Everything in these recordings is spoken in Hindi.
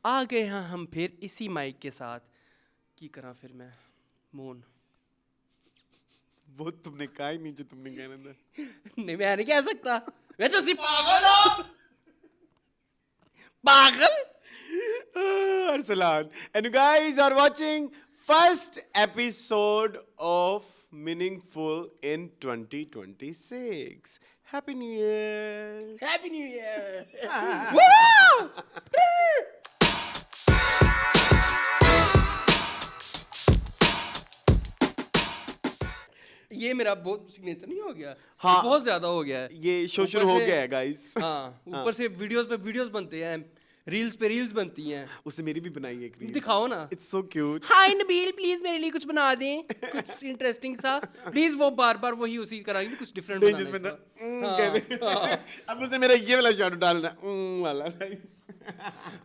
आ गए हैं हम फिर इसी माइक के साथ। की करा फिर मैं मोन वो तुमने कहा ही नहीं जो तुमने कहना था। नहीं मैं नहीं कह सकता, मैं तो सिर्फ पागल हूं। पागल। Arsalan. And you guys are watching first episode of Meaningful in 2026. Happy New Year. Happy new year. Woo! ये मेरा बहुत सिग्नेचर नहीं हो गया? हाँ। ये बहुत ज्यादा हो गया है। ये शो शुरू ऊपर हो से- गया है गाइस। हाँ, ऊपर से वीडियोस पे वीडियोस बनते हैं, रील्स पे रील्स बनती हैं। उससे मेरी भी बनाई है एक रील। दिखाओ ना। It's so cute. Hi Nabeel, please मेरे लिए कुछ बना दें, कुछ इंटरेस्टिंग सा प्लीज। वो बार बार वही उसी कराएंगे, कुछ डिफरेंट नहीं, बनाना जिसमें है तो, इसका। हाँ। अब उसे मेरा ये वाला शॉट डालना वाला guys.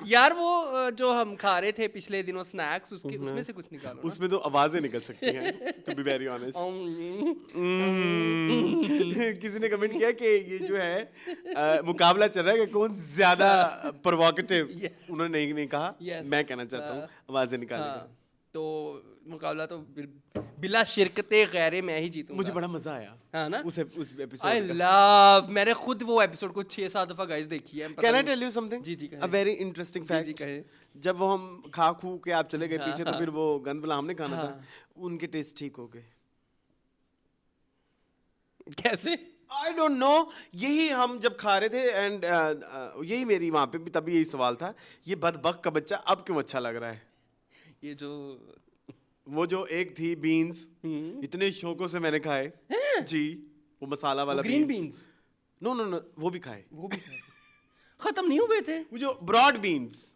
यार वो जो हम खा रहे थे पिछले दिनों स्नैक्स, उसके उसमें से कुछ निकालो ना। उसमें तो आवाजें निकल सकती हैं to be very honest. किसी ने कमेंट किया कि ये जो है मुकाबला चल रहा है कि कौन ज्यादा प्रोवोकेटिव। Yes. उन्होंने नहीं कहा। Yes. मैं कहना चाहता हूँ आवाजें निकालने का। हाँ, तो मुकाबला तो बिला शिरकते गैरे मैं ही जीतूंगा। मुझे बड़ा मजा आया। हाँ ना? उस आई एपिसोड का। लव, मैंने खुद वो एपिसोड को 6-7 दफा गाइस देखी है। Can I tell you something? जी, जी, कहें। A very interesting ji, fact. जी, कहें। जब वो हम खा खू के आप चले गए पीछे तो हाँ। फिर वो गंद बला हमने खाना हाँ। था, उनके टेस्ट ठीक हो गए। कैसे? आई डोंट नो। यही हम जब खा रहे थे एंड यही मेरी वहां पे भी तभी यही सवाल था, ये बदबक का बच्चा अब क्यों अच्छा लग रहा है। ये जो वो जो एक थी बीन्स, इतने शौकों से मैंने खाए जी, वो मसाला वाला green beans, no no no, वो भी खाए। वो भी खाए। खत्म नहीं हुए थे। वो जो ब्रॉड बीन्स,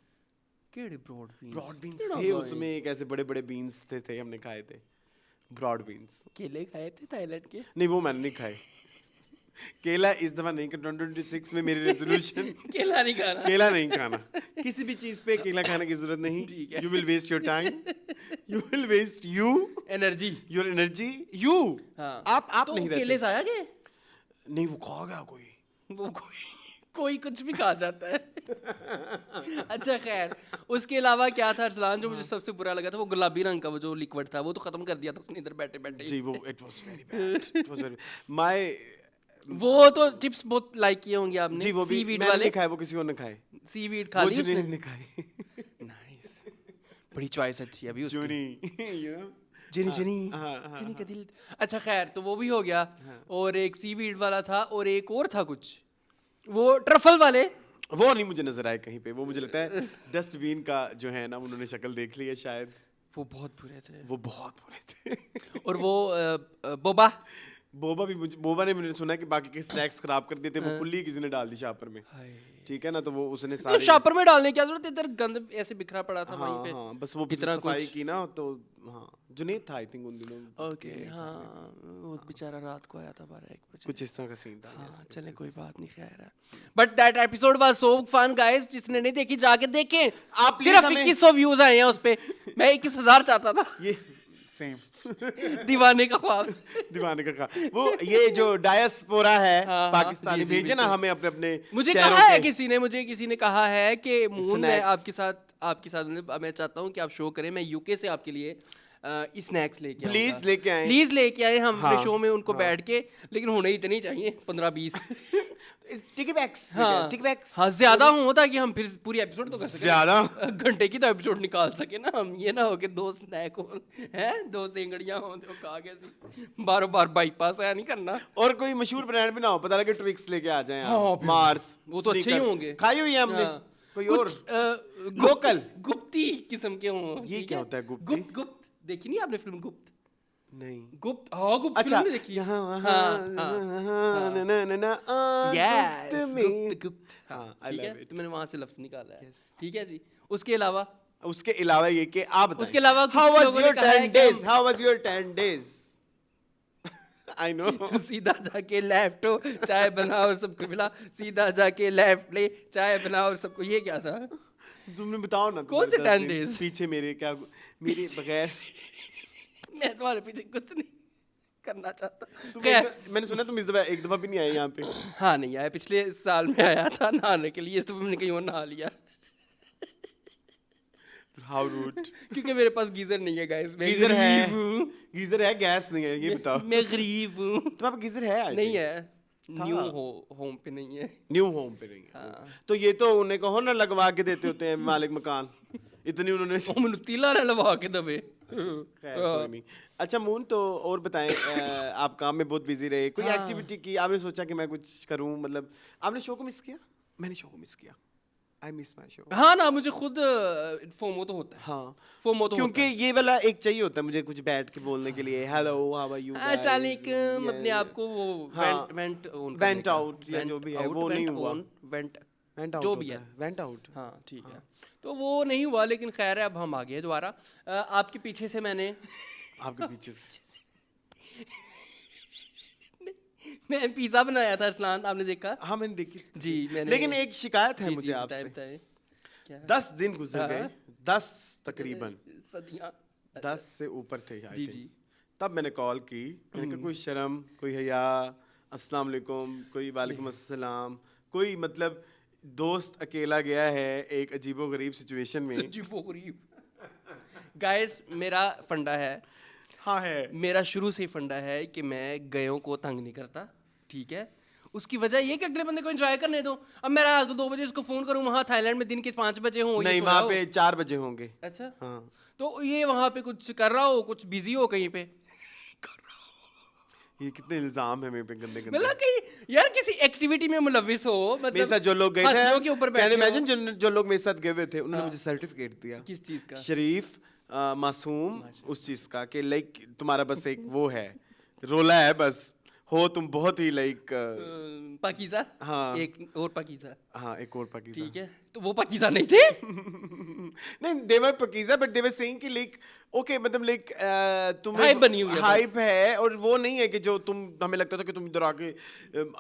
केड़े ब्रॉड बीन्स? ब्रॉड बीन्स थे उसमें, एक ऐसे बड़े बड़े बीन्स थे हमने खाए थे, ब्रॉड बीन्स। केले खाए थे थाईलैंड के। नहीं वो मैंने नहीं खाए। केला इस दफा नहीं, 2026 में मेरी रेजोल्यूशन केला नहीं खाना। केला नहीं खाना। किसी भी चीज पे केला खाने की जरूरत नहीं। ठीक है। You will waste your time, you will waste energy. Your energy. You हाँ। आप तो नहीं केले रहते। से आया के? नहीं वो खा गया कोई। वो कोई कुछ भी खा जाता है। अच्छा खैर, उसके अलावा क्या था अरसलान, जो मुझे सबसे बुरा लगा था वो गुलाबी रंग का वो जो लिक्विड था, वो तो खत्म कर दिया था उसने इधर बैठे बैठे। जी वो it was very bad, it was very my. वो तो चिप्स बहुत लाइक किए होंगे आपने। जी वो भी सीवीड मैंने वाले। नहीं खाए, वो किसी और ने खाए। सीवीड खा वो ली जुनैद उसने। ने खाए। नाइस, बड़ी चॉइस अच्छी है अभी उसकी। जुनी यू नो जिनी जिनी हाँ, जिनी का दिल। अच्छा खैर, तो वो भी हो गया। और एक सीवीड वाला था और एक और था कुछ, वो ट्रफल वाले। वो नहीं मुझे नजर आए कहीं पे। वो मुझे लगता है डस्टबिन का जो है ना, उन्होंने शक्ल देख ली है शायद। वो बहुत बुरे थे। वो बहुत बुरे थे। और वो बोबा। बोबा ने मैंने सुना कि बाकी के स्नैक्स खराब कर दिए थे, वो खुली किसी ने डाल दी शापर में। ठीक है ना, तो वो उसने तो सारे शॉपर में डालने की क्या जरूरत है, इधर गंद ऐसे बिखरा पड़ा था वहीं पे। हाँ बस वो इतना सफाई कुछ। की ना, तो हाँ जुनैद था आई थिंक उन दिनों। ओके हाँ, वो बेचारा रात को आया था 12-1 बजे। कुछ इस तरह का सीन था। हाँ चले कोई बात नहीं, खैर है। But that episode was so fun guys, जिसने नहीं देखी जाके देखें। आप please सिर्फ हमें- 2100 व्यूज आए हैं उस पे। मैं 21000 चाहता था। ये सेम दीवाने का ख्वाब। दीवाने का वो ये जो डायस्पोरा है हाँ, पाकिस्तानी, जी, जी, भेजे ना बिल्कुल। हमें अपने अपने मुझे शहरों कहा है के। किसी ने कहा है कि मून मैं Snacks. आपके साथ मतलब मैं चाहता हूँ कि आप शो करें, मैं यूके से आपके लिए स्नैक्स लेके Please आऊंगा। लेके आएं। प्लीज लेके आए हम अपने हाँ, शो में उनको हाँ। बैठ के, लेकिन होने इतने ही चाहिए 15-20। टिकी बैग्स, हाँ टिकी बैग्स। हाँ, ज्यादा हो ताकि हम फिर पूरी एपिसोड तो कर सकें। ज्यादा? घंटे की तो एपिसोड निकाल सके ना हम। ये ना हो कि 2 स्नैक हो हैं, 2 सेंगड़ियां हो तो खा के बार बार बाईपास आया नहीं करना। और कोई मशहूर ब्रांड भी ना हो, पता लगे ट्विक्स लेके आ जाएं हाँ, आप। फिर मार्स वो तो अच्छे ही Snickers। होंगे। खाई हुई है हमने। हाँ। कोई कुछ, और लोकल गुप्ती किस्म के हों। ये ठीक क्या होता है गुप्ती? गुप्त देखी नहीं आपने फिल्म गुप्त? नहीं। गुप्त हाँ, गुप्त अच्छा फिल्म नहीं देखी? यहाँ हाँ, वहाँ हाँ। ना ना ना ना Yes, गुप्त में। गुप्त हाँ, I ठीक है, love it. तो मैंने वहां से लफ्ज निकाला है। Yes. ठीक है जी। उसके अलावा उसके अलावा ये कि आप बताएं। उसके अलावा कुछ How was लोगों ने your कहा है 10 कि days? हम- How was your 10 days? I know. तो सीधा जाके लेफ्ट हो, चाय बनाओ और सबको मिला, सीधा जाके लेफ्ट ले, चाय बनाओ और सबको। ये क्या था? तुमने बताओ ना। कौन से तुम्हारे 10 10 days? पीछे मेरे क्या, मेरे बगैर मैं तुम्हारे पीछे कुछ नहीं करना चाहता। तुम खैर, मैंने सुना तुम इस दफा एक दफा भी नहीं आए यहाँ पे। हाँ नहीं आया, पिछले साल में आया था नहाने के लिए, इस दफा मैंने कहीं और नहा लिया। How rude. क्योंकि मेरे पास गीजर नहीं है गाइस, मैं गीजर है, गरीब हूँ। गीजर है, गैस नहीं है, ये बताओ। मैं गरीब हूँ। तुम्हारे पास गीजर है? I नहीं think? है, न्यू होम पे नहीं है। न्यू होम पे नहीं है। हाँ। तो ये तो उन्हें कहो ना लगवा के देते होते हैं मालिक मकान, इतनी उन्होंने। ਉਹ ਮੈਨੂੰ ਤੀਲਾ ਨਾ ਲਵਾ ਕੇ ਦਵੇ। खैर कोई नहीं। अच्छा मून, तो और बताएं, आप काम में बहुत बिजी रहे, कोई एक्टिविटी की आपने सोचा कि मैं कुछ करूं, मतलब आपने शो को मिस किया? मैंने शो को मिस किया, आई मिस माय शो। हाँ ना, मुझे खुद फोमो तो होता है। हाँ, फोमो तो क्योंकि ये वाला एक चाहिए होता है मुझे, कुछ बैठ के बोलने के लिए, hello how are you guys, अस्सलाम वालेकुम, अपने आप को वो हाँ, वेंट ऑन वेंट आउट या जो भी है वो नहीं हुआ। वेंट वेंट आउट जो भी है, वेंट आउट। हाँ ठीक है, तो वो नहीं हुआ, लेकिन खैर है, अब हम आ गए दोबारा। आपके पीछे से मैंने आपके पीछे से मैं पिज्जा बनाया था अरसलान, आपने देखा? हाँ मैंने देखी जी मैंने। लेकिन एक शिकायत है जी, मुझे जी, आपसे। बताएं, क्या? 10 दिन गुजर गए, हाँ। 10 तकरीबन सदियाँ। 10 से ऊपर थे I जी, think। जी। तब मैंने कॉल की, मैंने कहा कोई शर्म, कोई हया, अस्सलाम वालेकुम, कोई वालेकुम अस्सलाम, कोई मतलब दोस्त अकेला गया है एक अजीबो गरीब सिचुएशन में। गाइस मेरा फंडा है, हाँ है, मेरा शुरू से ही फंडा है कि मैं गयों को तंग नहीं करता, ठीक है? उसकी वजह ये कि अगले बंदे को एंजॉय करने दो। अब मैं रात को 2 बजे इसको फोन करूं, वहाँ थाईलैंड में दिन के 5 बजे हो, नहीं वहाँ पे 4 बजे होंगे। अच्छा, हाँ, तो ये वहाँ पे कुछ कर रहा हो, कुछ बिजी हो कहीं पे, ये कितने इल्जाम है मेरे पे गंदे गंदे। मतलब कि यार किसी एक्टिविटी में मुलविस हो, मतलब मेरे साथ जो लोग गए हंसियों थे, के ऊपर कैन बैठे हो। इमेजिन जो लोग मेरे साथ गए हुए थे उन्होंने मुझे सर्टिफिकेट दिया। किस चीज का? शरीफ, मासूम, उस चीज का कि लाइक तुम्हारा बस एक वो है, रोला है बस, हो तुम बहुत ही लाइक पाकीज़ा, हाँ। एक और पाकीज़ा, हाँ एक और पाकीज़ा। ठीक है, तो वो पाकीज़ा नहीं थे। नहीं they were Pakeezah, but they were saying कि लाइक ओके, मतलब लाइक तुम्हें Hype बनी हुई है बस। हाइप है, और वो नहीं है कि जो तुम हमें लगता था कि तुम इधर आके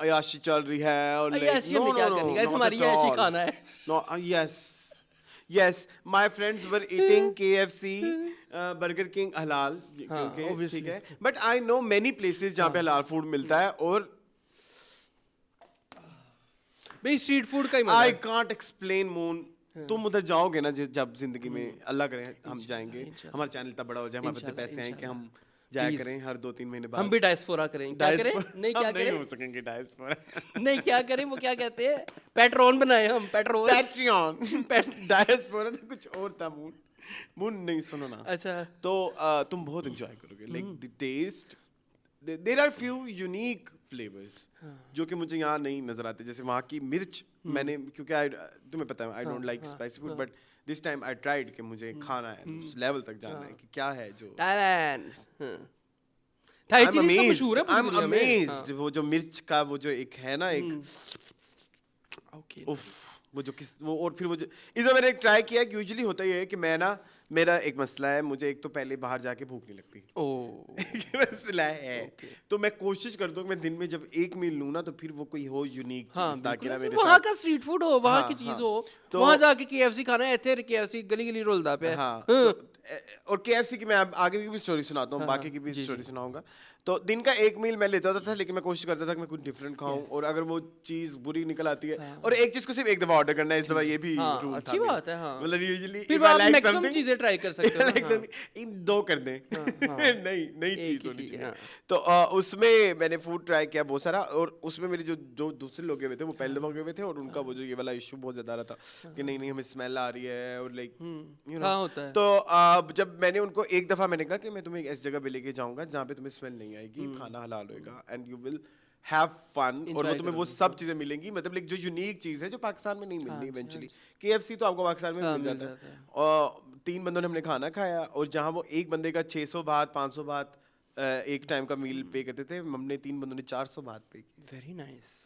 अयाशी चल रही है, और अय्याशी हमने क्या करनी है, हमारी अय्याशी खाना है। No yes my friends were eating KFC, Burger King हलाल, क्योंकि obviously। ठीक है, but I know many places जहाँ पे हलाल फूड मिलता है, और भाई स्ट्रीट फूड का ही मजा I है। can't explain मून, तुम उधर जाओगे ना जब जिंदगी में, अल्लाह करे हम जाएंगे, हमारा चैनल इतना बड़ा हो जाए, हमारे पास पैसे आए कि हम जाया करें हर 2-3 महीने बाद। हम भी डायस्पोरा करें, क्या करें? नहीं क्या हम नहीं करें? हो सकेंगे डायस्पोरा। नहीं क्या करें, वो क्या कहते हैं, पेट्रोन बनाए हम, पेट्रोन। पैट्रियन डायस्पोरा तो कुछ और था मून। मून नहीं, सुनो ना, अच्छा, तो तुम बहुत एंजॉय करोगे, like the taste, there are few unique flavours जो कि मुझे यहाँ नहीं नजर आते, जैसे वहाँ की मिर्च, मैंने क्योंकि तुम्हें पता है I don't like spicy food, but this time I tried कि मुझे खाना है, उस लेवल तक जाना है कि क्या है जो थाईलैंड। थाई I'm चीनी तो amazed, मशहूर है पूरी I'm दुनिया में। amazed, वो जो मिर्च का वो जो एक है ना एक ओके, उफ, वो जो किस वो, और फिर वो जो इस बार मैंने एक ट्राई किया कि यूजुअली होता ही है कि मैं ना, मेरा एक मसला है, मुझे एक तो पहले बाहर जाके भूख नहीं लगती। ओ ये मसला है, तो मैं कोशिश करता हूँ कि मैं दिन में जब एक मील लूँ ना, तो फिर वो कोई हो यूनिक हाँ, चीज, ताकि ना बिल्कुल, मेरे वहाँ साथ का स्ट्रीट फूड हो, वहाँ हाँ, की चीज हाँ। हो, तो- वहाँ जाके KFC खाना है, इतने KFC गली गली रोलदा पे। हाँ, और KFC की मैं आगे की भी स्टोरी सुनाता हूँ, बाकी की भी स्टोरी सुनाऊंगा। तो दिन का एक मील मैं लेता था, लेकिन मैं कोशिश करता था कि मैं कुछ डिफरेंट खाऊं, और अगर वो चीज बुरी निकल आती है, और एक चीज को सिर्फ एक दफा ऑर्डर करना है, इस दफा ये भी हाँ, रूल था अच्छी मेरा। बात है, हाँ। मतलब यूजुअली फिर आप मैक्सिमम चीजें ट्राई कर सकते हो ना, हाँ। इन 2 कर दें, नई एक चीज ही होनी चीज, चाहिए। हाँ। तो उसमें मैंने फूड ट्राई किया बहुत सारा, और उसमें मेरे जो दूसरे लोग गए हुए थे वो पहले दफा गए हुए थे, और उनका वो जो ये वाला इशू बहुत ज्यादा आ रहा था कि नहीं हमें स्मेल आ रही है, और लाइक यू नो, हाँ, होता है। तो जब मैंने उनको एक दफा मैंने कहा कि मैं तुम्हें ऐसी जगह पे लेके जाऊंगा जहाँ पे तुम्हें स्मेल नहीं आएगी, खाना हलाल होएगा, and you will have fun, और वो तुम्हें वो सब चीजें मिलेंगी, मतलब एक जो यूनिक चीज है जो पाकिस्तान में नहीं मिलनी इवेंचुअली। KFC तो आपको पाकिस्तान में मिल जाता है, और 3 बंदों ने हमने खाना खाया, और जहाँ वो एक बंदे का 600 बात 500 बात एक टाइम का मील पे करते थे, हमने 3 बंदों ने 400 बात पे की। Very nice.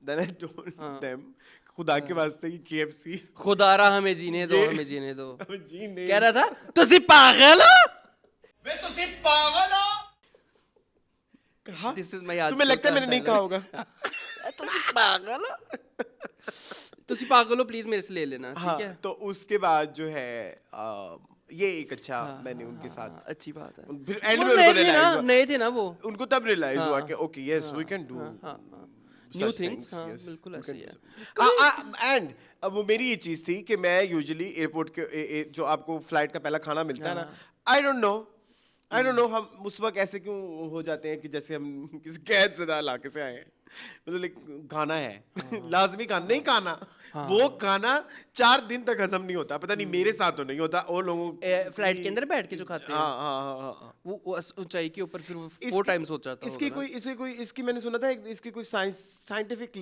Then I told them, खुदा के वास्ते कि KFC खुदारा हमें जीने दो, हमें जीने दो। जी नहीं, कह रहा था तुसी पागल हो, वे तुसी पागल हो, कहा दिस इज माय आज तुम्हें लगता है मैंने नहीं कहा होगा? तुसी पागल हो, तुसी पागल हो, प्लीज मेरे से ले लेना, हाँ, ठीक है? तो उसके बाद जो है ये एक अच्छा मैंने उनके साथ, अच्छी बात है। फिर एंड वो में उनको नए थे ना, रियलाइज हुआ, नए थे ना वो। उनको तब रियलाइज हुआ कि okay yes we can do. New such things, things, हाँ yes, बिल्कुल you ऐसे can ही do है. so. And अब वो मेरी ये चीज थी कि मैं यूजुअली एयरपोर्ट के जो आपको फ्लाइट का पहला खाना मिलता है ना, आई डोंट नो हम उस वक्त ऐसे क्यों हो जाते हैं कि जैसे हम किसी कैद ज़दा इलाके से आए हैं. मतलब लाइक खाना है लाजमी खाना नहीं खाना, वो खाना 4 दिन तक हजम नहीं होता. पता नहीं मेरे साथ तो नहीं होता और लोगों फ्लाइट के अंदर बैठ के जो खाते हैं, हाँ. वो ऊंचाई के ऊपर फिर 4 टाइम्स हो जाता होगा ना. इसकी मैंने सुना था इसकी कोई साइंटिफिक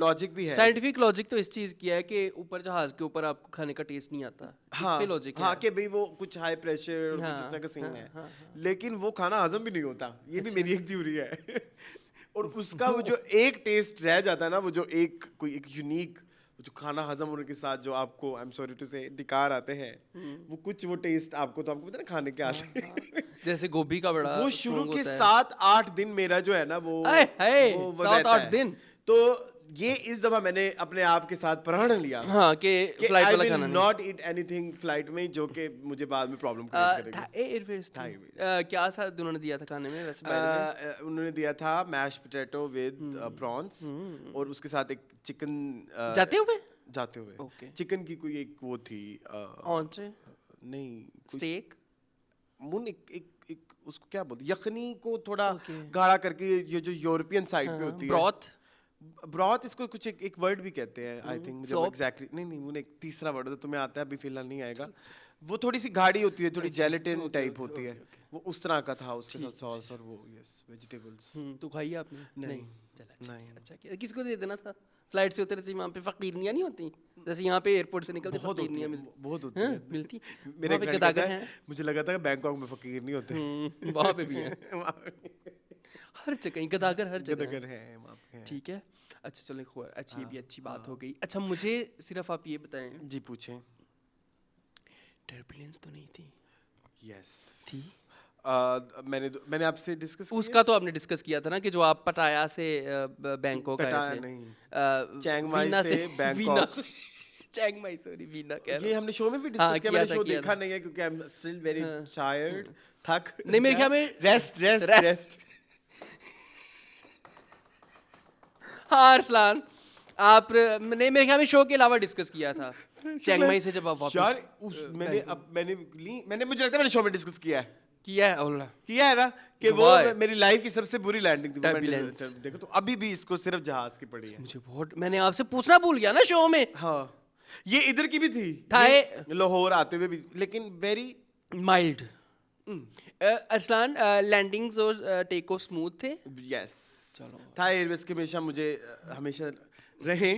लॉजिक भी है. साइंटिफिक लॉजिक तो इस चीज की है कि ऊपर जहाज के ऊपर आपको खाने का टेस्ट नहीं आता. इस पे लॉजिक है. हाँ कि भाई वो कुछ हाई प्रेशर और कुछ इस तरह का सीन है. लेकिन वो खाना हजम भी नहीं होता, ये भी मेरी एक थ्योरी है. और उसका वो जो एक टेस्ट रह जाता है ना, वो जो कोई एक यूनिक जो खाना हजम होने के साथ जो आपको, आई एम सॉरी टू से, डिकार आते हैं, वो कुछ वो टेस्ट आपको पता है ना खाने के आते हैं. जैसे गोभी का बड़ा वो शुरू strong के होता है. 7-8 दिन मेरा जो है ना वो 7-8 दिन. तो ये इस दफा मैंने अपने आप के साथ प्रण लिया हाँ कि फ्लाइट वाला खाना नहीं. नॉट ईट एनीथिंग फ्लाइट में जो कि मुझे बाद में प्रॉब्लम क्रिएट करेगा. एयरफेयर्स था. क्या था उन्होंने दिया था खाने में वैसे? उन्होंने दिया था मैश पोटैटो विद प्रॉन्स और उसके साथ एक चिकन जाते हुए चिकन की कोई एक वो थी नहीं स्टेक मुन एक उसको क्या बोलते, यखनी को थोड़ा गाढ़ा करके, ये जो यूरोपियन साइड पे होती है ब्रॉथ, इसको कुछ एक वर्ड भी कहते हैं आई थिंक, मुझे एग्जैक्टली नहीं वो एक तीसरा वर्ड तो तुम्हें आता है, अभी फिलहाल नहीं आएगा. वो थोड़ी सी गाढ़ी होती है, थोड़ी जेलेटिन टाइप होती है, वो उस तरह का था. उसके साथ सॉस और वो यस वेजिटेबल्स. तो खाई आपने? नहीं. चला अच्छा किया. किसको दे देना था? फ्लाइट से उतरे थे वहाँ पे फकीरनियाँ नहीं होती जैसे यहाँ पे एयरपोर्ट से निकलते फकीरनियाँ बहुत होती हैं. मिलती. मेरे एक गदागर हैं, मुझे लगा था बैंकॉक में फकीर नहीं होते. वहाँ पे भी हैं. हर जगह गदागर, हर जगह है वहाँ पे. ठीक है. अच्छा चलो अच्छी ये भी अच्छी बात हो गई. अच्छा मुझे सिर्फ आप ये बताएं. जी पूछें. टर्बुलेंस तो नहीं थी? यस थी. मैंने आपसे डिस्कस उसका तो आपने डिस्कस किया था ना कि जो आप पटाया से बैंकॉक आए थे. पटाया नहीं, चियांग माई से Bangkok. Chiang Mai sorry Veena कह रहा हूं. ये हमने शो में भी डिस्कस किया. मैंने शो देखा नहीं है क्योंकि I am still very tired. थक नहीं मेरे ख्याल में रेस्ट. हाँ अरसलान आपने मेरे ख्याल में शो के अलावा डिस्कस किया था चियांग माई से जब आप वापस. यार मैंने मुझे लगता है मैंने शो में डिस्कस किया है ना कि वो मेरी लाइफ की सबसे बुरी लैंडिंग थी. देखो तो अभी भी इसको सिर्फ जहाज की पड़ी है. मुझे बहुत मैंने आपसे पूछना भूल गया ना शो में. हाँ ये इधर की भी थी लाहौर आते हुए भी, लेकिन वेरी माइल्ड. अरसलान लैंडिंग्स और टेक ऑफ स्मूथ थे? यस. था एयरवेज के हमेशा रहे.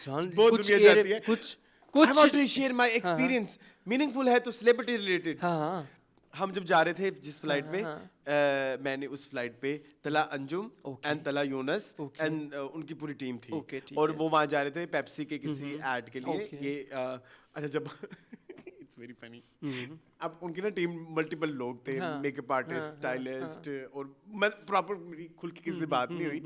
बहुत दुनिया जाती है. कुछ I want to share my experience. Meaningful है तो सेलिब्रिटी रिलेटेड. हाँ. हम जब जा रहे थे जिस फ्लाइट पे, मैंने उस फ्लाइट पे तला अंजुम एंड तला यूनस एंड उनकी पूरी टीम थी. और वो वहाँ जा रहे थे पेप्सी के किसी एड के लिए. ये अच्छा जब इट्स वेरी फनी. अब उनकी ना टीम मल्टीपल लोग थे, मेकअप आर्टिस्ट, स्टाइलिस्ट, और मैं प्रॉपर मेरी खुल के किसी से बात नहीं हुई,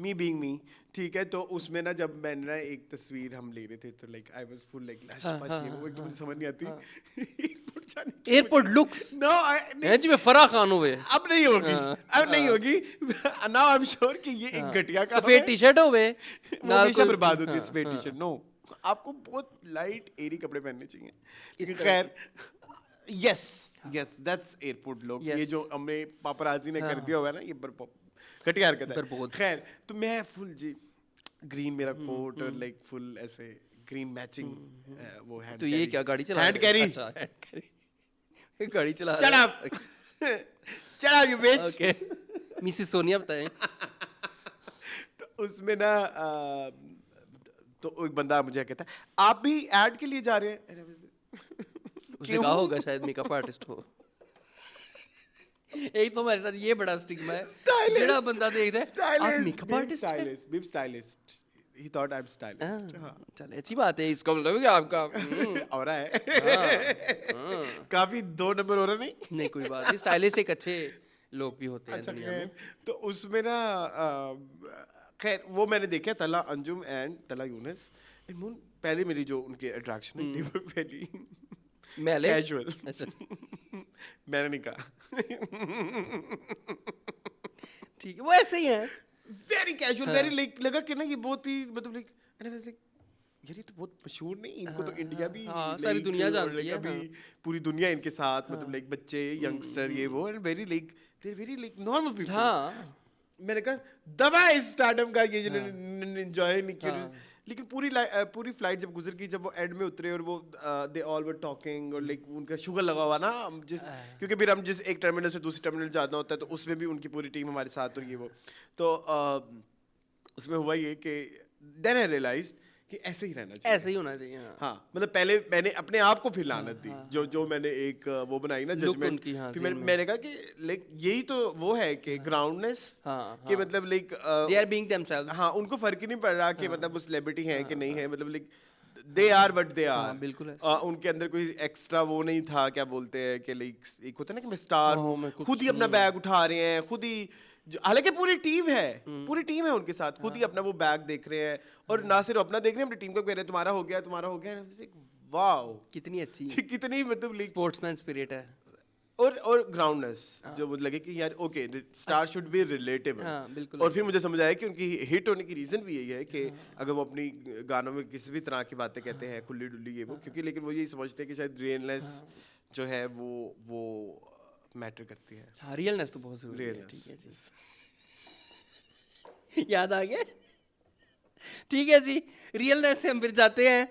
मी बीइंग मी. ठीक है. तो उसमें ना जब मैंने ना एक तस्वीर हम ले रहे थे तो like I was full like वो एक तो मुझे समझ नहीं आती एयरपोर्ट लुक्स. नो जी फराह खान हुए. अब नहीं होगी. नाउ आई एम श्योर कि ये एक घटिया का सफेद टी-शर्ट हुए हमेशा बर्बाद होती है. सफेद टी-शर्ट नो, आपको बहुत लाइट एयरी कपड़े पहनने चाहिए. खैर यस दैट्स एयरपोर्ट लुक. ये जो हमने पापराजी ने कर दिया हुआ है ना, ये घटिया हरकत है. खैर तो मैं फुल जी ग्रीन मेरा कोट और लाइक फुल ऐसे ग्रीन मैचिंग वो हैंड. तो ये क्या गाड़ी चला? Hand carry. अच्छा हैंड कैरी गाड़ी चला. Shut up you beach. Okay Mrs Sonia बताएं. तो उसमें ना तो एक बंदा मुझे कहता है आप भी ऐड के लिए जा रहे हैं. उसने कहा होगा शायद मेकअप आर्टिस्ट हो. एक तो हमारे साथ ये बड़ा स्टिग्मा है जेड़ा बंदा देखदा है आप मेकअप आर्टिस्ट हैं. Stylist. He thought I'm stylist. हाँ. चल अच्छी बात है. इसका मतलब है कि आपका हो रहा है. काफी 2 नंबर हो रहा नहीं कोई बात नहीं. स्टाइलिस्ट एक अच्छे लोग भी होते हैं दुनिया में. तो उसमें ना खैर वो मैंने देखा तला अंजुम एंड तला यूनस. पहले मेरी जो उनके अट्रैक्शन थी वो पहली कैजुअल. अच्छा मैंने नहीं कहा. ठीक है वो ऐसे ही है. वेरी कैजुअल, वेरी लाइक लगा कि ना ये बहुत ही मतलब like, and I was like यार ये तो बहुत मशहूर नहीं, इनको तो इंडिया भी सारी दुनिया जानती है, अभी पूरी दुनिया इनके साथ मतलब लाइक बच्चे यंगस्टर ये वो, and very like they very like normal people. हाँ मैंने कहा दबा इस स्टारडम का ये जिन्होंने एंजॉय नहीं किया। लेकिन पूरी फ्लाइट जब गुजर गई, जब वो एंड में उतरे और वो दे ऑल वर टॉकिंग और लाइक उनका शुगर लगा हुआ ना क्योंकि फिर हम जिस एक टर्मिनल से दूसरे टर्मिनल जाना होता है तो उसमें भी उनकी पूरी टीम हमारे साथ और ये वो, तो उसमें हुआ ये कि देन आई रियलाइज कि ऐसे ही रहना चाहिए, ऐसे ही होना चाहिए। हाँ मतलब पहले मैंने अपने आप को फिर लानत दी, जो मैंने एक वो बनाई ना जजमेंट, फिर मैंने कहा कि लाइक यही तो वो है कि ग्राउंडनेस, कि मतलब like they are being themselves. हाँ उनको फर्क ही नहीं पड़ रहा कि मतलब वो सेलिब्रिटी है कि नहीं है, मतलब like they are what they are. बिल्कुल उनके अंदर कोई एक्स्ट्रा वो नहीं था, क्या बोलते हैं कि लाइक एक होता है ना कि मैं स्टार हूँ, खुद ही अपना बैग उठा रहे हैं, खुद ही, हालांकि पूरी टीम है उनके साथ, खुद ही अपना वो बैग देख रहे हैं और ना सिर्फ अपना देख रहे हैं, अपनी टीम को कह रहे हैं तुम्हारा हो गया, वाओ कितनी अच्छी कितनी मतलब स्पोर्ट्समैन स्पिरिट है और ग्राउंडनेस, जो मुझे लगे कि यार okay star should be relatable. और फिर मुझे समझ आया कि उनकी हिट होने की रीजन भी यही है कि अगर वो अपनी गानों में किसी भी तरह की बातें कहते हैं, खुली डुली ये वो, क्योंकि लेकिन वो यही समझते हैं कि शायद रियलनेस जो है वो मैटर करती है। हाँ रियलनेस तो बहुत जरूरी है। ठीक है जी, याद आ गया। ठीक है जी, रियलनेस से हम फिर जाते हैं।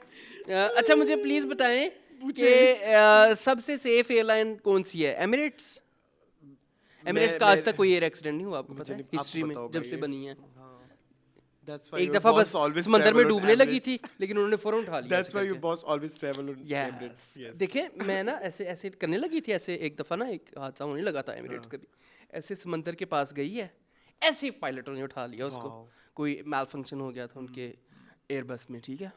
अच्छा मुझे प्लीज बताएं कि सबसे सेफ एयरलाइन कौन सी है? एमिरेट्स का आज तक कोई एयर एक्सीडेंट नहीं हुआ, आपको पता है हिस्ट्री में जब से बनी है। एक दफा बस समंदर में डूबने लगी थी लेकिन उन्होंने फौरन उठा लिया। That's why your boss always travel on Emirates. Yes. देखें मैं ना ऐसे करने लगी थी, ऐसे एक दफा ना एक हादसा होने लगा था एमिरेट्स का भी, ऐसे समंदर के पास गई है, ऐसे पायलटों ने उठा लिया उसको, कोई मैल फंक्शन हो गया था उनके एयरबस में। ठीक है,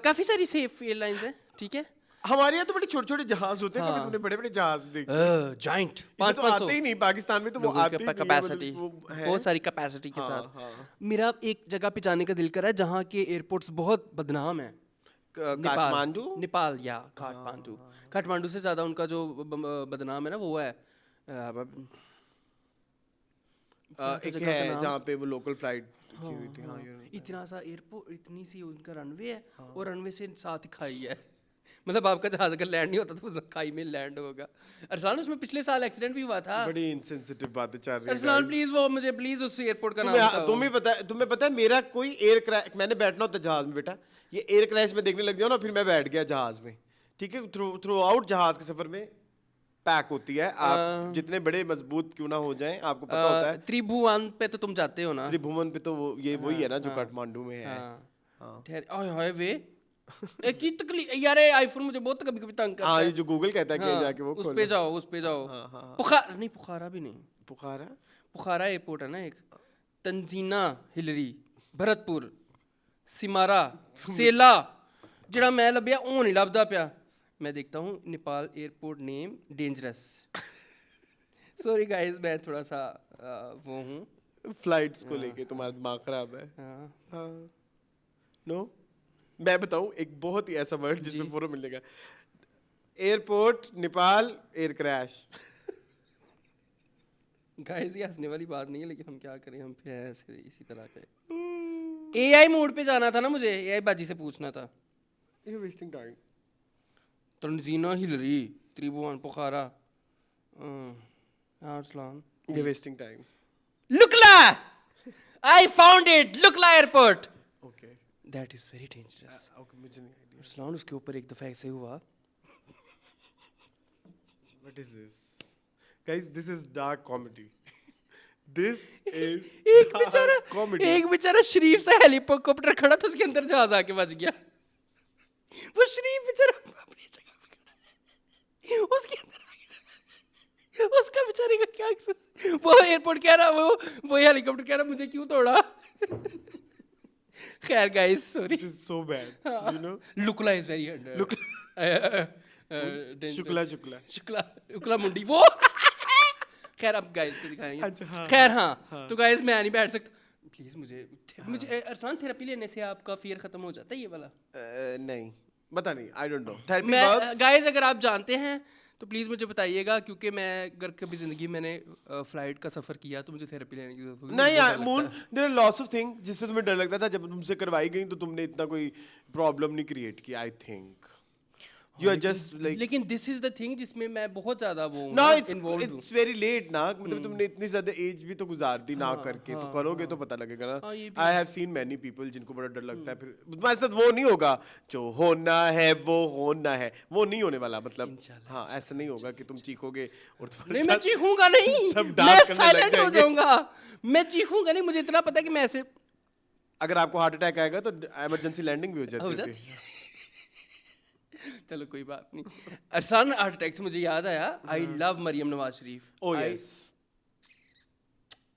काफी सारी सेफ एयरलाइंस हैं। ठीक है, हमारे यहाँ तो बड़े छोटे छोटे जहाज होते हैं, कभी तुमने बड़े बड़े जहाज देखे? जायंट तो आते ही नहीं, पाकिस्तान में तो वो आते ही नहीं, कैपेसिटी बहुत सारी कैपेसिटी के साथ। मेरा एक जगह पे जाने का दिल कर रहा है जहाँ के एयरपोर्ट्स बहुत बदनाम है, नेपाल या काठमांडू से ज्यादा उनका जो बदनाम है ना वो है एक है जहाँ पे वो लोकल फ्लाइट की हुई थी। हाँ इतना सा एयरपोर्ट, इतनी सी उनका रनवे है और रनवे से साथ ही खाई है, मतलब आपका जहाज अगर लैंड नहीं होता तो वो खाई में लैंड होगा। अरसलान उसमें पिछले साल एक्सीडेंट भी हुआ था। बड़ी इनसेंसिटिव बातें चल रही है अरसलान, प्लीज वो मुझे प्लीज उस एयरपोर्ट का नाम बताओ। तुम्हें पता है मेरा कोई एयर क्रैश, मैंने बैठना होता जहाज में बेटा, ये एयर क्रैश में देखने लग जाओ ना, फिर मैं बैठ गया जहाज में। ठीक है, थ्रू आउट जहाज के सफर में पैक होती है, आप जितने बड़े मजबूत क्यों ना हो जाएं, आपको पता होता है। त्रिभुवन पे तो तुम जाते हो ना? त्रिभुवन पे तो ये वही है ना जो काठमांडू में है। हां वे की तकलीफ यार, आईफोन मुझे बहुत कभी कभी तंग करता है। ये जो गूगल कहता है कि जाके वो उस पे जाओ। पुखारा भी नहीं, पुखारा एयरपोर्ट है ना एक, तंजीना हिलरी, भरतपुर, सिमारा, सेला, जिहड़ा मैं लभ्या ओ नहीं लभदा पिया। मैं देखता हूँ Nepal airport name dangerous. Sorry guys, मैं थोड़ा सा वो हूँ फ्लाइट्स को लेके, तुम्हारा दिमाग खराब है। नो मैं बताऊं एक बहुत ही ऐसा वर्ड जिसमें फोरम मिलेगा, airport Nepal air crash. Guys ये हंसने वाली बात नहीं है लेकिन हम क्या करें, हम फिर ऐसे इसी तरह के। एआई मोड पे जाना था ना मुझे, एआई बाजी से पूछना था। You're wasting time. Tanzina Hillary, Tribhuvan, Pokhara, Arsalan. You're wasting time. Lukla, I found it, Lukla airport. Okay. That is very dangerous. Okay, मुझे नहीं आइडिया। अरसलान उसके ऊपर एक दफा ऐसे हुआ। What is this? Guys, this is dark comedy. This is एक बेचारा शरीफ सा हेलीकॉप्टर खड़ा था, उसके अंदर जहाज आके बच गया। वो शरीफ बेचारा अपनी जगह पे खड़ा है, उसके अंदर आ गया, उसका बेचारे का क्या कसूर। वो एयरपोर्ट कह रहा, वो हेलीकॉप्टर कह रहा मुझे क्यों तोड़ा। खैर guys sorry, this is so bad, you know. Lukla is very Shukla मुंडी वो। खैर अब गाइस को दिखाएंगे। अच्छा, खैर हाँ, तो गाइस मैं नहीं बैठ सकता, प्लीज मुझे अरसान थेरेपी लेने से आपका फियर खत्म हो जाता है ये वाला? नहीं पता नहीं, आई don't no. Therapy works guys अगर आप जानते हैं तो प्लीज़ मुझे बताइएगा, क्योंकि मैं अगर कभी ज़िंदगी में मैंने फ्लाइट का सफ़र किया तो मुझे थेरेपी लेने की जरूरत होगी। मुझे नहीं बहुत डर मून, लगता है। There are lots of thing जिससे तुम्हें डर लगता था, जब तुमसे करवाई गई तो तुमने इतना कोई प्रॉब्लम नहीं क्रिएट की। I think you are just like, लेकिन दिस इज द थिंग जिसमें मैं बहुत ज़्यादा वो हूँ ना ना, इट्स इन्वॉल्व हूँ। इट्स वेरी लेट ना, मतलब तुमने इतनी ज्यादा एज भी तो गुजार दी ना हाँ, करके, तो हाँ, करोगे हाँ। तो पता लगेगा ना। हाँ, ये भी आई है। हैव सीन मैनी पीपल जिनको बड़ा डर लगता है, फिर तुम्हारे साथ वो नहीं होगा, जो होना है वो होना है, वो नहीं होने वाला। मतलब इंशाल्लाह, हाँ, ऐसा नहीं होगा कि तुम चीखोगे और तुम्हारे नहीं, मैं साथ चीखूंगा नहीं, सब मैं डांस करने लग साइलेंट हो जाएंगे। जाऊंगा। मैं चीखूंगा नहीं, मुझे इतना पता है कि मैं ऐसे अगर आपको हार्ट अटैक आएगा तो इमरजेंसी लैंडिंग भी हो हो जाती जाती होती। है। चलो कोई बात नहीं। अरसान हार्ट अटैक से मुझे याद आया, I love Maryam Nawaz Sharif. Oh I yes,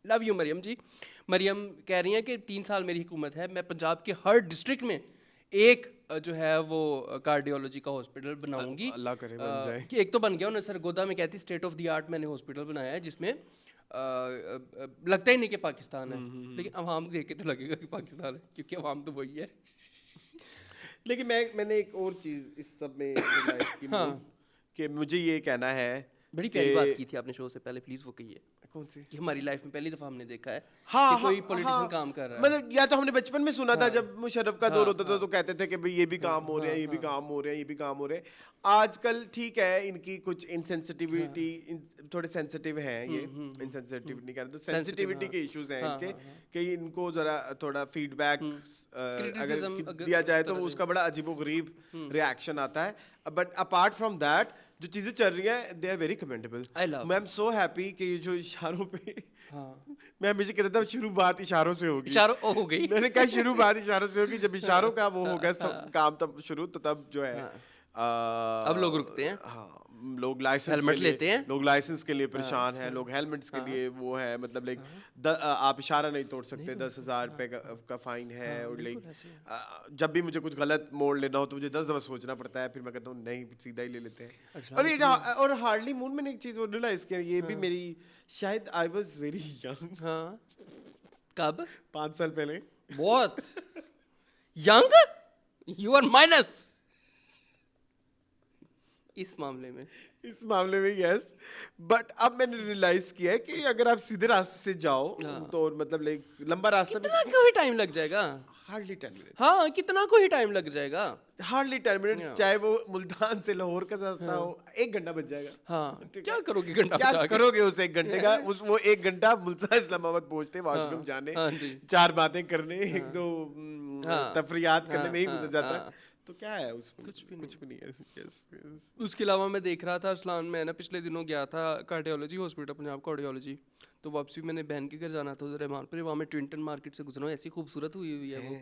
love you Maryam ji. Maryam कह रही हैं कि 3 साल मेरी हुकूमत है, मैं पंजाब के हर डिस्ट्रिक्ट में एक जो है वो कार्डियोलॉजी का हॉस्पिटल बनाऊंगी। अल्लाह करे बन जाए। कि एक तो बन गया, उन्हें सरगोदा में कहती स्टेट ऑफ द आर्ट मैंने हॉस्पिटल बनाया है, जिसमें लगता ही नहीं कि पाकिस्तान है, लेकिन अवाम देख के तो लगेगा कि पाकिस्तान है, क्योंकि अवाम तो वही है। लेकिन मैंने एक और चीज इस सब में रियलाइज की हाँ। कि मुझे ये कहना है बड़ी कि- प्यारी बात की थी आपने शो से पहले, प्लीज वो कहिए कौन सी? कि हमारी लाइफ में पहली दफा हमने देखा है हाँ, कि कोई हाँ, पॉलिटिशियन हाँ, काम कर रहा है। मतलब या तो हमने बचपन में सुना था जब मुशर्रफ का दौर होता था, हाँ। तो कहते थे कि भाई ये भी काम हो रहे हैं, ये भी काम हो रहे हैं, ये भी काम हो रहे हैं। आजकल ठीक है, इनकी कुछ इनसेंसिटिविटी, थोड़े सेंसिटिव हैं ये, इनसेंसिटिव नहीं कह रहे, तो सेंसिटिविटी के इश्यूज हैं इनके, कि इनको जरा थोड़ा फीडबैक Criticism अगर अगर दिया जाए उस तो तरह से। उसका बड़ा अजीबोगरीब रिएक्शन आता है। बट अपार्ट फ्रॉम दैट जो चीजें चल रही हैं, they are very commendable. I love I am so happy कि ये जो इशारों पे हाँ। मैं हमेशा कहता था शुरू बात इशारों से होगी। इशारों ओ हो गई। मैंने कहा शुरू बात इशारों से होगी, जब इशारों का वो होगा सब काम तब शुरू, तो तब जो है अब लोग रुकते हैं। हाँ, लोग लाइसेंस हेलमेट के लिए लेते हैं। लोग लाइसेंस के लिए परेशान हैं, लोग हेलमेट्स के लिए वो है, मतलब लाइक आप इशारा नहीं तोड़ सकते, 10,000 रुपए का फाइन है। और लाइक जब भी मुझे कुछ गलत मोड़ लेना हो तो मुझे 10 दफा सोचना पड़ता है, फिर मैं कहता हूँ नहीं, सीधा ही ले लेते हैं। और हार्डली मून मैंने एक चीज और रियलाइज किया, ये भी मेरी, शायद आई वाज वेरी यंग। हाँ। कब? 5 साल पहले। बहुत यंग, यू आर माइनस इस मामले में। इस मामले में यस, बट अब मैंने रियलाइज किया है कि अगर आप सीधे रास्ते से जाओ तो मतलब लाइक लंबा रास्ता भी कितना को ही टाइम लग जाएगा? Hardly 10 minutes. हाँ, कितना को ही टाइम लग जाएगा? हार्डली 10 मिनट्स, चाहे वो मुल्तान से लाहौर का रास्ता हो, 1 घंटा बच जाएगा। हाँ, ठीक क्या है? करोगे घंटा क्या बचा के? करोगे उस 1 घंटे का? वो 1 घंटा मुल्तान इस्लामाबाद पहुंचते, वॉशरूम जाने, हाँ जी। 4 बातें करने, 1-2 हाँ, तफरियात करने में ही हाँ, गुजर जाता हाँ। है। तो क्या है उसमें? कुछ भी नहीं है। Yes, yes. उसके अलावा मैं देख रहा था अरसलान, मैं ना पिछले दिनों गया था कार्डियोलॉजी हॉस्पिटल, पंजाब कार्डियोलॉजी, तो वापसी मैंने बहन के घर जाना था उधर रहमानपुर, वहाँ में ट्विंटन मार्केट से गुजरा हूँ, ऐसी खूबसूरत हुई है वो,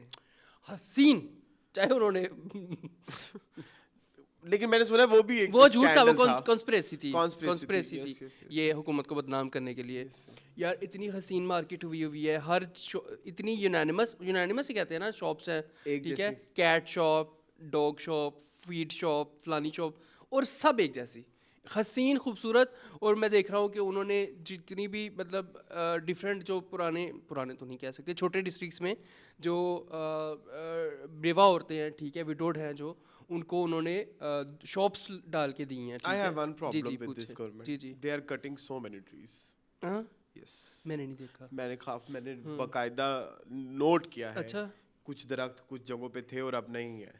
हसीन, चाहे उन्होंने लेकिन मैंने सुना वो भी एक वो झूठ था, वो स्कैंडल था। कॉन्स्पिरेसी थी, Conspiracy कॉन्स्पिरेसी थी, थी, yes, yes, yes, ये हुकूमत को बदनाम करने के लिए। यार इतनी हसीन मार्केट हुई है, हर इतनी यूनानिमस ही कहते हैं ना, शॉप्स हैं, एक ठीक है, जैसी। Cat shop, dog shop, feed shop, फलानी शॉप, और सब एक जैसी हसीन खूबसूरत। और मैं देख रहा हूँ कि उन्होंने जितनी भी मतलब डिफरेंट जो पुराने तो नहीं कह सकते, छोटे डिस्ट्रिक्ट्स में जो बेवा औरतें हैं, ठीक है, विडोड हैं जो, उनको उन्होंने शॉप्स डाल के दी हैं। I have one problem with पूछे। this government. Ji ji. They are cutting so many trees. हाँ, Yes. मैंने नहीं देखा। मैंने बाकायदा नोट किया है। अच्छा। कुछ दरख्त कुछ जगहों पे थे और अब नहीं है।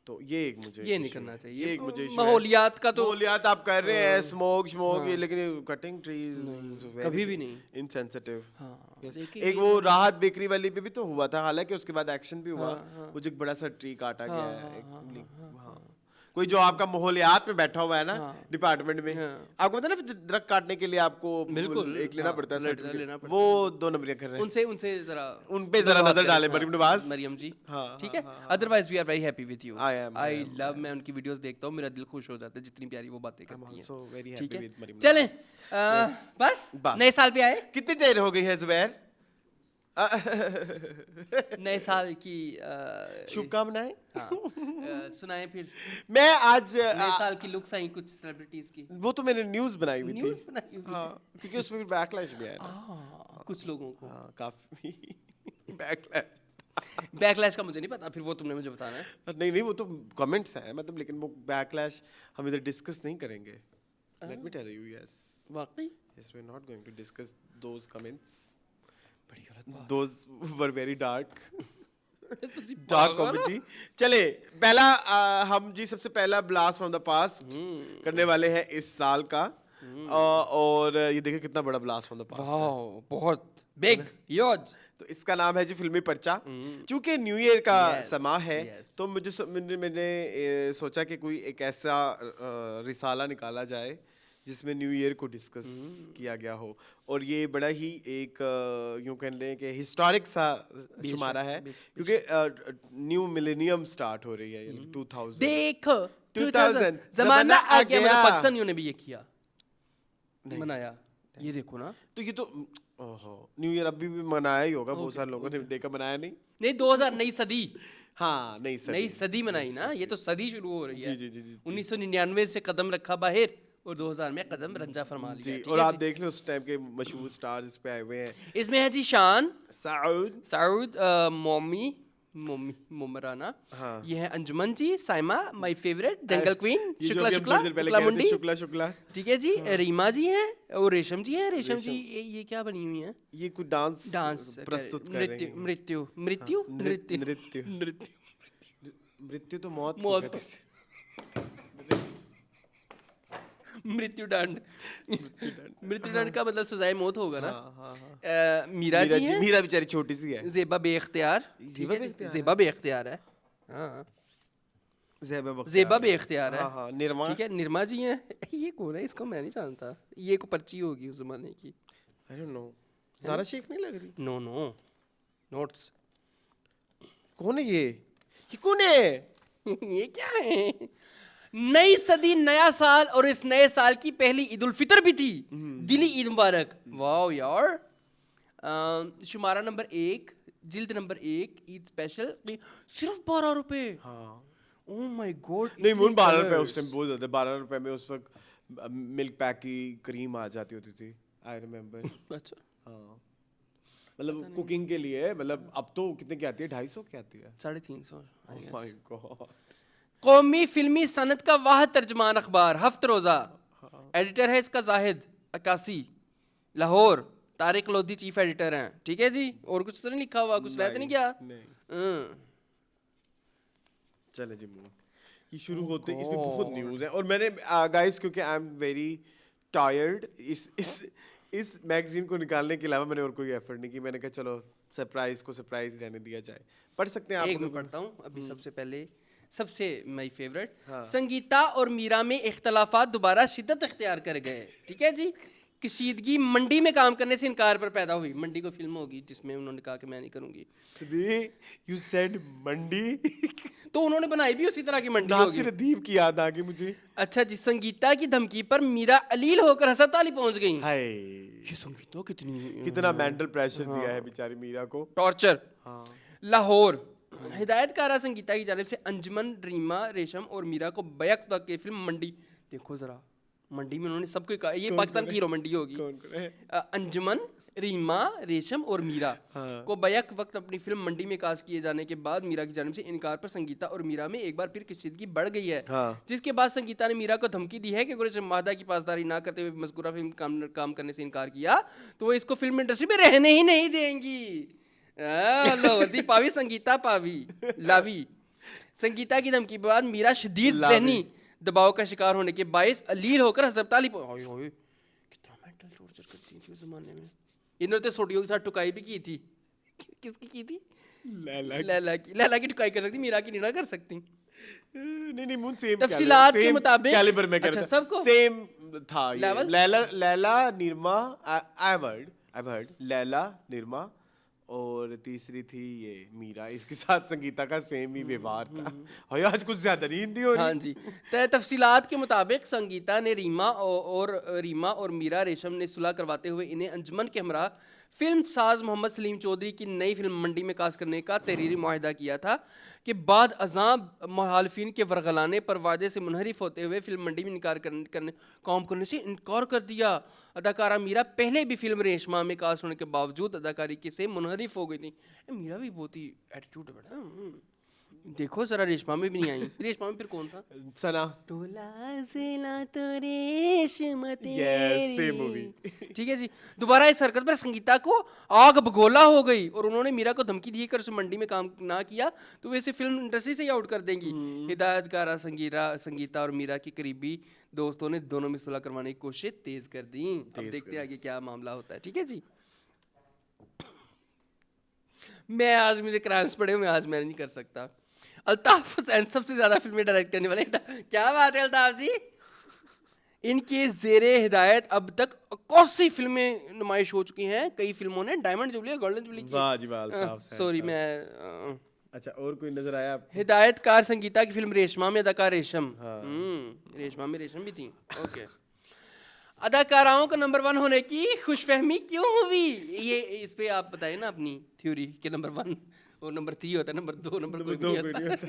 तो ये एक मुझे ये नहीं issue करना है। चाहिए। ये एक मुझे issue है। माहौलियात का तो माहौलियात आप कर रहे हैं, स्मोक ये, लेकिन कटिंग ट्रीज कभी भी नहीं। इनसेंसिटिव। हाँ, Yes. देखिए एक वो राहत बेकरी वाली पे भी तो हुआ था, हालांकि उसके बाद एक्शन भी हुआ, हाँ। वो जो एक बड़ा सा ट्री काटा गया है। हाँ। हाँ। कोई जो आपका माहौलियात में बैठा हुआ है ना डिपार्टमेंट में, हाँ। आपको पता है ना दरख्त काटने के लिए आपको बिल्कुल, एक लेना हाँ, पड़ता है लेना certificate। पड़ता वो 2 नंबरियां कर रहे हैं। उनसे जरा उन पे जरा नजर डालें, मरियम नवाज। मरियम जी, हाँ, ठीक है। Otherwise we are very happy with you. I am, I I am, love, मैं उनकी वीडियोस देखता हूँ, मेरा दिल खुश हो जाता है जितनी प्यारी वो बातें I'm करती also very हैं, happy ठीक है। with मरियम चलें, नवाज। बस बस। नए साल पे आए, कितनी देर हो गई है जुबैर? नए साल की शुभकामनाएं। सुनाएं फिर मैं आज नए साल की लुक्स आई कुछ सेलिब्रिटीज की, वो तो मैंने न्यूज बनाई हुई न्यूज़ थी। बनाई हुई हाँ, क्योंकि उसमें बैकलैश भी आया ना। कुछ लोगों को। हाँ, काफी बैकलैश। बैकलैश का मुझे नहीं पता, फिर वो तुमने मुझे बताना है। नहीं वो तो कमेंट्स हैं मतलब, लेकिन वो बैकलैश हम इधर डिस्कस नहीं करेंगे। Let me tell you, yes वाकई yes we are not going to discuss those comments, बड़ी गलत बात। दोस वर वेरी डार्क ਤੁਸੀਂ डार्क पागल हो? कॉमेडी। चले पहला हम जी सबसे पहला ब्लास्ट फ्रॉम द पास्ट करने वाले हैं इस साल का। और ये देखिए कितना बड़ा ब्लास्ट फ्रॉम द पास्ट है। वाओ, बहुत बिग ह्यूज। तो इसका नाम है जी फिल्मी पर्चा। चूंकि न्यू ईयर का Yes, समा है yes. तो मैंने सोचा कि कोई एक ऐसा रिसाला निकाला जाए जिसमें न्यू ईयर को डिस्कस किया गया हो, और ये बड़ा ही एक यूं कह लें कि हिस्टोरिक सा शुमारा है, क्योंकि न्यू मिलेनियम स्टार्ट हो रही है, यानी 2000। देखो 2000 जमाना आ गया, गया। मतलब पाकिस्तानियों ने भी ये किया, मनाया। ये देखो ना, तो ये तो ओहो, न्यू ईयर अभी भी मनाया ही होगा, बहुत सारे लोगों ने देखा, मनाया नहीं। नहीं 2000 नई सदी, हाँ नई सदी मनाई ना, ये तो सदी शुरू हो रही है। जी, जी, जी, 1999 से कदम रखा बाहर और 2000 में कदम रंजा फरमा लिया। जी, ठीक और है आप जी? देख लो उस टाइम के मशहूर स्टार्स इस पे आए हुए हैं। इसमें है जी शान, साउद, मॉमी मोमराना, हाँ। ये है Anjuman ji, Saima my favourite, jungle queen, ये जो शुक्ला अभी हम शुक्ला थोड़ी देर पहले शुक्ला कह रहे थे, मुंडी, शुक्ला शुक्ला। ठीक है जी। रीमा जी हैं और रेशम जी हैं। रेशम जी ये क्या बनी हुई हैं? ये कुछ डांस डांस प्रस्तुत कर रही नृत्य हैं। मृत्यु मृत्यु हाँ, नृत्य नृत्य। नृत्य मृत्यु तो मौत को मौत कहते हैं। मृत्यु दंड। मृत्यु दंड का मतलब सजाए मौत होगा ना। हाँ, हाँ, हाँ। मीरा जी हैं, मीरा बेचारी छोटी सी है। ज़ेबा बेख्तियार, ठीक है जी, ज़ेबा बेख्तियार है, हाँ ज़ेबा बेख्तियार है, हाँ, हाँ, निर्मा। ठीक है। निर्मा जी हैं। ये कौन है? इसको मैं नहीं जानता, ये को पर्ची होगी उस जमाने की। I don't know, Zara Sheikh नहीं लग रही। No no notes. कौन है ये कौन है? ये क्या है? नई सदी, नया साल, और इस नए साल की पहली ईद उल फितर भी थी। दिली ईद मुबारक। वाओ यार। शुमारा नंबर 1, जिल्द नंबर 1, ईद स्पेशल, सिर्फ 12 रुपए। हाँ ओह माय गॉड। नहीं, वो 12 रुपए उस टाइम बहुत ज्यादा। 12 रुपए में उस वक्त मिल्क पैक की क्रीम आ जाती होती थी, आई रिमेम्बर। अच्छा, हाँ मतलब कुकिंग के लिए, मतलब अब तो कितने की आती है? 250 की आती है। 350। My God. कौमी फिल्मी सनत का वाह तर्जमान अखबार हफ्त रोजा। एडिटर है इसका जाहिद अकासी, लाहौर। तारिक लोधी चीफ एडिटर हैं, ठीक है जी। और कुछ तो नहीं लिखा हुआ, कुछ रहता नहीं क्या? नहीं। चले जी ये शुरू होते इसमें बहुत न्यूज़ है, और मैंने गाइस क्योंकि आई एम वेरी टायर्ड, इस मैगजीन को निकालने के अलावा मैंने और कोई एफर्ट नहीं की। मैंने कहा चलो सरप्राइज को सरप्राइज रहने दिया जाए। पढ़ सकते हैं आप? एक मैं पढ़ता हूँ अभी। सबसे पहले, सबसे माय फेवरेट, हाँ। संगीता और मीरा में इख्तलाफात दोबारा शिद्दत इख्तियार कर गए, ठीक है जी। कशीदगी मंडी में काम करने से इनकार पर पैदा हुई। मंडी को फिल्म होगी जिसमें उन्होंने कहा कि मैं नहीं करूंगी। यू सेड मंडी तो उन्होंने बनाई भी उसी तरह की मंडी होगी। नासिर अदीब की याद आ गई मुझे। अच्छा जी। संगीता की धमकी पर मीरा अलील होकर अस्पताल पहुंच गई। हाय, ये संगीता कितना मेंटल प्रेशर दिया है बेचारी मीरा को। टॉर्चर। हाँ। लाहौर। हिदायतकारा संगीता की जानिब से अंजुमन, रीमा, रेशम और मीरा को बैक तक की फिल्म मंडी। देखो जरा, मंडी में उन्होंने सबको कहा, ये पाकिस्तान की हीरो मंडी होगी। अंजुमन, रीमा, रेशम और मीरा को बैक वक्त अपनी फिल्म मंडी में कास्ट किए जाने के बाद मीरा की जानिब से इनकार पर संगीता और मीरा में एक बार फिर कशीदगी बढ़ गई है। जिसके बाद संगीता ने मीरा को धमकी दी है कि अगर माहदा की पासदारी ना करते हुए मज़कूरा फिल्म काम करने से इनकार किया तो वो इसको फिल्म इंडस्ट्री में रहने ही नहीं देंगी। लोवर्दी पावी संगीता पावी लावी। संगीता की धमकी के बाद मीरा शदीद ज़हनी दबाव का शिकार होने के बायस अलील होकर अस्पताल कितना मेंटल टॉर्चर करती थी उस जमाने में। इन्होंने तो सोटियों के साथ टुकाई भी की थी। किसकी की थी? लैला की टुकाई कर सकती, मीरा की नहीं ना कर सकती। नहीं मुन सेम तफसीलात के मुताबिक कैलिबर में अच्छा सबको सेम था ये। Level? Laila Nirma, I heard Laila Nirma, और तीसरी थी ये मीरा। इसके साथ संगीता का सेम ही व्यवहार था। और आज कुछ ज्यादा नहीं हिंदी हो रही। हाँ जी। तफसीलात के मुताबिक संगीता ने रीमा और मीरा रेशम ने सुलह करवाते हुए इन्हें अंजुमन के हमरा फिल्म साज मोहम्मद सलीम चौधरी की नई फिल्म मंडी में कास्ट करने का तहरीरी मुआहिदा किया था कि बाद अज़ां मुखालिफिन के वरगलाने पर वादे से मुनहरिफ होते हुए फिल्म मंडी में इनकार काम करने से इनकार कर दिया। अदाकारा मीरा पहले भी फिल्म रेशमा में कास्ट होने के बावजूद अदाकारी के से मुनहरिफ हो गई थी। मीरा भी बहुत ही एटीट्यूड है बेटा। देखो जरा रेशमा में भी नहीं आई। रेशमा में फिर कौन था? सना। टोला जिला तो रेशम Yes, same movie. ठीक है जी। दोबारा इस हरकत पर संगीता को आग बगोला हो गई और उन्होंने मीरा को धमकी दी कर उसे मंडी में काम ना किया तो वे इसे फिल्म इंडस्ट्री से ही आउट कर देंगी। हिदायतकारा संगीता और मीरा की करीबी दोस्तों ने दोनों में सुलह करवाने की कोशिश तेज कर दी। अब देखते हैं आगे क्या मामला होता है। ठीक है जी। मैं आज मुझे क्राइम्स पड़े हुए, आज मैं नहीं कर सकता। अल्ताफ हुसैन सबसे ज्यादा फिल्में डायरेक्ट करने वाले। क्या बात है अल्ताफ जी। इनके जेरे हिदायत अब तक 81 फिल्में नुमाइश हो चुकी हैं। कई फिल्मों ने डायमंड जुबली, गोल्डन जुबली की। वाह जी वाह, अल्ताफ हुसैन सॉरी साहब। मैं अच्छा, और कोई नजर आया आपको? हिदायतकार संगीता की फिल्म रेशमा में अदाकार रेशम। रेशमा में रेशम भी थी। ओके। अदाकाराओं को नंबर 1 होने की खुशफहमी क्यों हुई? ये इस पे आप बताइए ना अपनी थ्योरी के नंबर 1 और नंबर 3 होता है, नंबर 2 नंबर कोई भी नहीं होता।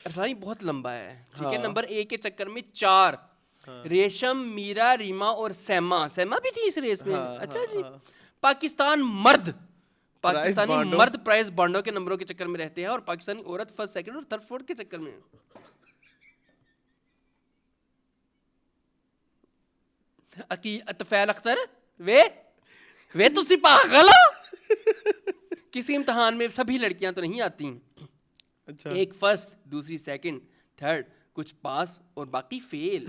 अरसानी बहुत लंबा है। ठीक है। नंबर 1 के चक्कर में 4 रेशम, मीरा, रीमा और सैमा भी थी इस रेस में। अच्छा जी। पाकिस्तानी मर्द प्राइज बॉन्डों के नंबरों के चक्कर में रहते हैं और पाकिस्तानी औरत फर्स्ट, सेकंड और थर्ड, फोर्थ के चक्कर में। अतफैल अख्तर वे तुसी पागल हो। किसी इम्तिहान में सभी लड़कियां तो नहीं आती। अच्छा। एक फर्स्ट, दूसरी सेकंड, थर्ड, कुछ पास और बाकी फेल।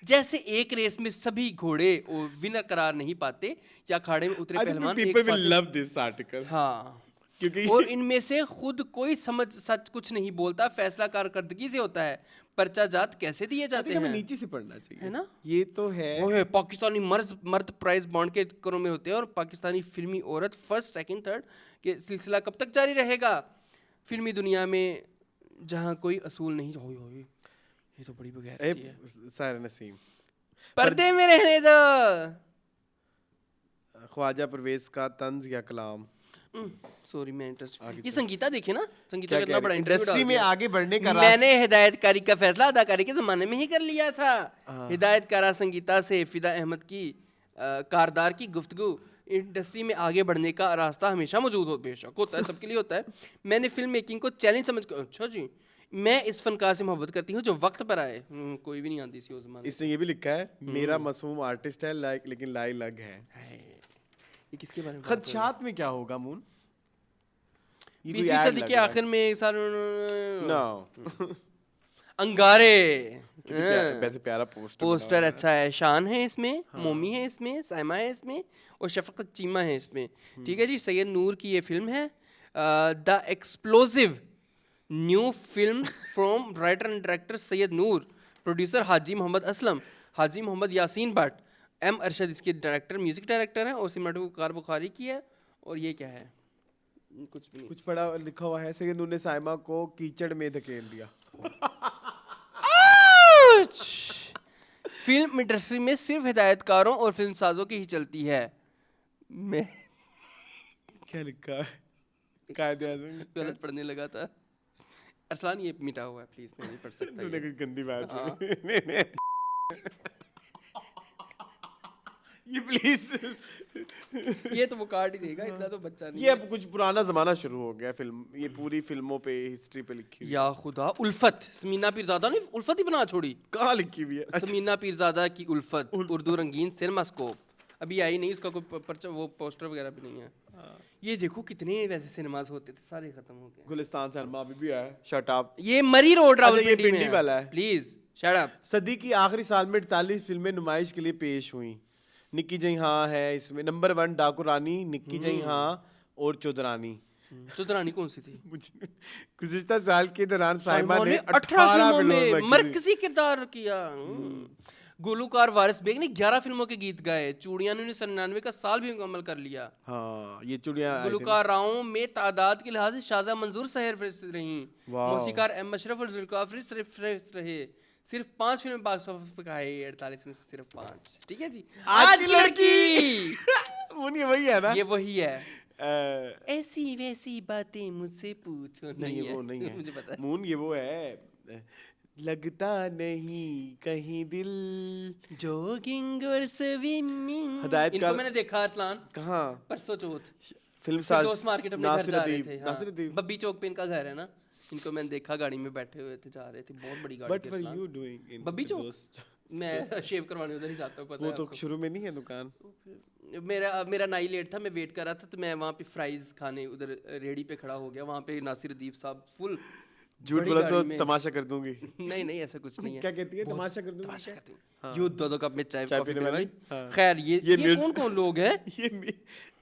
जैसे एक रेस में सभी घोड़े और विनर करार नहीं पाते या अखाड़े में उतरे पहलवान people will love this article. हाँ, क्योंकि और इनमें से खुद कोई समझ सच कुछ नहीं बोलता। फैसला कारकर्दगी से होता है। पर्चा जात कैसे दिए जाते हैं? नीचे से पढ़ना चाहिए, है ना? ये तो है। ओए, पाकिस्तानी मर्द प्राइज बॉन्ड के चक्करों में होते हैं और पाकिस्तानी फिल्मी औरत फर्स्ट, सेकंड, थर्ड के सिलसिला कब तक जारी रहेगा? फिल्मी दुनिया में जहाँ कोई असूल नहीं। ये तो बड़ी बगैरती है। सारे नसीम पर्दे में रहने दो। ख्वाजा परवेज का तंज या कलाम। सॉरी मैं इंटरेस्ट। ये संगीता देखे ना, संगीता कितना बड़ा इंडस्ट्री में आगे बढ़ने का मैंने हिदायतकारी का फैसला अदाकारी के जमाने में ही कर लिया था। हिदायतकारा संगीता से फिदा अहमद की कारदार की गुफ्तगू। इंडस्ट्री में आगे बढ़ने का रास्ता हमेशा मौजूद हो, बेशक होता है, सबके लिए होता है। मैंने फिल्म मेकिंग को चैलेंज समझ कर, अच्छा जी, मैं इस फनकार से मोहब्बत करती हूँ जो वक्त पर आए। कोई भी नहीं आती सी उस जमाने। इसने ये भी लिखा है, मेरा मासूम आर्टिस्ट है लेकिन लाई लग है। ये किसके बारे में? खदशात में क्या होगा मून? 20वीं सदी के आखिर में नो अंगारे। वैसे प्यारा पोस्टर अच्छा है। शान है इसमें, मोमी है इसमें, साइमा है इसमें और शफकत चीमा है इसमें। ठीक है जी। सैयद नूर की ये फिल्म है। The explosive new film from writer and director Syed Noor, producer Haji Mohammad Aslam, Haji Mohammad Yasin Bhatt, M Arshad इसके डायरेक्टर, म्यूजिक डायरेक्टर हैं और सिनेमाटोग्राफर बुखारी की है। और ये क्या है? कुछ भी नहीं। कुछ पढ़ा लिखा हुआ है, सैयद नूर ने साइमा को कीचड़ में धकेल दिया। फिल्म इंडस्ट्री में सिर्फ हिदायतकारों और फिल्म साजों की ही चलती है। मैं क्या लिखा है? कायदे-ए-आज़म गलत पढ़ने लगा था। अरसलान ये मिटा हुआ है, प्लीज मैं नहीं पढ़ सकता। तूने कुछ गंदी बात हाँ। ये प्लीज ये तो वो काट ही देगा, इतना तो बच्चा नहीं। ये अब कुछ पुराना जमाना शुरू हो गया फिल्म, ये पूरी फिल्मों पे हिस्ट्री पे लिखी हुई। या खुदा, उल्फत समीना पीरजादा ने उल्फत ही बना छोड़ी। कहाँ लिखी हुई है? समीना पीरजादा की उल्फत उर्दू रंगीन सिनेमास्कोप, अभी आई नहीं, उसका कोई पर्चा वो पोस्टर वगैरह भी नहीं है। ये देखो कितने वैसे सिनेमाज होते थे, सारे खत्म हो गए। गुलिस्तान सिनेमा अभी भी है। Shut up. ये मरी रोड रावलपिंडी में है। वाला है। Please shut up. सदी की आखिरी साल में 48 फिल्में नुमाइश के लिए पेश हुई। निक्की जई हाँ है इसमें। नंबर 1 डाकू रानी, निक्की जई हाँ और चौधरानी। चौधरानी कौन सी थी? गुज़िश्ता साल के दौरान साइमा ने 18 फिल्मों में मरकजी किरदार किया। गुलूकार वारिस बेग ने 11 फिल्मों के गीत गाए। चूड़ियां ने 1999 का साल भी मुकम्मल कर लिया। हाँ, ये चूड़ियां गुलूकारों में तादाद के लिहाज से शाहज़ा मंजूर सहर फहरिस्त रहीं। मौसीकार एम अशरफ और जुल्काफर फहरिस्त रहे। सिर्फ 5 फिल्में बॉक्स ऑफिस पे आए, 48 में से सिर्फ 5। ठीक है जी। आज की लड़की मून ये वही है ना? ये वही है। अ, ऐसी वैसी बातें मुझसे पूछो। नहीं वो नहीं है। मुझे पता है। मून ये वो है, लगता नहीं कहीं दिल। जॉगिंग और स्विमिंग, हिदायतकार इनको मैंने देखा अरसलान कहाँ? परसों चौथ, फिल्म फिरदौस साज मार्केट अपने घर नासिर जा रहे अदीब, थे। हाँ, नासिर अदीब। बब्बी चौक पे इनका घर है ना, इनको मैंने देखा गाड़ी में बैठे हुए थे, जा रहे थे, बहुत बड़ी गाड़ी What थी were Arsalan. you doing in Baby Chowk? Firdaus? मैं शेव करवाने उधर ही जाता हूँ, पता वो है तो आपको। शुरू में नहीं है दुकान। मेरा नाई लेट था, मैं वेट कर रहा था, तो मैं वहाँ पे फ्राइज खाने उधर रेडी पे खड़ा हो गया, वहाँ पे नासिर अदीब साहब फुल झूठ बोला तो तमाशा कर दूंगी। नहीं नहीं ऐसा कुछ नहीं है। क्या कहती है? तमाशा कर दूंगी तमाशा क्या? करती हूँ। यूं दो कप में चाय चाय कॉफी पीने पीने वाली? वाली। हाँ। खैर ये म्यूजिक- कौन कौन लोग हैं? ये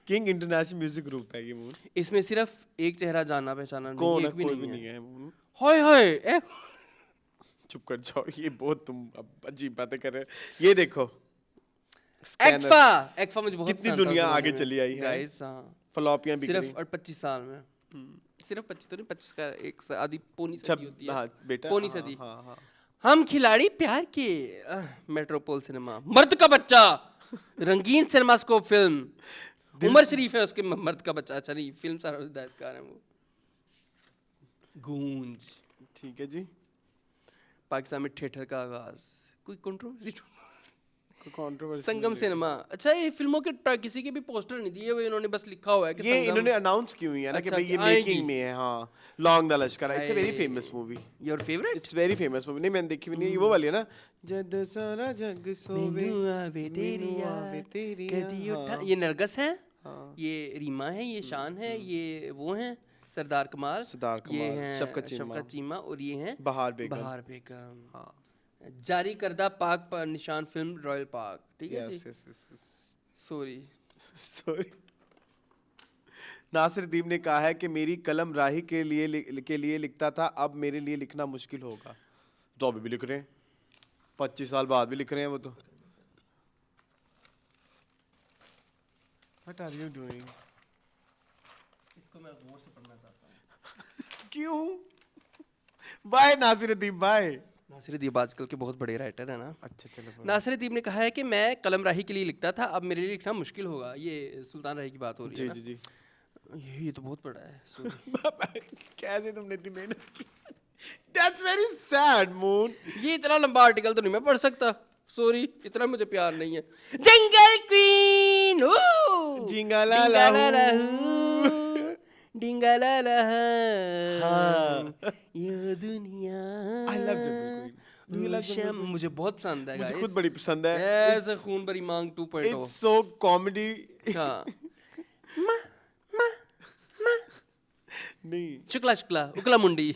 किंग इंटरनेशनल म्यूजिक ग्रुप है ये मून। इसमें सिर्फ एक चेहरा जाना पहचाना नहीं, कौन है? एक भी कोई नहीं भी है। नहीं है मून। हाय हाय चुप कर जाओ, ये बहुत तुम अब अजीब बातें कर रहे हो। ये देखो एक्फा मुझे बहुत कितनी पसंद था दुनिया उस आगे ज़माने चली आई है। गाइस। हाँ, फ्लॉपियां बिक सिर्फ रही। और 25 साल में, सिर्फ 25 तो नहीं, 25 का एक आधी पौनी सदी होती है। हाँ बेटा, पौनी हाँ, सदी। हाँ हाँ। हम खिलाड़ी प्यार के, मेट्रोपोल सिनेमा, मर्द का बच्चा, रंगीन सिनेमास्कोप फिल्म, उमर शरीफ है उसके मर्द का बच्चा। अच्छा नहीं, फिल्म सारा हिदायतकार है वो। गूंज, ठीक है जी। पाकिस्तान में थिएटर का आगाज, कोई कंट्रोवर्सी? कंट्रोवर्सी संगम सिनेमा। अच्छा, ये फिल्मों के किसी के भी पोस्टर नहीं दिए हुए, इन्होंने बस लिखा हुआ है कि ये संगम। इन्होंने अनाउंस की हुई है ना कि अच्छा, भाई ये कि आएगी। मेकिंग में है। हाँ, long the Lashkar, it's a very hi. Famous movie. Your favourite? It's very famous movie. नहीं मैंने देखी भी नहीं है। ये वो वाली है ना, जद सारा जग सोवे मैनू आवे तेरी मैनू याद, आवे तेरी कदी याद। उठा। हाँ, ये नरगस है, हाँ। ये रीमा है, ये शान है, ये वो हैं सरदार कमाल, सरदार ये कमाल, हैं शफकत चीमा। चीमा, और ये हैं बहार बेगम। बहार बेगम। हाँ, जारी करदा पाक पर निशान फिल्म रॉयल पार्क। ठीक है yes ji, yes yes. Sorry. Sorry. Nasir Deep ने कहा है कि मेरी कलम राही के लिए लिखता था, अब मेरे लिए लिखना मुश्किल होगा। तो अभी भी लिख रहे हैं, 25 साल बाद भी लिख रहे हैं वो तो। What are you doing? इसको मैं गौर से पढ़ना चाहता हूँ। क्यों? बाय नासिर दीप, बाय। नासिर अदीब आजकल के बहुत बड़े राइटर है ना। अच्छा चलो। नासिर अदीब ने कहा है कि मैं कलम राही के लिए लिखता था, अब मेरे लिए लिखना मुश्किल होगा। ये सुल्तान राही की बात हो रही जी है ना। जी जी। ये तो बहुत बड़ा है, sorry। कैसे तुमने इतनी मेहनत की? That's very sad, Moon. ये इतना लंबा आर्टिकल तो नहीं मैं पढ़ सकता, सॉरी, इतना मुझे प्यार नहीं है। जंगल क्वीन, जिंगाला डिंगाला हाँ। ये दुनिया। I love Jungle Queen. Do you love Jungle Queen? मुझे बहुत पसंद है मुझे guys। खुद बड़ी पसंद है। ऐसे खून भरी मांग 2.0। It's so comedy. हाँ, नहीं। शुक्ला शुक्ला उकला मुंडी।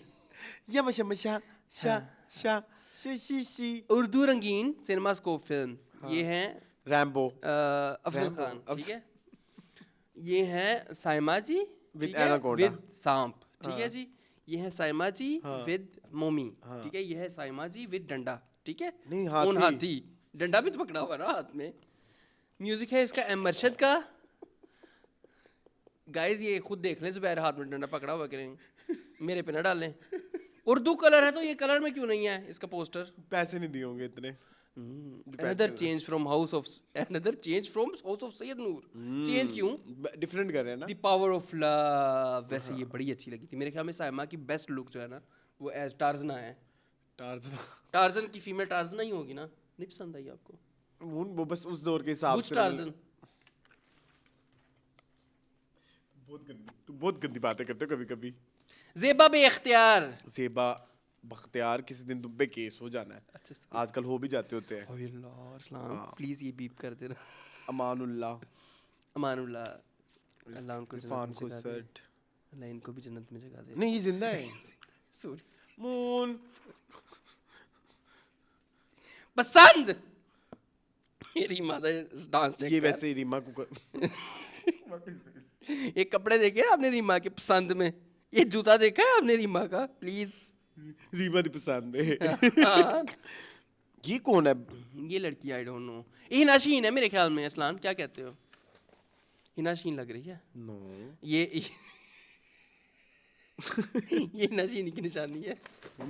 यमशमशा शा शा शी। उर्दू रंगीन सिनेमास्कोप फिल्म। ये हैं रैम्बो अफजल रैम्बो, खान, ठीक है। ये हैं साइमा जी With ठीक है, anaconda। विद सांप, ठीक है जी। ये है साइमा जी विद मोमी, हाँ। ठीक है। ये है साइमा जी विद डंडा, ठीक है। नहीं, कौन हाथी। हाथी? डंडा भी तो पकड़ा हुआ है ना हाथ में। म्यूजिक है इसका एम मर्शद का। गाइस ये खुद देख लें, जुबैर हाथ में डंडा पकड़ा हुआ करेंगे, मेरे पे ना डालें। उर्दू कलर है तो ये कलर में क्यों नहीं है इसका पोस्टर? पैसे नहीं दिए होंगे इतने। Another change from House of Sayyid Noor। Change क्यों? डिफरेंट कर रहे हैं ना। The power of love. वैसे ये बड़ी अच्छी लगी थी मेरे ख्याल में। साइमा की बेस्ट लुक जो है ना, वो एज टार्जना है। टार्जन की फीमेल टार्जना ही होगी ना। नहीं पसंद आई आपको? वो बस उस दौर के हिसाब बुच से। टार्जन। बहुत गंदी बातें करते हो कभी कभी। ज़ेबा बे इख्तियार। ज़ेबा बख्तियार, किसी दिन तुम पे केस हो जाना है। अच्छा, आजकल हो भी जाते होते हैं। प्लीज ये बीप कर देना। अमानुल्लाह, अमानुल्लाह, अल्लाह उनको इरफान जन्नत में जगह दे। खुसट। अल्लाह इनको भी जन्नत में जगह दे। नहीं ये जिंदा है। सॉरी। मून पसंद मेरी माता डांस चेक ये कर। वैसे ही रीमा को ये कपड़े देखे आपने रीमा के पसंद में? ये जूता देखा है आपने रीमा का? प्लीज। रीमा दी पसंद है। हाँ। ये कौन है? ये लड़की आई डोंट नो। ये हिना शीन है मेरे ख्याल में। असलान क्या कहते हो? हिना शीन लग रही है। नो ये ये हिना शीन की निशानी है।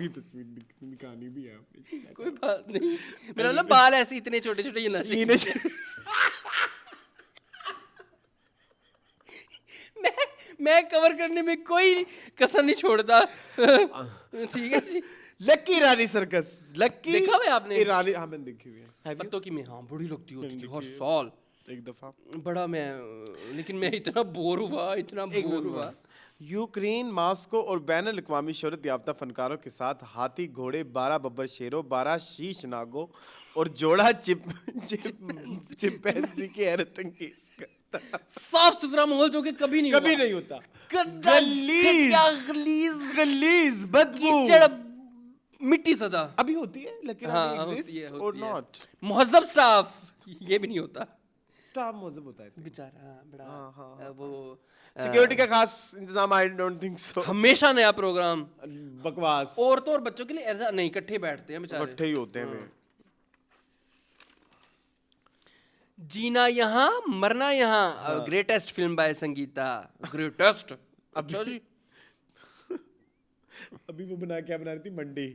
ये तस्वीर निकाली भी है आपने। कोई बात नहीं, मेरा मतलब बाल ऐसे इतने छोटे छोटे हिना शीन। मैं कवर करने में कोई कसर नहीं छोड़ता। ठीक है जी। लक्की रानी सर्कस, लक्की देखा हुआ है आपने? रानी, हाँ मैंने देखी हुई है। पत्तों की मैं, हाँ बड़ी लगती होती थी देखी हर है। साल एक दफा बड़ा मैं, लेकिन मैं इतना बोर हुआ। यूक्रेन, मॉस्को और बैन अल-अक़वामी शोहरत याफ्ता फनकारों के साथ हाथी, घोड़े, 12 बब्बर शेरों, 12 शीश नागों और जोड़ा चिंपैंजी की हैरत अंगेज करता साफ सुथरा माहौल जो कि कभी नहीं होता। गलीज गलीज बदबू कीचड़ मिट्टी सदा। अभी होती है लेकिन हाँ, अभी होती है, exists or not? मुहज्जब स्टाफ ये भी नहीं होता स्टाफ मौजूद होता है बेचारा। बड़ा हाँ। वो सिक्योरिटी का खास इंतजाम, आई डोंट थिंक सो। हमेशा नया प्रोग्राम, बकवास। औरतों और बच्चों के लिए ऐसा नहीं, इकट्ठे बैठते हैं बेचारे, इकट्ठे ही होते हैं वे। जीना यहाँ मरना यहाँ। Greatest film bye Sangeeta, greatest. अच्छा जी। अभी वो क्या बना रही थी, मंडी।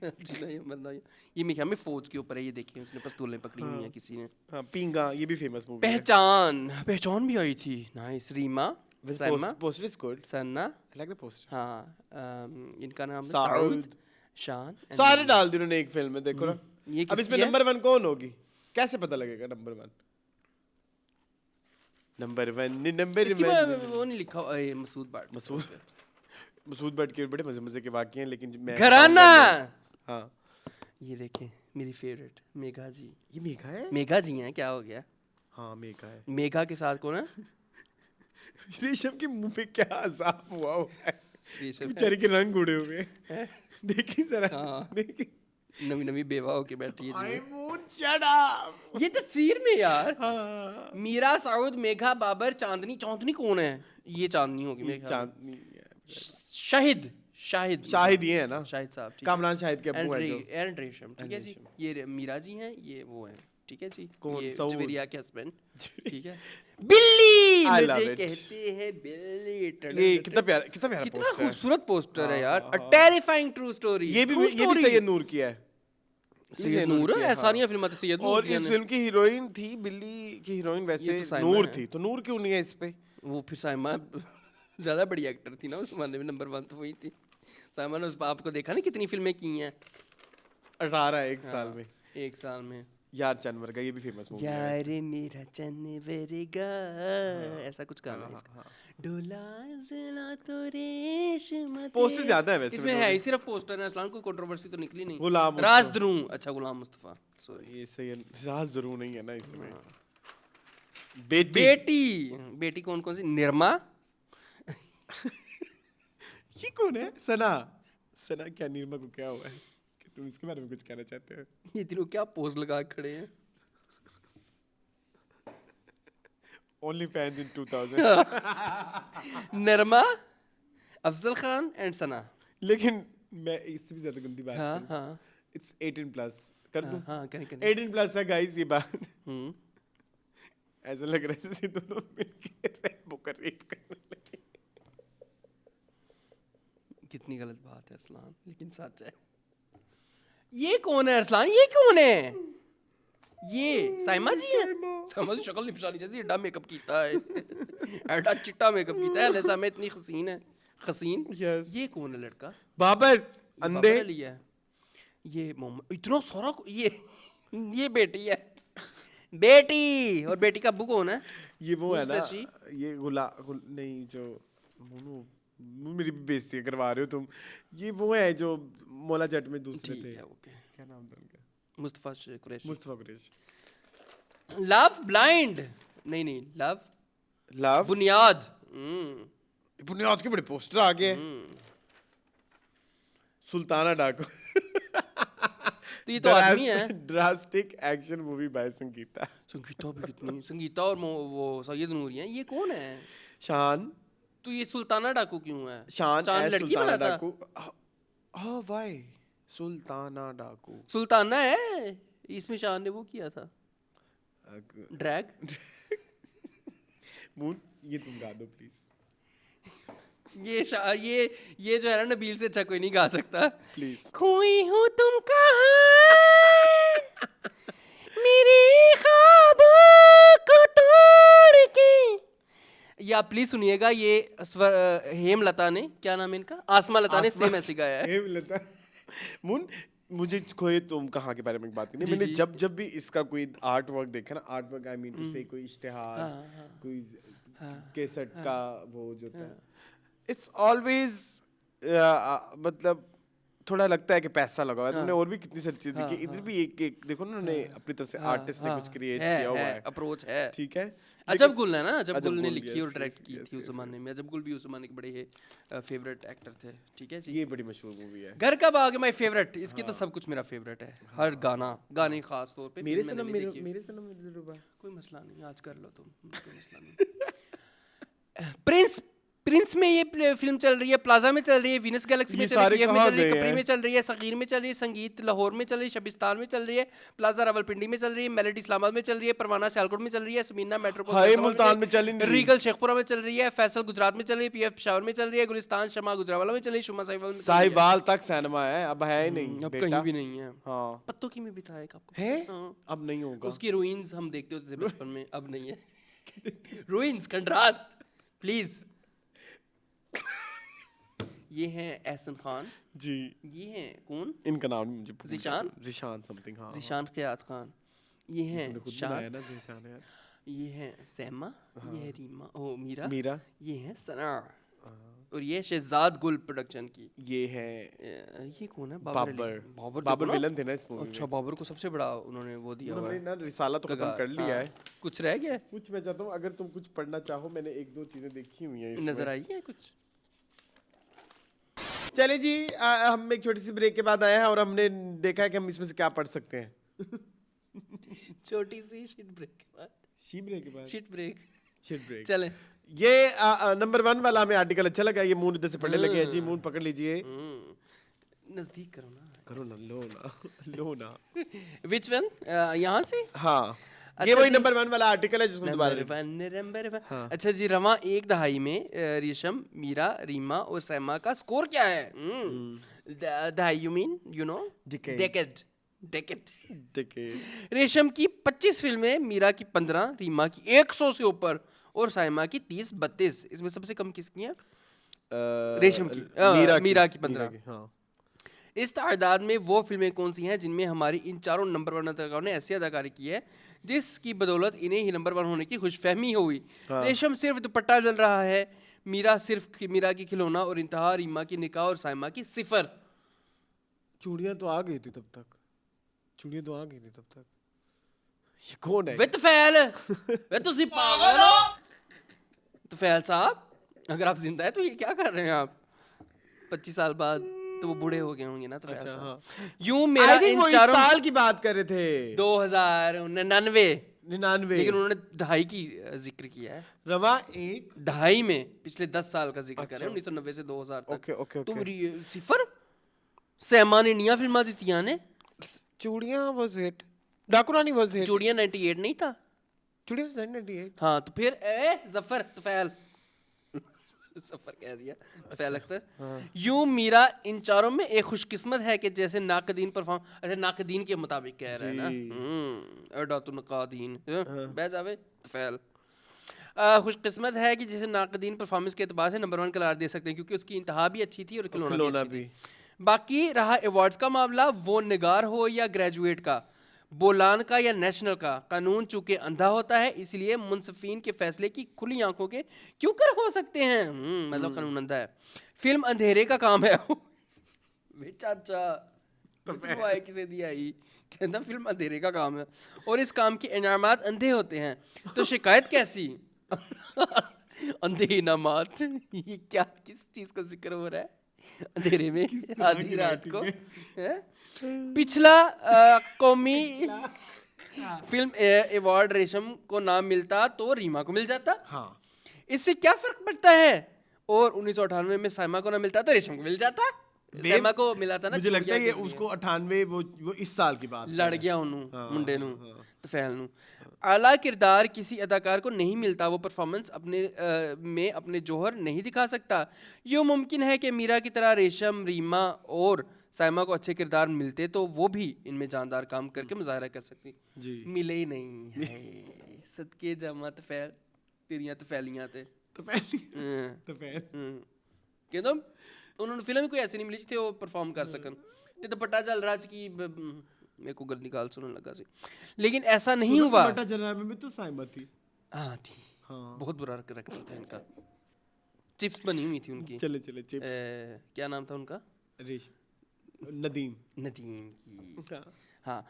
जीना यहाँ मरना यहाँ, ये मेरे ख्याल में फौज के ऊपर है, ये देखिए उसने पिस्तौलें पकड़ी हुई हैं किसी ने। हाँ, पींगा, ये भी फेमस मूवी है। पहचान भी आई थी, नाइस। रीमा, सैमा, poster is good, Sanna, I like the poster. हाँ, इनका नाम है साउद, शान, सारे डाल दिए उन्होंने एक फिल्म में, देखो ना। ये अब इसमें नंबर 1 कौन होगी, कैसे पता लगेगा नंबर 1? नंबर 1 वो नहीं लिखा मसूद भट्ट के बड़े मजे के वाक़ये हैं, लेकिन मैं घराना। हाँ, ये देखें मेरी फेवरेट मेघा जी। ये मेघा है? मेघा जी हैं, क्या हो गया? हाँ मेघा है। मेघा के साथ कौन है? रेशम के मुंह पे क्या अजाब हुआ है, रेशम बेचारे के रंग उड़े हुए हैं। देखिए जरा, देखिए नवी बेवा होके बैठी है जी। Shut up. ये तस्वीर में यार, हाँ, मीरा, साउद, मेघा, बाबर, चांदनी कौन है? ये चांदनी होगी मेरे ख्याल में। चांदनी शाहिद ये है ना, शाहिद साहब, ठीक है। कामरान शाहिद के अब्बू हैं जो। एंड रेशम, ठीक है जी। ये मीरा जी हैं, ये वो हैं, ठीक है जी। कौन? ये सऊद। जवेरिया के हस्बैंड, ठीक है। बिल्ली, I love मुझे it. कहते हैं बिल्ली। ये कितना प्यारा कितना पोस्टर है। खूबसूरत पोस्टर है यार। अ टेरिफाइंग ट्रू स्टोरी। ये भी सैयद नूर की है। सैयद नूर है, सारियां फिल्में तो सैयद नूर और की हैं। इस फिल्म की हीरोइन थी, बिल्ली की हीरोइन वैसे ये तो साइमा नूर है। थी, तो नूर क्यों नहीं है इस पे? वो फिर साइमा ज्यादा बड़ी एक्टर थी ना उस जमाने में, नंबर 1 तो वही थी। साइमा ने उस बाप को देखा ना कितनी फिल्में की हैं, 18 एक साल में। एक साल में। यार चनवर का ये भी फेमस मूवी है। यार मेरा चनवरगा, ऐसा कुछ गाना है इसका। डोला ज़ला तो रेशम। पोस्टर ज्यादा है वैसे इसमें है ही सिर्फ पोस्टर है, असलान कोई कंट्रोवर्सी तो निकली नहीं। गुलाम राजद्रू, अच्छा गुलाम मुस्तफा, सॉरी। ये सही राज जरूर नहीं है ना इसमें। बेटी कौन सी? निर्मा। ये कौन है? सना क्या, निर्मा को क्या हुआ है कि तुम इसके बारे में कुछ कहना चाहते हो? ये तीनों क्या पोज लगा के खड़े हैं? Only fans in 2000। Nirma, Afzal Khan and Sana. लेकिन मैं इससे भी ज्यादा गंदी बात हाँ करूं, हाँ इट्स 18+ कर दूं? हाँ, करें। 18+ है गाइस ये बात। ऐसा लग रहा है जैसे दोनों मिलके रेप करने लगे। कितनी गलत बात है अरसलान, लेकिन सच है। ये कौन है अरसलान? ये कौन है? ये साइमा जी है। साइमा जी शक्ल नहीं पहचानी जाती, एडा मेकअप कीता है, एडा चिट्टा मेकअप कीता है, ऐसा में इतनी हसीन है, हसीन। Yes. ये कौन है लड़का? बाबर अंधे। बाबर अली है। ये मोहम्मद, इतना सारा ये बेटी है, बेटी। और बेटी का अब्बू कौन है? ये वो है Who's ना, the she? ये नहीं जो मेरी बेइज्जती करवा रहे हो तुम। ये वो है जो मौला जट में दूसरे ठीक थे, है, ओके। क्या नाम था उनका? मुस्तफा कुरैशी। मुस्तफा कुरैशी। लव ब्लाइंड, नहीं लव बुनियाद। बुनियाद के बड़े पोस्टर आ गए। सुल्ताना डाकू। तो ये तो आदमी है। Drastic action movie by Sangeeta. Sangeeta भी कितनी, संगीता और वो सैयद नूरी हैं। ये कौन है? शान। तो ये सुल्ताना डाकू क्यों है? शान लड़की बना था। हां वाई सुल्ताना डाकू। सुल्ताना है इसमें, शान ने वो किया था ड्रैग। मून ये तुम गा दो प्लीज। ये जो है ना, नबील से अच्छा कोई नहीं गा सकता। प्लीज। खोई हूँ तुम कहाँ, मेरे ख्वाबों को तोड़ के। ये आप प्लीज सुनिएगा, ये हेमलता ने, क्या नाम है इनका, आसमा लता ने सेम ऐसे गाया है। हेमलता मुन, मुझे खोए तुम कहाँ के बारे में बात करनी। मैंने जब भी इसका कोई आर्ट वर्क देखा ना, art work I mean to say कोई इश्तिहार, कोई केसट का वो जो था, इट्स ऑलवेज मतलब थोड़ा लगता है कि पैसा लगा हुआ है। तुमने और भी कितनी सारी चीजें देखी, इधर भी एक देखो ना, उन्होंने अपनी तरफ से आर्टिस्ट ने कुछ क्रिएट किया हुआ है, अप्रोच है, ठीक है। अजब गुल है ना, अजब गुल ने लिखी yes, और डायरेक्ट yes, की yes, थी उस yes, जमाने में। अजब गुल भी उस जमाने के बड़े फेवरेट एक्टर थे, ठीक है जी। ये बड़ी मशहूर मूवी है। घर का बाग माय फेवरेट, इसकी तो सब कुछ मेरा फेवरेट है, हर गाने खास तौर पे। मेरे सनम मेरे रुबा, कोई मसला नहीं, आज कर लो तुम, कोई मसला नहीं। प्रिंस में ये फिल्म चल रही है, प्लाजा में चल रही है, वीनस गैलेक्सी में चल रही है, पीएफ में चल रही है, कपरी में चल रही है, सगीर में चल रही है, संगीत लाहौर में चल रही है, शबिस्तान में चल रही है, प्लाजा रावलपिंडी में चल रही है, मेलोडी इस्लामाबाद में चल रही है, परवाना सियालकोट में चल रही है, समीना मेट्रोपोल मुल्तान में चल रही है, रीगल शेखपुरा में चल रही है, फैसल गुजरात में चल रही है, पीएफ पेशावर में चल रही है, गुलिस्तान शमा गुजरावाला में चल रही है, शुमा साहिवाल तक सिनेमा है, अब है ही नहीं, अब कहीं भी नहीं है। हाँ, पत्तों की में भी था एक, आपको है, अब नहीं होगा। उसकी रूइंस हम देखते होते थे बचपन में, अब नहीं है। रूइंस खंडरात प्लीज। ये हैं एहसन खान जी, ये हैं कौन, इनका नाम मुझे ज़ीशान समथिंग, हाँ ज़ीशान क़यात खान, ये हैं शान, ना ज़ीशान यार, ये हैं सैमा, ये है रीमा, ओ मीरा, ये हैं सना, और ये शहजाद गुल प्रोडक्शन की, ये है, ये कौन है, बाबर विलन थे ना इस मूवी में। अच्छा, बाबर को सबसे बड़ा उन्होंने वो दिया हुआ उन्होंने है, ना रिसाला तो खत्म कर लिया है, कुछ रह गया है, कुछ मैं चाहता हूँ अगर तुम कुछ पढ़ना चाहो, मैंने एक दो चीजें देखी हुई हैं इसमें, नजर आई है कुछ। चले जी, हम एक छोटी सी ब्रेक के बाद आए हैं और हमने देखा है कि हम इसमें से क्या पढ़ सकते हैं। छोटी सी शिट ब्रेक के बाद, शिट ब्रेक चले। ये नंबर 1 वाला हमें आर्टिकल अच्छा लगा, ये मून इधर से पढ़ने लगे हैं जी, मून पकड़ लीजिए, नजदीक करो ना, लो ना विच वन, यहाँ से, हाँ, ये अच्छा वही नंबर 1 वाला आर्टिकल है जिसको दोबारा, नंबर वन। अच्छा जी, रवां एक दहाई में रेशम, मीरा, रीमा और सैमा का स्कोर क्या है? दहाई you mean you know, decade. रेशम की 25 फिल्में, मीरा की 15, रीमा की 100 से ऊपर और साइमा की 30-32। इसमें सबसे कम किसकी है? रेशम की, मीरा की 15। हाँ। इस तादाद में वो फिल्में कौन सी हैं जिनमें हमारी इन चारों नंबर 1 अदाकारों ने ऐसी अदाकारी की है जिसकी बदौलत इन्हें ही नंबर 1 होने की खुशफहमी हुई? हाँ। रेशम सिर्फ दुपट्टा जल रहा है, मीरा सिर्फ मीरा की खिलौना और इंतहा, रीमा की निकाह और साइमा की 0। चूड़ियां तो आ गई थी तब तक, ये कौन है? विद फैल वे तुसी पागल हो? तो फैल साहब, अगर आप जिंदा है तो ये क्या कर रहे हैं आप? 25 साल बाद तो वो बूढ़े हो गए होंगे ना, तो फैल साहब। हाँ। यूं मेरा इन चारों साल की बात कर रहे थे, 2099, लेकिन उन्होंने दहाई की जिक्र किया है। रवा एक दहाई में पिछले 10 साल का जिक्र कर रहे हैं, 1990 से 2000 तक। ओके। तो 0 सैमा ने निया फिल्मा दितियां ने। चूड़ियां वाज हिट, डाकू रानी वाज हिट, चूड़ियां 98 नहीं था? चूड़ियां वाज 98। हाँ, तो फिर जफर तुफैल सफर कह दिया, तुफैल अख्तर। यूं मीरा इन चारों में एक खुशकिस्मत है कि जैसे नाकदीन परफॉर्म, अच्छा नाकदीन के मुताबिक कह रहे हैं ना, अडातु नकादीन बह जावे तुफैल। खुशकिस्मत है कि जैसे नाकदीन परफॉर्मेंस के एतबार से नंबर 1 करार दे सकते हैं, क्योंकि उसकी इंतहा भी अच्छी थी और खिलौना भी। बाकी रहा अवार्ड्स का मामला, वो निगार हो या ग्रेजुएट का, बोलान का या नेशनल का, कानून चूंकि अंधा होता है इसलिए मुंसफीन के फैसले की खुली आंखों के क्यों कर हो सकते हैं, मतलब कानून अंधा है। फिल्म अंधेरे का काम है। वे चाचा तो आए किसे दिया ही, कहता फिल्म अंधेरे का काम है और इस काम के इनामात अंधे होते हैं, तो शिकायत कैसी? अंधे इनामात, ये क्या, किस चीज का जिक्र हो रहा है अंधेरे में आधी रात को? पिछला कौमी फिल्म अवार्ड रेशम को नाम मिलता तो रीमा को मिल जाता। हाँ। इससे क्या फर्क पड़ता है? और 1998 में साइमा को ना मिलता तो रेशम को मिल जाता। साइमा को मिला था ना, मुझे लगता है ये उसको 98 वो इस साल की बात लड़ गया उन्होंने मुंडे नू तो फैल नू। आला किरदार किसी अदाकार को नहीं मिलता, वो परफॉर्मेंस में अपने जोहर नहीं दिखा सकता। यूँ मुमकिन है कि मीरा की तरह रेशम, रीमा और साइमा को अच्छे किरदार मिलते तो वो भी इनमें जानदार काम करके मुजाहरा कर सकती, मिले ही नहीं है। सदके जमा तफैल तेरियां तफैलियां थे। ਕਹਿੰਦਾ ਉਹਨਾਂ ਨੂੰ ਫਿਲਮ ਹੀ ਕੋਈ ਐਸੀ ਨਹੀਂ ਮਿਲੀ ਜਿੱਥੇ ਉਹ ਪਰਫਾਰਮ ਕਰ ਸਕਣ ਤੇ ਦੁਪੱਟਾ ਚੱਲ ਰਿਹਾ ਕਿ मेरे को गल निकाल सुनने लगा से लेकिन ऐसा नहीं हुआ दुपट्टा चल रहा है में तो साइमा थी हाँ थी बहुत बुरा करैक्टर था इनका चिप्स बनी हुई थी उनकी चले चिप्स क्या नाम था उनका नदीम की हाँ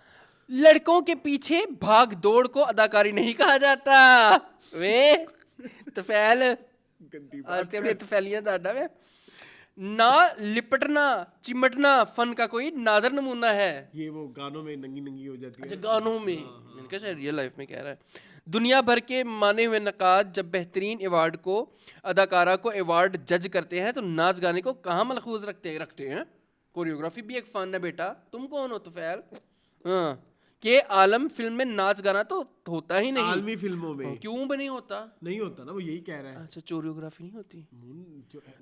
लड़कों के पीछे भाग दौड़ को अदाकारी नहीं कहा जाता वे तफैल आज ते अपनी तफैलियां दाड़ा वे ना लिपटना चिमटना फन का कोई नादर नमूना है ये वो गानों में नंगी हो जाती है अच्छा गानों में मैंने कहा शायद रियल लाइफ में कह रहा है दुनिया भर के माने हुए नकाद जब बेहतरीन अवार्ड को अदाकारा को अवार्ड जज करते हैं तो नाच गाने को कहाँ मलखूज रखते हैं कोरियोग्राफी भी एक फन है बेटा तुम कौन हो तफैल हाँ कि आलम फिल्म में नाच गाना तो होता ही नहीं आलमी फिल्मों में क्यों नहीं होता ना वो यही कह रहा है अच्छा कोरियोग्राफी नहीं होती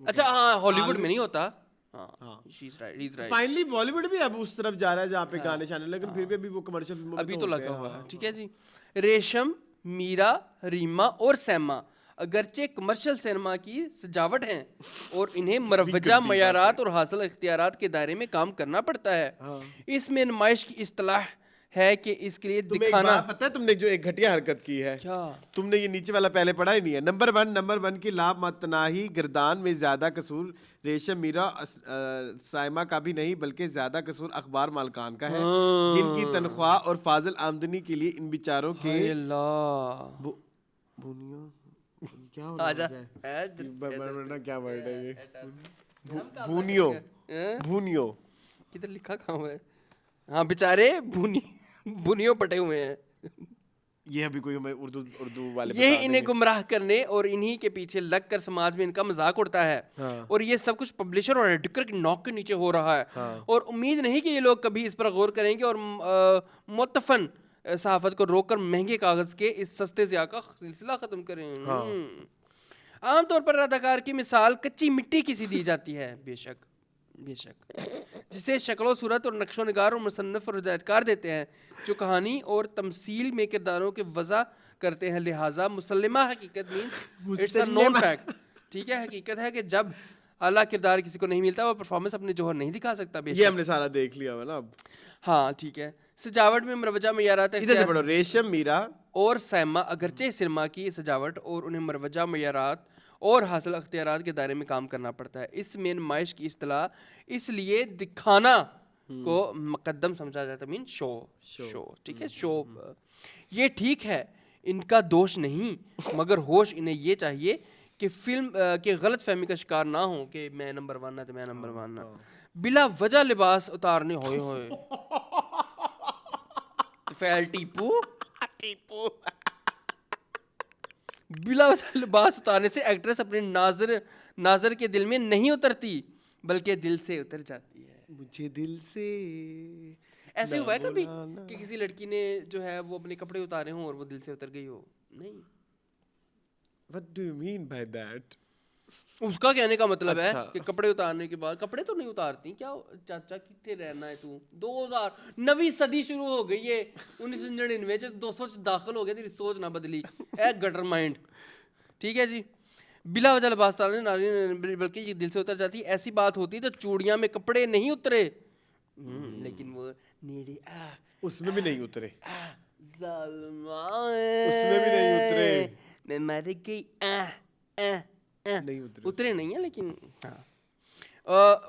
अच्छा हाँ हॉलीवुड में नहीं होता फाइनली बॉलीवुड भी अब उस तरफ जा रहा है जहाँ पे गाने शाने लेकिन फिर भी अभी वो कमर्शियल फिल्मों में अभी तो लगा हुआ है ठीक है जी रेशम मीरा रीमा और सैमा अगरचे कमर्शियल सिनेमा की सजावट हैं और इन्हें मरवजा मयारात और हासिल इख्तियारात के दायरे में काम करना पड़ता है इसमें नुमाइश की इस्तिलाह है कि इसके लिए दिखाना पता है तुमने जो एक घटिया हरकत की है क्या तुमने ये नीचे वाला पहले पढ़ा ही नहीं है नंबर वन की लाभ मतनाही गिरदान में ज्यादा कसूर रेशम मीरा साइमा का भी नहीं बल्कि ज्यादा कसूर अखबार मालकान का है जिनकी तनख्वाह और फाजिल आमदनी के लिए इन बेचारों के क्या वर्ड है ये भूनियो किधर लिखा कहाँ है हाँ बेचारे बुनियों पटे हुए हैं ये अभी कोई हमें उर्दू वाले ये इन्हें गुमराह करने और इन्हीं के पीछे लगकर समाज में इनका मजाक उड़ता है और ये सब कुछ पब्लिशर और एडिटर की नौक के नीचे हो रहा है और उम्मीद नहीं कि ये लोग कभी इस पर गौर करेंगे और मुतफन सहाफत को रोककर महंगे कागज के इस सस्ते ज़िया का सिलसिला ख़त्म करें आमतौर पर अदाकार की मिसाल कच्ची मिट्टी की सी दी जाती है बेशक जिसे शक्लो सूरत और नक्शो निगार और मुसन्नफ और हिदायतकार देते हैं जो कहानी और तमसील में किरदारों के वज़ा करते हैं लिहाजा मुसल्लिमा हकीकत means it's a known fact ठीक है हकीकत है कि जब आला किरदार किसी को नहीं मिलता वो परफॉर्मेंस अपने जोहर नहीं दिखा सकता ये हमने सारा देख लिया है ना अब हाँ ठीक है सजावट में मरवजा मयारात इधर से पढ़ो रेशम मीरा और सैमा अगरचे सिनेमा की सजावट और उन्हें मरवजा मयारात और हासिल अख्तियारात के दायरे में काम करना पड़ता है इसमें नुमाइश की इस्तिलाह इसलिए दिखाना को मुकद्दम समझा जाता है मीन शो ठीक है शो ये ठीक है इनका दोष नहीं मगर होश इन्हें ये चाहिए कि फिल्म के गलत फहमी का शिकार ना हो कि मैं नंबर वन ना तो मैं नंबर वन ना बिला वजह लिबास उतारने होए फैल टीपू बिला वजह लिबास उतारने से एक्ट्रेस अपने नाजर के दिल में नहीं उतरती बल्कि दिल से उतर जाती है मुझे दिल से ऐसे हुआ है कभी कि किसी लड़की ने जो है वो अपने कपड़े उतारे हों और वो दिल से उतर गई हो नहीं What do you mean by that? उसका कहने का मतलब है कि कपड़े उतारने के बाद कपड़े तो नहीं उतारती क्या चाचा कितने रहना है तू 2000 नवी सदी शुरू हो गई है 1999 200 दाखिल हो गया तेरी सोच ना बदली ए गटर माइंड ठीक है जी बिला वजह लिबास उतारने नारी बल्कि ये दिल से उतर जाती है ऐसी बात होती तो चूड़ियां में कपड़े नहीं उतरे लेकिन वो नेड़ी उसमें भी नहीं उतरे उसमें भी नहीं उतरे मैं मर गई नहीं उतरे नहीं है लेकिन हाँ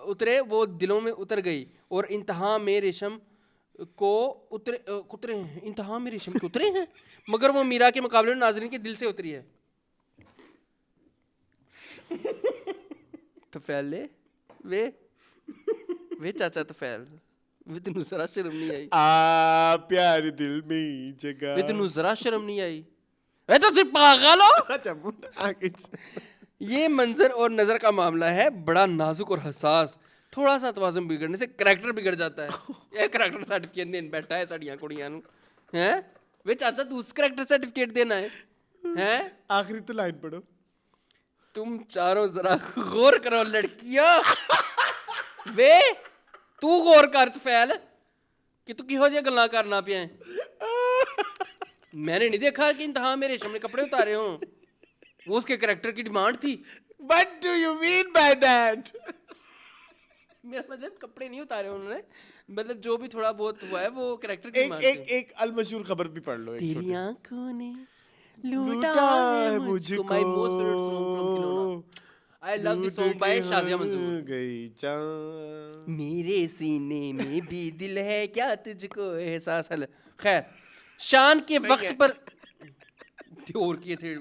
उतरे वो दिलों में उतर गई और इंतहा में रेशम को उतरे हैं इंतहा में रेशम के उतरे हैं मगर वो मीरा के मुकाबले में नाज़रीन के दिल से उतरी है तफैल वे चाचा तफैल वे तेनू जरा शर्म नहीं आई प्यार दिल में जगह वे तेनू जरा शर्म नहीं आई वे तो सिर्फ पागल हो अच्छा ये मंजर और नजर का मामला है बड़ा नाजुक और हसास थोड़ा सा तवाज़ुन बिगड़ने से करैक्टर बिगड़ जाता है ये करैक्टर सर्टिफिकेट देन बैठा है साड़ियां कुड़ियां नु हैं वे चाचा तू उस करैक्टर सर्टिफिकेट देना है हैं आखिरी तो लाइन पढ़ो तुम चारों जरा गौर करो लड़कियां वे तू गौर कर तफैल कि तू किहो जिहा गल्लां करना पिया मैंने नहीं देखा कि इंतहा में रेशम ने कपड़े उतारे हों वो उसके कैरेक्टर की डिमांड थी। What do you mean by that? मेरा मतलब कपड़े नहीं उतारे उन्होंने, मतलब जो भी थोड़ा बहुत हुआ है वो कैरेक्टर की एक डिमांड एक थी। एक अलमशहूर खबर भी पढ़ लो, एक तेरी छोटी। आंखों ने लूटा लूटा है है मुझको। My most favourite song from Khilona. I love this song by Shazia Mansoor. गई चाँद। मेरे सीने में भी दिल है क्या तुझको एहसास है। खैर, शान के नहीं वक्त है। पर और किए थे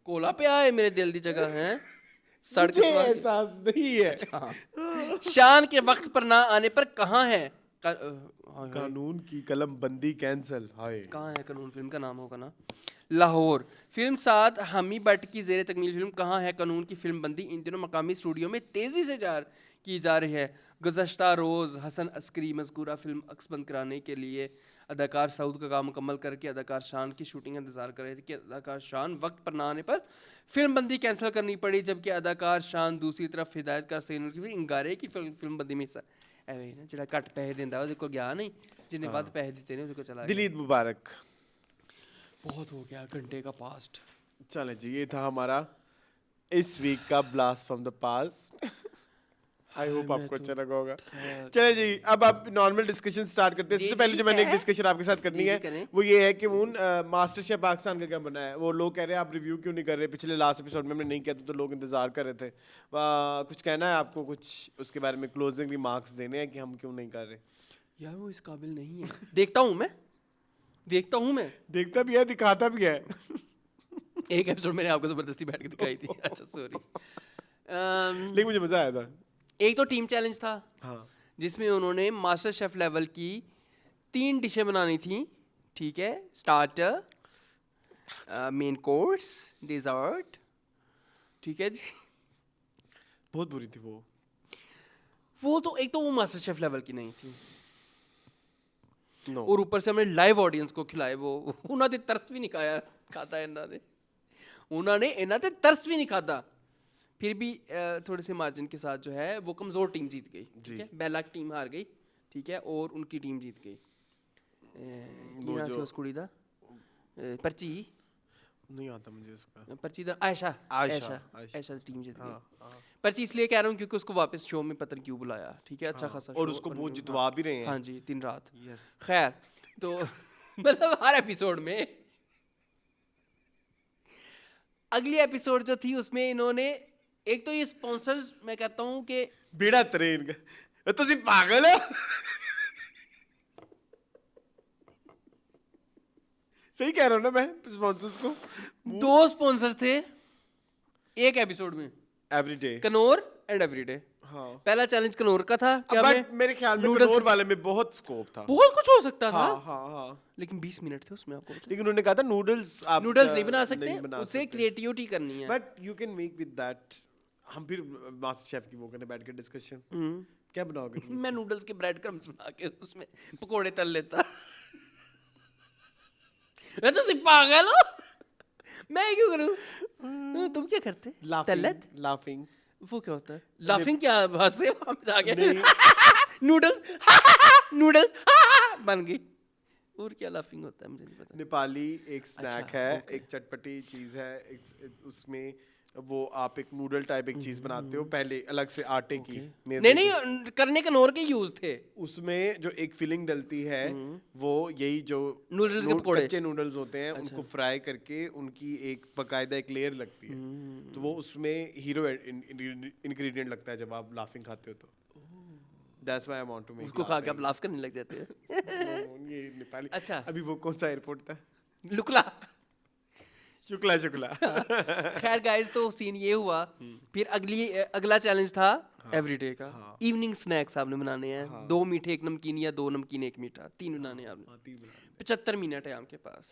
कोला पे आए मेरे दिल दी जगह है सड़क मुझे सवार के। एहसास नहीं है। हाँ। शान के वक्त पर ना आने पर कहाँ है कानून की कलम बंदी कैंसल। हाय। कहाँ है कानून, फिल्म का नाम होगा ना। लाहौर फिल्म साथ हमी भट्ट की जेर तकमील फिल्म कहाँ है कानून की फिल्म बंदी इन दिनों मकामी स्टूडियो में तेजी से की जा रही है। गुज़श्ता रोज़ हसन अस्करी मज़कूरा फिल्म अक्सबंद कराने के लिए अदाकार सऊद का काम मुकम्मल करके अदाकार शान की शूटिंग का इंतजार कर रहे थे कि अदाकार शान वक्त पर ना आने पर फिल्म बंदी कैंसिल करनी पड़ी, जबकि अदाकार शान दूसरी तरफ हिदायतकार सैन की इंगारे की फिल्म बंदी में हिस्सा ਐਵੇਂ ਨਾ ਜਿਹੜਾ ਘੱਟ ਪੈਸੇ ਦਿੰਦਾ ਉਹਦੇ ਕੋਲ ਗਿਆ ਨਹੀਂ, ਜਿੰਨੇ ਵੱਧ ਪੈਸੇ ਦਿੱਤੇ ਨੇ ਉਹਦੇ ਕੋਲ चला गया। दिल ईद मुबारक। बहुत हो गया घंटे का पास्ट। चले जी, ये था हमारा इस वीक का blast from the past. I hope आपको अच्छा लगा होगा। चले जी, अब आप नॉर्मल डिस्कशन स्टार्ट करते हैं। सबसे पहले जो मैंने एक डिस्कशन आपके साथ करनी है वो ये है कि मून मास्टर शेफ पाकिस्तान का क्या बना है। वो लोग कह रहे हैं आप रिव्यू क्यों नहीं कर रहे, पिछले लास्ट एपिसोड में हमने नहीं किया तो लोग इंतजार कर रहे थे। कुछ कहना है आपको, कुछ उसके बारे में क्लोजिंग रिमार्क्स देने हैं कि हम क्यों नहीं कर रहे? यार वो इस काबिल नहीं है। देखता हूँ मैं देखता भी है, दिखाता भी है। एक एपिसोड मैंने आपको जबरदस्ती बैठ के दिखाई थी। अच्छा सॉरी। लेकिन मुझे मजा आया था। एक तो टीम चैलेंज था, हाँ, जिसमें उन्होंने मास्टर शेफ लेवल की 3 डिशें बनानी थी। ठीक है, स्टार्टर, मेन कोर्स, डिजर्ट। ठीक है जी। बहुत बुरी थी वो तो एक तो वो मास्टर शेफ लेवल की नहीं थी, No. और ऊपर से हमने लाइव ऑडियंस को खिलाए वो उन्होंने तरस भी नहीं खाता उन्होंने इन्होंने तरस भी नहीं खाता। फिर भी थोड़े से मार्जिन के साथ जो है वो कमज़ोर टीम जीत गई। ठीक है, बेला की टीम हार गई। ठीक है, और उनकी टीम जीत गई। की नाम से उस कुड़ी दा पर्ची नहीं आता मुझे उसका। पर्ची दा आयशा टीम जीत गई। हाँ। पर्ची इसलिए कह रहा हूँ क्योंकि उसको वापस शो में पता नहीं क्यों बुलाया। ठीक है, अच्छा खासा और show उसको अपन बहुत ने- जितवा भी रहे हैं। हाँ जी, 3 रात। Yes. खैर तो मतलब हर एपिसोड में अगली एपिसोड जो थी उसमें इन्होंने एक तो ये स्पॉन्सर्स, मैं कहता हूँ कि बेड़ा ट्रेन का तुसी पागल हो। सही कह रहा हूँ ना मैं? स्पॉन्सर्स को 2 स्पॉन्सर थे एक एपिसोड में, एवरीडे। Knorr and everyday. हाँ, पहला चैलेंज कनौर का था कि बट हमने मेरे ख्याल में noodles- कनौर वाले में बहुत स्कोप था। बहुत कुछ हो सकता था। हाँ। लेकिन 20 मिनट थे उसमें, आपको लेकिन उन्होंने कहा था नूडल्स आप नूडल्स नहीं बना सकते, उससे क्रिएटिविटी करनी है। But you can make with that. हम फिर मास्टर शेफ की वो करने बैठ के डिस्कशन क्या बनाओगे तुम? मैं नूडल्स के ब्रेड क्रम्स बना के उसमें पकोड़े तल लेता। मैं तो सिर्फ पागल हो, मैं क्यों करूं? तुम क्या करते? तलत लाफिंग वो क्या होता है? लाफिंग क्या हंसते वहां पे आगे? नहीं। नूडल्स बन गई। और क्या लाफिंग होता है मुझे नहीं पता। नेपाली एक स्नैक अच्छा, है, okay. एक चटपटी चीज है, उसमें वो आप एक नूडल टाइप एक चीज बनाते हो पहले अलग से आटे की। नहीं करने के नोर के यूज थे। उसमें जो एक फिलिंग डलती है वो यही जो नूडल्स के पकोड़े, कच्चे नूडल्स होते हैं उनको फ्राई करके उनकी एक बकायदा एक लेयर लगती है। तो वो उसमें हीरो इंग्रेडिएंट लगता है जब आप लाफिंग खाते हो तो। That's why I want to make उसको खा के आप लाफ करने लग जाते हैं। ये नेपाली। अच्छा, अभी वो कौन सा एयरपोर्ट था? लुकला। शुक्ला। खैर गाइस, तो सीन ये हुआ। फिर अगला चैलेंज था एवरीडे का। इवनिंग स्नैक्स आपने बनाने हैं। 2 मीठे 1 नमकीन या 2 नमकीन 1 मीठा, 3 बनाने हैं आपने। 75 मिनट है आपके पास।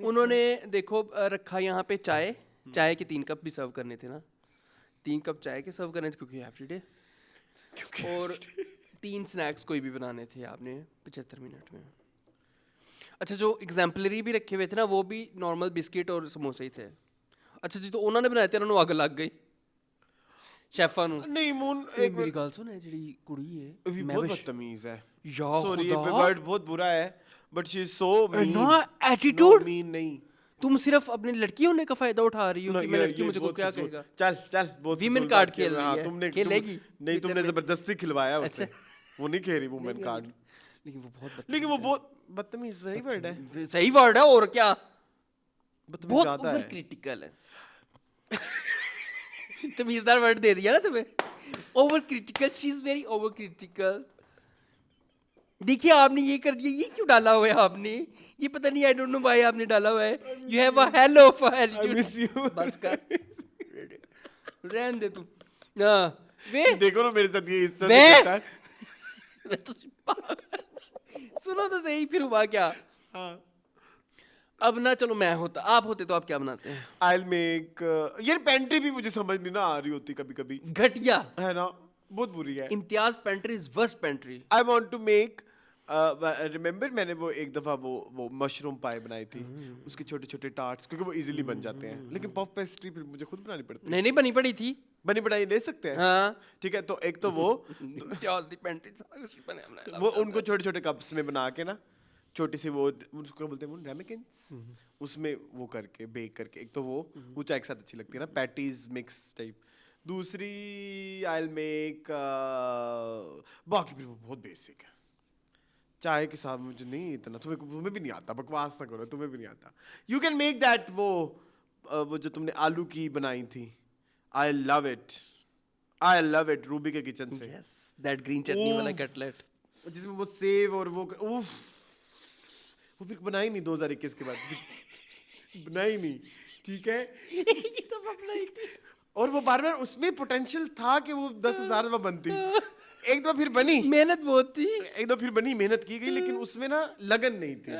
उन्होंने देखो रखा यहाँ पे चाय के 3 कप भी सर्व करने थे ना। 3 कप चाय के सर्व करने थे क्योंकि एवरीडे, और 3 स्नैक्स कोई भी बनाने थे आपने 75 मिनट में। अच्छा, जो एग्जाम्पलरी भी रखे हुए थे ना वो भी नॉर्मल बिस्किट और समोसे ही थे। अच्छा जी, तो उन्होंने बनाए थे, उन्होंने आग लग गई शेफा नु। नहीं मून, एक मेरी गाल सुन, है जेडी कुड़ी है अभी बहुत बदतमीज है। या सॉरी, ये वर्ड बहुत बुरा है but she is so mean. ना एटीट्यूड मीन नहीं, तुम सिर्फ अपनी लड़की होने का फायदा उठा रही हो No, कि मैं ये- लड़की ये मुझे को बहुत क्या फजूल- कहेगा? चल चल बहुत Women फजूल card बात किया। खेल रही हाँ, है, तुमने खेलेगी नहीं future तुमने में। जबरदस्ती खिलवाया अच्छा। उसे, वो नहीं खेल रही वुमेन कार्ड, लेकिन वो बहुत लेकिन वो बदतमीज बहुत बदतमीज वही वर्ड है, है। सही वर्ड है और क्या, बदतमीज बहुत ज्यादा ओवर है। क्रिटिकल है। तमीजदार वर्ड दे दिया ना तुम्हें, over critical, she is very over critical. देखिए आपने ये कर दिया, ये क्यों डाला हुआ है आपने, ये पता नहीं, आई डोंट नो व्हाई आपने डाला हुआ है। You have a hell of attitude. miss you. बस कर, रहने दे तू। हाँ वे देखो ना मेरे साथ ये इस तरह वे से करता है। मैं तो सुनो तो सही, फिर हुआ क्या? हाँ। अब ना चलो मैं होता, आप होते तो आप क्या बनाते हैं? I'll make यार पेंट्री भी मुझे समझ नहीं ना आ रही होती कभी कभी, घटिया। है ना, बहुत बुरी है। Imtiaz pantry is worst pantry. I want to make, remember मैंने वो एक दफा वो मशरूम पाई बनाई थी, उसके छोटे छोटे टार्ट्स, क्योंकि वो इजीली बन जाते हैं, लेकिन पफ पेस्ट्री फिर मुझे खुद बनानी पड़ती है। नहीं नहीं बनी पड़ी थी। बनी बनाई ले सकते हैं, हाँ ठीक है, तो एक तो वो इम्तियाज दी पेंट्री सारा कुछ बने हमने। वो उनको छोटे छोटे कप्स में बना के ना, छोटी सी वो उसको बोलते हैं वो रेमिकेंस, उसमें वो करके बेक करके, एक तो वो चाय के साथ अच्छी लगती है ना, पैटीज मिक्स टाइप। दूसरी आई विल मेक, बाकी फिर वो बहुत बेसिक है, चाय के साथ मुझे नहीं इतना, तुम्हें भी नहीं आता, बकवास ना करो, तुम्हें भी नहीं आता। यू कैन मेक दैट वो जो तुमने आलू की बनाई थी, आई लव इट रूबी के किचन से, यस दैट ग्रीन चटनी वाला उफ। कटलेट। जिसमें वो सेव और उफ, वो फिर बनाई नहीं 2021 के बाद, बनाई नहीं, ठीक है। और वो बार बार उसमें पोटेंशियल था कि वो 10,000 दफा बनती, एक दफा फिर बनी, मेहनत बहुत थी। एक दफा फिर बनी, मेहनत की गई, लेकिन उसमें ना लगन नहीं थी,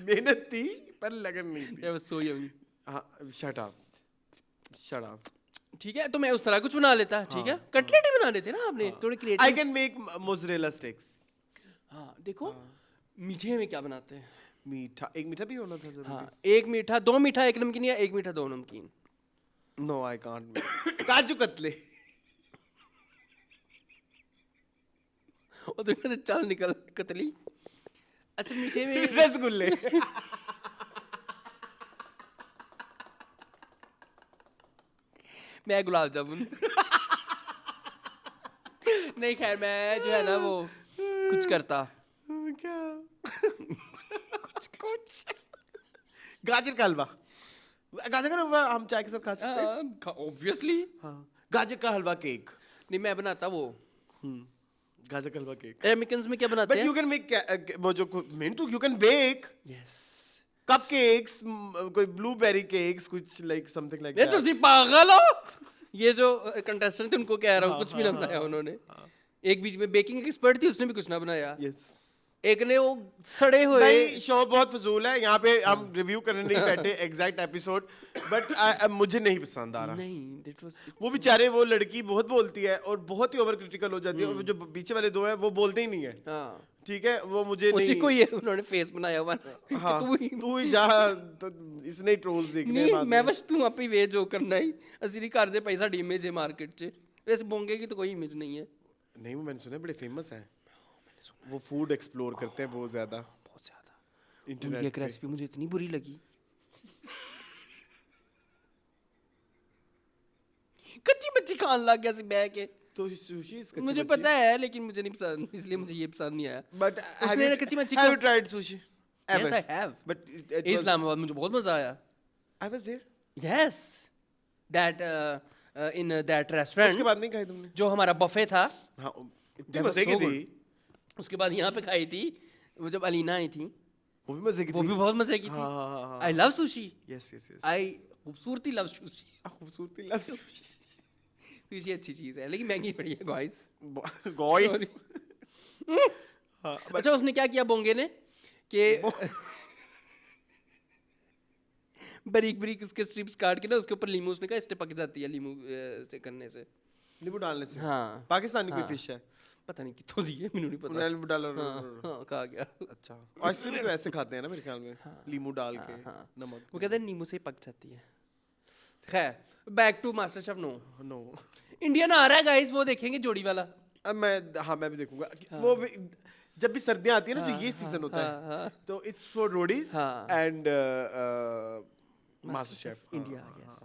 मेहनत थी पर लगन नहीं थी। That was so yummy. हाँ, shut up. ठीक है, तो मैं उस तरह कुछ बना लेता, ठीक है, कटलेट ही बना लेते ना आपने, थोड़े I creative. can make mozzarella sticks. हाँ देखो, मीठे में क्या बनाते हैं? मीठा, एक मीठा भी होना था जरूरी। हाँ एक मीठा, दो मीठा एक नमकीन, या एक मीठा दो नमकीन? No, I can't make. काजू कतले। और तो कहते चल निकल कतली। अच्छा मीठे में रसगुल्ले। मैं गुलाब जामुन। नहीं खैर मैं जो है ना वो कुछ करता। क्या? कुछ। गाजर का हलवा। गाजर का हलवा हम चाय के साथ खा सकते हैं। ऑब्वियसली। हाँ। गाजर का हलवा केक। नहीं मैं बनाता वो। गाजर का हलवा केक। अमेरिकन्स में क्या बनाते But हैं? you can make वो जो मेन तो you can bake Yes. cupcakes, कोई blueberry cakes, कुछ like something like ये that. तो सिर्फ पागल हो। ये जो कंटेस्टेंट थे उनको कह रहा हूँ कुछ भी ना बनाया उन्होंने। एक बीच में बेकिंग एक्सपर्ट थी, उसने भी कुछ ना बनाया। Yes. एक ने वो सड़े हुए। नहीं शो बहुत फजूल है, यहाँ पे हम रिव्यू करने नहीं बैठे एग्जैक्ट एपिसोड, बट मुझे नहीं पसंद आ रहा। नहीं that was वो बेचारे वो लड़की बहुत बोलती है और बहुत ही ओवर क्रिटिकल हो जाती है, और वो जो पीछे वाले दो हैं वो बोलते ही नहीं है, हाँ ठीक है, वो मुझे उसी नहीं। को ये उन्होंने फेस बनाया हुआ है। हाँ, तू ही जा, तो इसने ट्रोल्स देखने हैं नहीं बाद मैं में। बस तू ਆਪੀ ਵੇ ਜੋ ਕਰਨਾ ਹੀ ਅਸੀਂ ਨਹੀਂ ਕਰਦੇ ਭਾਈ ਸਾਡੀ ਇਮੇਜ ਹੈ ਮਾਰਕੀਟ 'ਚ ਵੈਸੇ ਬੋਂਗੇ की तो कोई इमेज नहीं है। नहीं वो मैंने सुना है बड़े फेमस हैं, वो फूड एक्सप्लोर करते हैं बहुत ज्यादा। बहुत ज्यादा। इंटरनेट उनकी एक पे। रेसिपी मुझे इतनी बुरी लगी, कच्ची बच्ची खान लग गया सी बह के। तो सुशी इसका मुझे पता है लेकिन मुझे नहीं पसंद, इसलिए मुझे ये पसंद नहीं आया। बट उसने ना कच्ची मच्छी हैव को- you tried sushi? Yes, I have. But Islamabad मुझे बहुत मजा आया। I was there. Yes, that in that restaurant उसके बाद नहीं खाई तुमने? जो हमारा बफे था, हाँ, इतनी That was मजे की so थी। good. उसके बाद यहाँ पे खाई थी वो जब अलीना आई थी, वो भी मजे की वो थी। भी बहुत मजे की थी। हाँ, हाँ, हाँ, I love sushi, Yes, yes, yes. आई खूबसूरती लव सुशी। खूबसूरती लव सुशी। सुशी अच्छी चीज है लेकिन महंगी पड़ी है गाइस। Guys. हाँ, अच्छा उसने क्या किया बोंगे ने कि बारीक बारीक उसके स्ट्रिप्स काट के ना उसके ऊपर लीमू, उसने कहा इससे पक जाती है लीमू से करने से। नींबू डालने से? हाँ पाकिस्तानी कोई हाँ। फिश है? पता नहीं कितों दी है, मैंने नहीं पता। नींबू डालो। हाँ कहा गया। अच्छा, ऑयस्टर भी तो ऐसे खाते हैं ना मेरे ख्याल में, लीमू डाल के, नमक। वो कहते हैं नींबू से ही पक जाती है। खैर back to master chef. No no, Indian आ रहा है गाइस, वो देखेंगे जोड़ी वाला। अब मैं भी देखूंगा। वो भी जब भी सर्दियां आती है ना, जो ये सीजन होता है, हाँ। तो इट्स फॉर रोडीज हाँ। And master chef India, yes.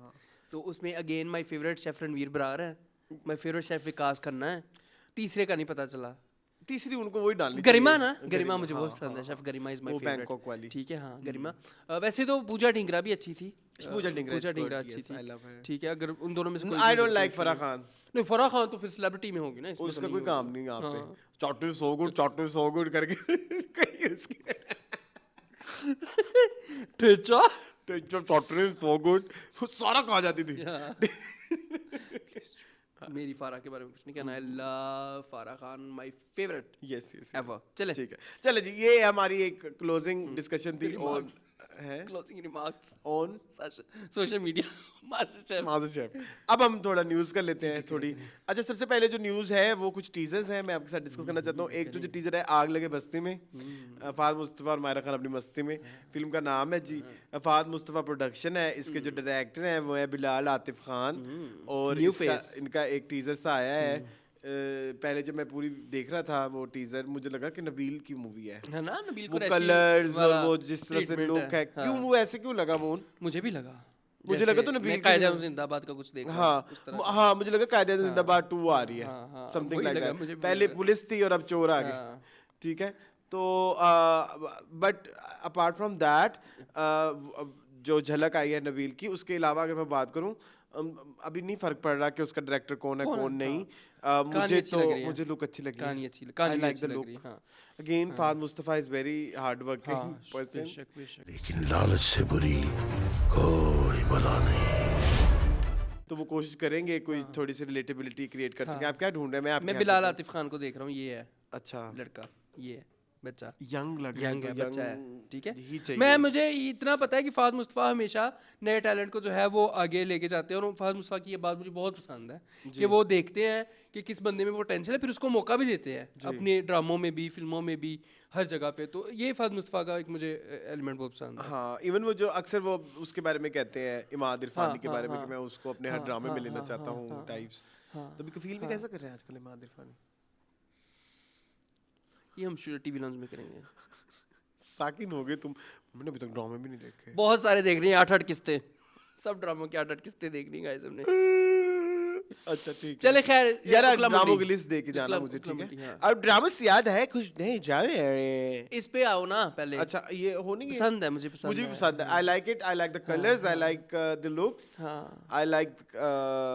तो उसमें again my favourite chef Ranveer Brar है, my favourite chef Vikas Khanna है, तीसरे का नहीं पता चला। तीसरी उनको वही डालनी गरिमा चाहिए। ना, गरिमा मुझे बहुत हाँ, पसंद है, हाँ, शेफ गरिमा इज माय वो फेवरेट। बैंकॉक वाली। ठीक है, हाँ गरिमा। वैसे तो पूजा ढींगरा भी अच्छी थी, पूजा ढींगरा is good, अच्छी yes, I love her. थी। ठीक है, अगर उन दोनों में से कोई आई भी डोंट कोई लाइक choose फराह करो। खान, नहीं, फराह खान तो फिर सेलिब्रिटी में होगी ना, इसमें तो उसका नहीं कोई काम होगी। नहीं यहाँ हाँ। पे। चाटू सो गुड करके कहीं उसके ठेचा। चाटू सो गुड सारा खा जाती थी। मेरी फारा के बारे में कुछ नहीं कहना, आई लव फारा Khan, my favourite yes yes ever. चले, ठीक है, चले जी, ये हमारी एक क्लोजिंग डिस्कशन थी ऑन Remarks. है closing remarks, on social media, master chef. Master chef. अब हम थोड़ा न्यूज़ कर लेते हैं थोड़ी। अच्छा, सबसे पहले जो न्यूज़ है वो कुछ टीजर्स हैं, मैं आपके साथ डिस्कस करना चाहता हूँ। एक तो जो टीजर है आग लगे बस्ती में, फहद मुस्तफ़ा और मायरा खान अपनी मस्ती में, फिल्म का नाम है जी। फहद मुस्तफ़ा प्रोडक्शन है, इसके जो डायरेक्टर हैं वो है बिलाल आतिफ खान, और New इसका face. इनका एक टीजर सा आया है। पहले जब मैं पूरी देख रहा था वो टीजर, मुझे लगा कि नबील की मूवी है ना, नबील वो कुरैशी कलर्स और वाला वो जिस तरह से treatment लुक है। हाँ। क्यों वो ऐसे क्यों लगा मोन? मुझे भी लगा, मुझे लगा तो नबील मैं की कायदे नहीं। जिंदाबाद का कुछ देख रहा हाँ हूँ, उस तरह से। हाँ, मुझे लगा कायदे जिंदाबाद 2 आ रही है, हाँ, हाँ, समथिंग वही लाइक लगा, दैट। मुझे भी पहले लगा। पुलिस थी और अब चोर आ गए, हाँ। ठीक है। तो बट अपार्ट फ्रॉम दैट जो झलक आई है नबील की, उसके अलावा अगर मैं बात करूं, अभी नहीं फर्क पड़ रहा कि उसका डायरेक्टर कौन है कौन नहीं। मुझे तो मुझे लुक अच्छी लगी, कहानी अच्छी आई लाइक द लग लुक। रही है। हाँ, again Fahad Mustafa is very hard working हाँ, पर्सन। बेशक बेशक। लेकिन लालच से बुरी कोई बला नहीं। तो वो कोशिश करेंगे कोई थोड़ी सी रिलेटेबिलिटी क्रिएट कर सके। आप क्या ढूंढ रहे हैं? मैं आपके मैं बिलाल आतिफ खान को देख रहा हूँ, ये है अच्छा लड़का, ये है बच्चा, यंग लग रहा यंग है, तो बच्चा है, young ठीक ही है। चाहिए। मैं मुझे इतना पता है कि फहद मुस्तफ़ा हमेशा नए टैलेंट को जो है वो आगे लेके जाते हैं, और फहद मुस्तफ़ा की ये बात मुझे बहुत पसंद है कि वो देखते हैं कि किस बंदे में पोटेंशियल है, फिर उसको मौका भी देते हैं अपने ड्रामों में भी, फिल्मों में भी, हर जगह पे। तो ये फहद मुस्तफ़ा का एक मुझे एलिमेंट बहुत पसंद है। हाँ, इवन वो जो अक्सर वो उसके बारे में कहते हैं इमाद इरफानी हाँ, के बारे में हाँ, कि मैं उसको अपने हर ड्रामे में लेना चाहता हूँ हाँ, टाइप्स। हाँ, तो अभी फील भी कैसा कर रहे हैं आजकल इमाद इरफानी? ये हम टीवी लॉन्च में करेंगे। साकिन हो गए तुम, मैंने अभी तक ड्रामे भी नहीं देखे। बहुत सारे देख रही हैं, 8-8 किस्तें, सब ड्रामों की 8-8 किस्तें देखनी गाइस हमने। अच्छा ठीक है, चले खैर, यार उकला ड्रामो मंडी। की लिस्ट दे के जाना उकला- मुझे, उकला ठीक मंडी, है। हाँ। अब ड्रामा से याद है कुछ नहीं जाए। इस पे आओ ना पहले। अच्छा ये हो नहीं है, पसंद है, मुझे पसंद मुझे भी है। पसंद है। I like it, I like the colours, I like the looks, हाँ, आई लाइक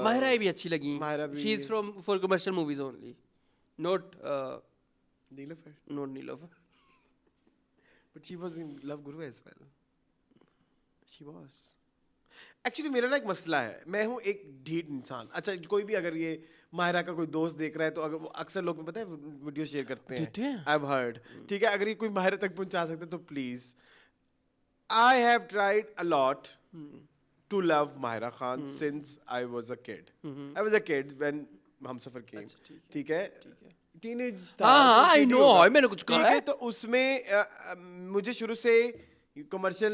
माहिरा भी अच्छी लगी। माहिरा भी she is from for commercial movies only, not Neelofar, not Neelofar. but she was in Love Guru as well. She was. Actually मेरा ना एक मसला है, मैं हूँ एक ढीठ इंसान। अच्छा कोई भी अगर ये माहिरा का कोई दोस्त देख रहा है तो अगर वो अक्सर लोग पता है वीडियो शेयर करते देते हैं, हैं? आई हैव हर्ड, ठीक है। अगर ये कोई माहिरा तक पहुंचा सकते तो please. I have tried a lot to love Mahira Khan since I was a kid. I was a kid when Humsafar came. ठीक है, टीनेज था। हाँ, I teen know, होगा। मैंने कुछ कहा ठीक है। तो उसमें मुझे शुरू से कमर्शियल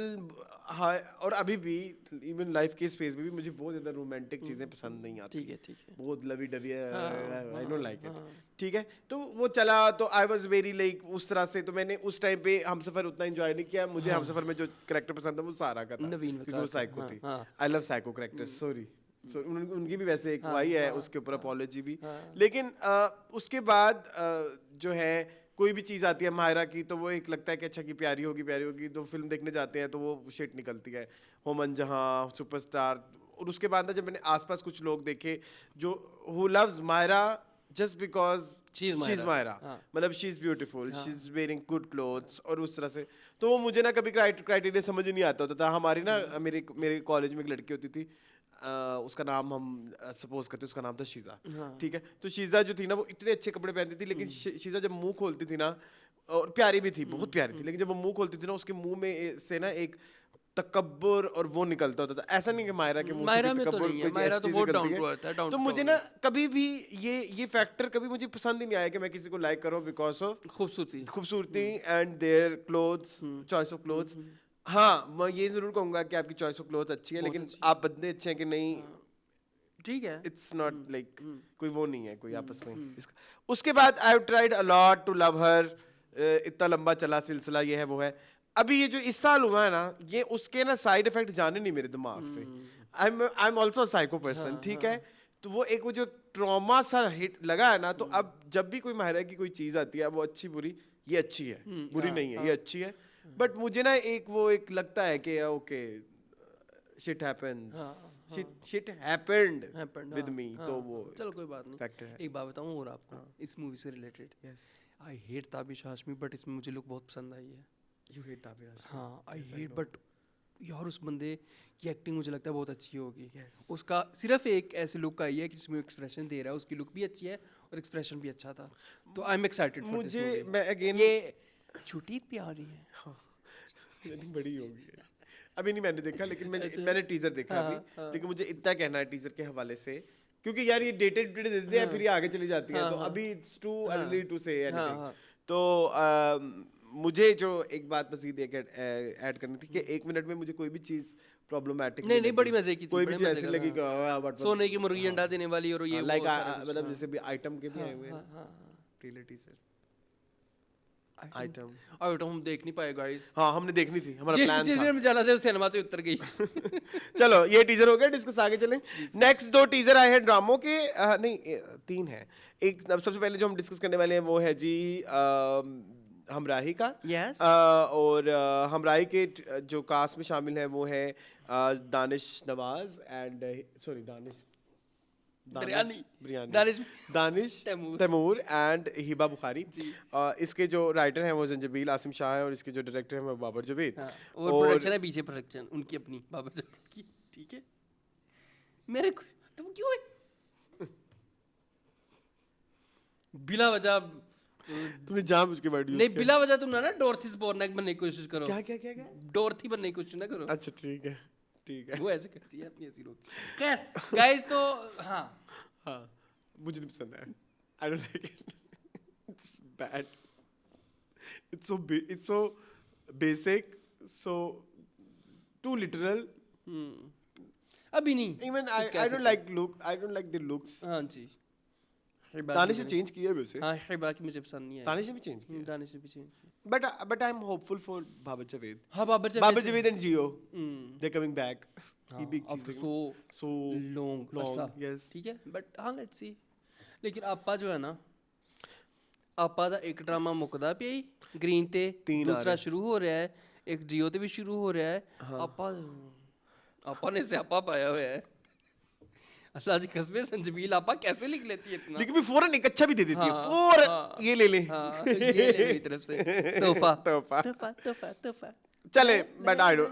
और अभी भी इवन लाइफ के स्पेस में भी मुझे बहुत ज्यादा रोमांटिक चीजें पसंद नहीं आती। ठीक है, ठीक है। बहुत lovey dovey, I don't like it, ठीक है। तो वो चला तो आई वाज वेरी लाइक उस तरह से, तो मैंने उस टाइम पे हमसफर उतना एंजॉय नहीं किया। मुझे हमसफर में जो कैरेक्टर पसंद था वो सारा का था, नवीन क्योंकि वो वकास, साइको हाँ, थी। हाँ। I love psycho characters, sorry. उनकी भी वैसे एक वाई है, उसके ऊपर अपॉलॉजी भी। लेकिन उसके बाद जो है कोई भी चीज़ आती है माहिरा की तो वो एक लगता है कि अच्छा की प्यारी होगी, तो फिल्म देखने जाते हैं तो वो शिट निकलती है। होमन जहां, सुपरस्टार, और उसके बाद ना जब मैंने आसपास कुछ लोग देखे जो who loves Mahira just because she is Mahira, मतलब she is beautiful, she is wearing good clothes और उस तरह से, तो वो मुझे ना कभी क्राइटेरिया समझ ही नहीं आता होता था। हमारी ना मेरे कॉलेज में एक लड़की होती थी, उसका नाम हम सपोज करते, उसका नाम था शीजा, ठीक है। तो शीजा जो थी ना वो इतने अच्छे कपड़े पहनती थी, लेकिन शीजा जब मुंह खोलती थी ना, और प्यारी भी थी, बहुत प्यारी थी, लेकिन जब वो मुंह खोलती थी ना उसके मुंह में से ना एक तकब्बुर और वो निकलता होता था। ऐसा नहीं कि माहिरा के मुंह से माहिरा में तो तकब्बुर नहीं है, कोई माहिरा ऐसी तो चीज़ बहुत निकलती डाउन टू अर्थ है, डाउन तो टू मुझे ना कभी भी ये फैक्टर कभी मुझे पसंद ही नहीं आया कि मैं किसी को लाइक करूं बिकॉज ऑफ खूबसूरती and their clothes, choice of clothes. हाँ, मैं ये जरूर कहूंगा कि आपकी चॉइस ऑफ क्लोथ अच्छी है, लेकिन आप बंदे अच्छे हैं कि नहीं, ठीक है, इट्स नॉट लाइक कोई वो नहीं है कोई आपस में इसका। उसके बाद I have tried a lot to love her, इतना लंबा चला सिलसिला, ये है वो है। अभी ये जो इस साल हुआ है ना, ये उसके ना साइड इफेक्ट जाने नहीं मेरे दिमाग से। I am also psycho person, ठीक है। तो वो एक वो जो ट्रॉमा सा हिट लगा है ना, तो अब जब भी कोई माहिरा की कोई चीज आती है, वो अच्छी बुरी, ये अच्छी है, बुरी नहीं है, ये अच्छी है। बट मुझे ना एक लगता है कि okay shit happens, shit happened with me, तो वो चलो कोई बात नहीं। फैक्टर है। एक बात बताऊं और आपको इस मूवी से related, I hate Tabish Hashmi, but इसमें मुझे लुक बहुत पसंद आई है। You hate Tabish Hashmi? हाँ, आई हेट, बट यार उस बंदे की एक्टिंग मुझे लगता है बहुत अच्छी होगी। उसका सिर्फ एक ऐसे लुक आई है कि जिसमें एक्सप्रेशन दे रहा है, उसकी लुक भी अच्छी है और एक्सप्रेशन भी अच्छा था। तो I am excited for this movie. मैं अगेन ये छोटी प्यारी है, आई थिंक बड़ी होगी, अभी नहीं मैंने देखा, लेकिन मैंने टीजर देखा अभी। लेकिन मुझे इतना कहना है टीजर के हवाले से, क्योंकि यार ये डेटेड देते हैं फिर ये आगे चली जाती है, तो अभी it's too early to say anything. तो मुझे जो एक बात मज़ीद ऐड करनी थी कि 1 मिनट में मुझे कोई भी चीज़ प्रॉब्लमेटिक नहीं बड़ी मजे की थी, कोई भी चीज़ ऐसी लगी कि सोने की मुर्गी अंडा देने वाली और ये लाइक मतलब जैसे भी आइटम के भी आए हुए हैं ट्रेलर टीजर आइटम हम देख नहीं पाए गाइस। हाँ, हमने देखनी थी, हमारा प्लान था। जिस में जाना था उस सिनेमा से उतर गई। चलो ये टीजर हो गया, डिस्कस आगे चलें। नेक्स्ट 2 टीजर आए हैं ड्रामों के, नहीं 3 हैं। एक सबसे पहले जो हम डिस्कस करने वाले हैं वो है जी हमराही का। yes. और हमराही के जो कास्ट में शामिल है वो है Danish Nawaz and sorry Danish Taimoor and Hiba Bukhari. इसके जो राइटर हैं वो जंजबील आसिम शाह है और इसके जो डायरेक्टर हैं वो बाबर जावेद। और प्रोडक्शन है पीछे, प्रोडक्शन उनकी अपनी बाबर जावेद की, ठीक है। मेरे तुम क्यों बिला वजह तुमने जान उसके वर्ड यूज नहीं, बिला वजह तुम ना डोरथी स्पोर्नैक बनने की कोशिश करो। क्या डोरथी बनने की कोशिश ना करो। अच्छा ठीक है वो ऐसे करती है अपनी ऐसी लोग। खैर गाइस, तो हाँ मुझे नहीं पसंद है, I don't like it, it's bad, it's so basic, so too literal. अभी नहीं, even I don't like the looks. हाँ जी, दानिश ने चेंज किया वैसे। हाँ, हिबा की मुझे पसंद नहीं है। दानिश ने भी चेंज किया। दानिश ने भी चेंज किया। But I'm hopeful for Babar Javed. हाँ, Babar Javed and Gio, they're coming back. He big after cheese so long, yes. ठीक है, but हाँ let's see। लेकिन आपा जो है ना, आपा दा एक ड्रामा मुकदा पिया ही ग्रीन ते, दूसरा शुरू हो रहा है, एक जियो ते भी शुरू हो रहा है। आपा ने स्यापा पाया हुआ है। अल्लाह जी कसम, संजबील आपा कैसे लिख लेती है इतना। लेकिन भी फौरन एक अच्छा भी दे देती है, फौरन ये ले ले। ये ले मेरी तरफ से तोहफा। चले, बट आई डोंट।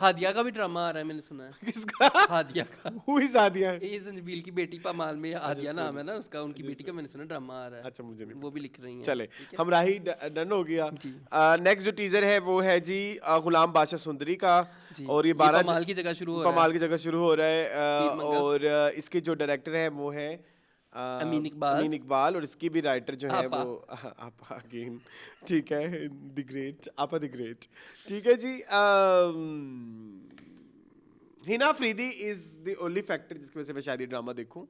हादिया का भी ड्रामा आ रहा है, मैंने सुना है। किसका? हादिया का। Who is Hadiya? ये संजबील की बेटी पामाल में हादिया नाम है ना उसका, उनकी बेटी का मैंने सुना ड्रामा आ रहा है। अच्छा, मुझे नहीं, वो भी लिख रही हैं। चले, हमराही डन हो गया। नेक्स्ट जो टीजर है वो है जी गुलाम बादशाह सुंदरी का, और ये 12 पमाल की जगह शुरू हो रहा है। और इसके जो डायरेक्टर है वो है अमीन इकबाल, और इसकी भी राइटर जो है वो आपा अगेन, ठीक है, द ग्रेट, ठीक है जी। Hina Afridi is the only factor जिसकी वजह से मैं शायद ये ड्रामा देखूं।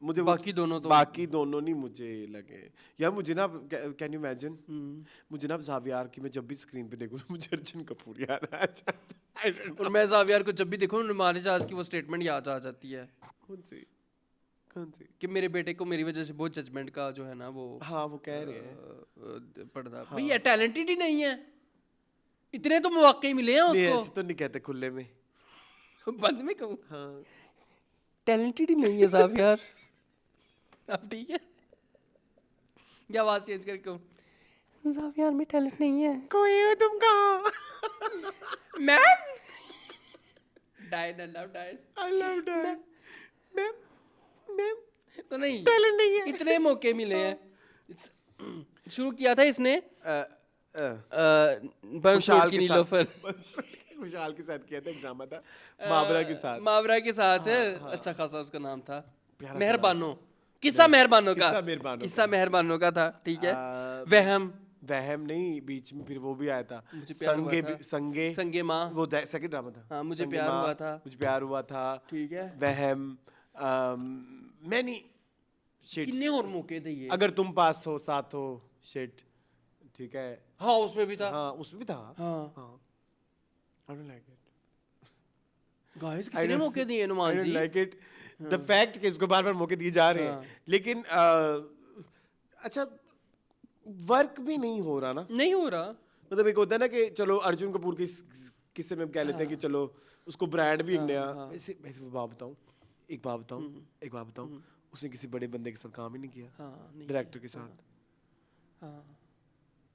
मुझे बाकी दोनों नहीं मुझे लगे यार। मुझे ना, कैन यू इमेजिन, मुझे ना जावियार की मैं जब भी स्क्रीन पे देखूं मुझे अर्जुन कपूर याद आ जाता है। और मैं जावियार को जब भी देखूं हमारे जहाज की वो स्टेटमेंट याद आ जाती है। कौन सी कि मेरे बेटे को मेरी वजह से बहुत जजमेंट का जो है ना वो, हाँ वो कह रहे हैं पर्दा। भैया टैलेंटेड ही नहीं है, इतने तो मौके ही मिले हैं उसको। ऐसे तो नहीं कहते खुले में, बंद में कहूँ। हाँ, टैलेंटेड ही नहीं है साहब यार। अब ठीक है, क्या आवाज चेंज करके कहूँ, जावियार में टैलेंट नहीं है। कोई हो तुम कहाँ? मैम डायन, आई लव डायन। मैम तो नहीं, टैलेंट नहीं है। इतने मौके मिले हैं। शुरू किया था इसने खुशहाल की नीलोफर, खुशहाल के साथ किया था, एक ड्रामा था मावरा के साथ। अच्छा खासा उसका नाम था, मेहरबानो, किस्सा मेहरबानो का था, ठीक है। वहम नहीं, बीच में फिर वो भी आया था, संगे माँ, वो सेकंड ड्रामा था। हाँ, मुझे प्यार हुआ था, ठीक है। वहम, मैनी कितने और मौके दिए। अगर तुम पास हो, साथ हो, शिट, ठीक है, हाँ उसमें भी था। हाँ उसमें भी था। हाँ I don't like it. Guys I कितने don't- मौके दिए I Hanuman don't ji. like it. The fact कि इसको बार-बार मौके दिए जा रहे हाँ। हैं, लेकिन अच्छा वर्क भी नहीं हो रहा ना। नहीं हो रहा। मतलब एक होता है ना कि चलो अर्जुन कपूर की किस्से में हम कह लेते हैं कि चलो उसको ब्रांड भी एक नया। ऐसे ऐसे एक बात बताऊं, उसने किसी बड़े बंदे के साथ काम ही नहीं किया, हाँ नहीं। डायरेक्टर के साथ, हाँ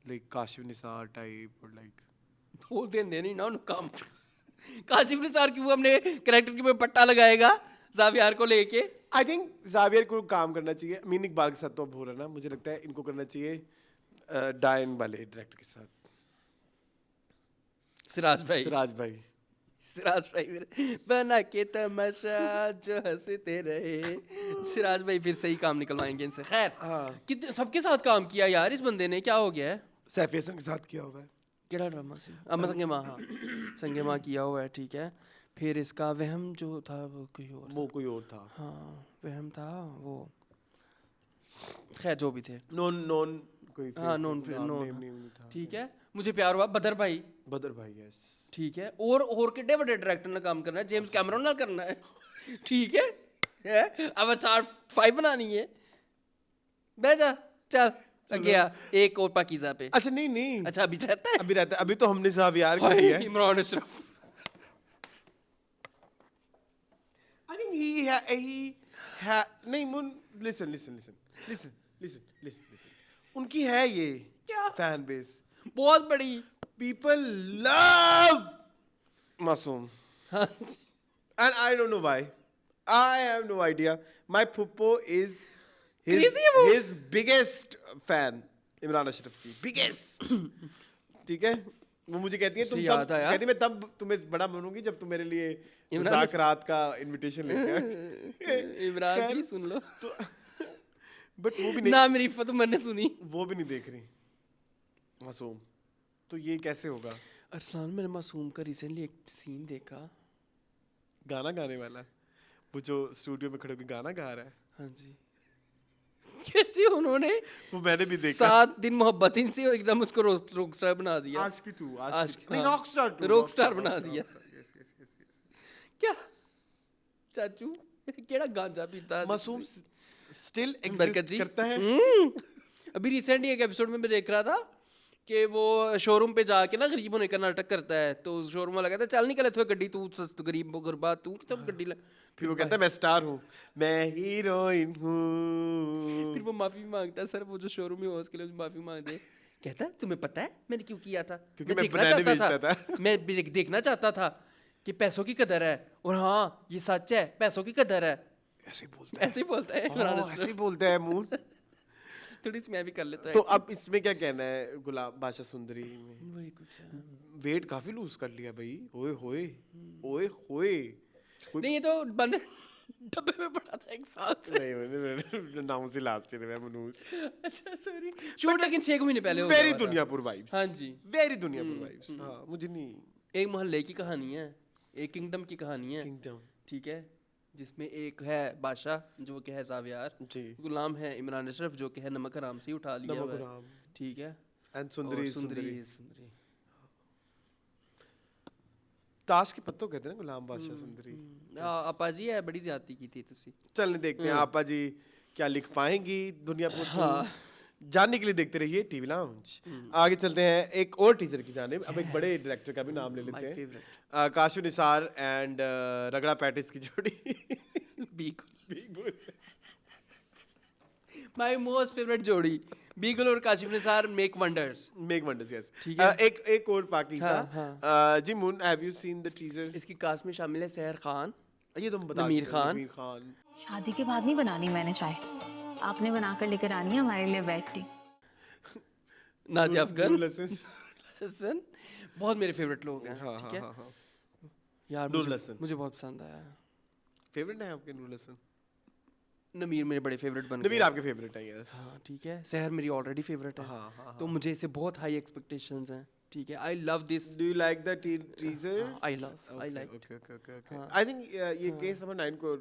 लाइक काशिफ निसार टाइप और लाइक बोल देने नहीं ना उन काम। काशिफ निसार क्यों अपने कैरेक्टर के ऊपर पट्टा लगाएगा ज़ावियार को लेके। आई थिंक जावियर को काम करना चाहिए। अमीन इकबाल के साथ तो अब हो रहा ना, मुझे लगता है इनको करना चाहिए डायन वाले डायरेक्टर के साथ, सिराज भाई। सिराज भाई। मेरे बना के तमाशा जो हंसते रहे। सिराज भाई फिर सही काम निकलवाएंगे इनसे। खैर हाँ। कितने सबके साथ काम किया यार इस बंदे ने, क्या हो गया है। सैफ हसन के साथ किया हुआ है। केड़ा ड्रामा से संगे माँ। हाँ संगे माँ किया हुआ है, ठीक है। फिर इसका वहम जो था वो कोई और था। हाँ वहम था वो, खैर जो भी थे। नॉन कोई हाँ नॉन था, ठीक है। मुझे प्यार हुआ बदर भाई। यस ठीक है। और कितने बड़े डायरेक्टर ने काम करना है, जेम्स कैमरन ना करना है। ठीक है अब 4-5 बनानी है। बह जा चल गया एक और पाकीज़ा पे। अच्छा नहीं अच्छा अभी रहता है। अभी तो हमने जावियार कर लिया है। Imran Ashraf. I think he नहीं मुन listen. उनकी है ये क्या? फैन बेस, बहुत बड़ी। people love मासूम, हाँ and I don't know why. I have no idea. My puppo is Crazy about- his biggest fan. Imran Ashraf की biggest. ठीक है, वो मुझे कहती है उससे याद आया। कहती मैं तब तुम्हें बड़ा बनूंगी जब तुम मेरे लिए इमरान मुज़ाकरात का इनविटेशन लेके आए। इमरान जी सुन लो। तो बट वो भी नहीं, ना मेरी इफ़्फ़त मैंने सुनी। वो भी नहीं देख रही मासूम, तो ये कैसे होगा। अरसलान मैंने मासूम का रिसेंटली एक सीन देखा। गाना गाने वाला, वो जो स्टूडियो में खड़े होकर गाना गा रहा है, हाँ जी कैसे उन्होंने वो मैंने भी देखा। 7 दिन मोहब्बत इनसे एकदम उसको रॉक स्टार बना दिया। आशिकी 2 नहीं रॉकस्टार रॉकस्टार बना दिया। क्या चाचू केड़ा गांजा पीता है मासूम स्टिल बरकत एग्जिस्ट जी करता है। अभी रिसेंटली एक एपिसोड में मैं देख रहा था कि वो शोरूम पे जाके ना गरीब होने का नाटक करता है, तो शोरूम वाला कहता है चल निकल इत्थों गड्डी तू सस्त गरीब गुरबा तू कि तुम गड्डी फिर वो कहता है मैं स्टार हूँ, मैं हीरोइन हूँ। फिर वो माफी मांगता है। सर वो जो शोरूम है उसके लिए माफी मांग दे। कहता है तुम्हें पता है मैंने क्यों किया था, क्योंकि मैं देखना बनाने चाहता बेचता था। मैं देखना चाहता था कि पैसों की कदर है, और हाँ ये सच है पैसों की कदर है। ऐसे ही बोलता है, ऐसे ही बोलता है इमरान हाँ, अशरफ। ऐसे ही बोलता है मुन। थोड़ी सी मैं भी कर लेता तो हूँ। अब इसमें क्या कहना है गुलाम बादशाह सुंदरी में? वही कुछ है। वेट काफी लूज कर लिया भाई। ओए होए ओए होए। नहीं ये तो बंद डब्बे में पड़ा था 1 साल से। नहीं मैंने नाम से लास्ट ईयर है मनूस। अच्छा सॉरी शूट लेकिन 6 महीने पहले हो वेरी गया था। दुनियापुर वाइब्स। हाँ जी वेरी दुनियापुर वाइब्स। हाँ मुझे नहीं। एक मोहल्ले की कहानी है, एक किंगडम की कहानी है, किंगडम ठीक है, जिसमें एक है बादशाह जो कि है ज़ावियार, जी, गुलाम है इमरान अशरफ जो कि है नमक हराम से ही उठा लिया हुआ है, नमक ठीक है, एंड सुंदरी सुंदरी ताश के पत्तों कहते हैं ना गुलाम बादशाह सुंदरी। आपा जी है बड़ी ज्यादती की थी तुसी। चलने देखते हैं आपा जी क्या लिख पाएंगी दुनियापुर। हाँ। जानने के लिए देखते रहिए टीवी लाउंज। आगे चलते हैं एक और टीजर की जानिब। अब एक बड़े डायरेक्टर का भी नाम ले लेते हैं, काशिफ निसार एंड रगड़ा पैटिस की जोड़ी। बीगुल माय मोस्ट फेवरेट जोड़ी बीगल और Kashif Nisar make wonders. Yes. ठीक है। एक और पाकिस्तान। हाँ, जी moon have you seen the teaser? इसकी कास्ट में शामिल है सहर खान, ये तुम बता नमीर चुके हो, खान। नमीर खान। शादी के बाद नहीं बनानी मैंने चाय, आपने बनाकर लेकर आनी है हमारे लिए बेड टी। नादिया अफगान, नूर लहसन। हसन, बहुत मेरे फेवरेट लोग हैं। हाँ ठीक है हाँ हाँ। यार नूर लहसन मुझे बहुत पसंद आया। फेवरेट है आपके नूर लहसन? नमीर मेरे बड़े फेवरेट बन नमीर गए। आपके फेवरेट है? यस। हाँ ठीक है। सहर मेरी ऑलरेडी फेवरेट है। हाँ हाँ। तो मुझे इससे बहुत हाई एक्सपेक्टेशंस हैं। ठीक है. I love this. Do you like the teaser? I like. Okay. I think ये case number 9 को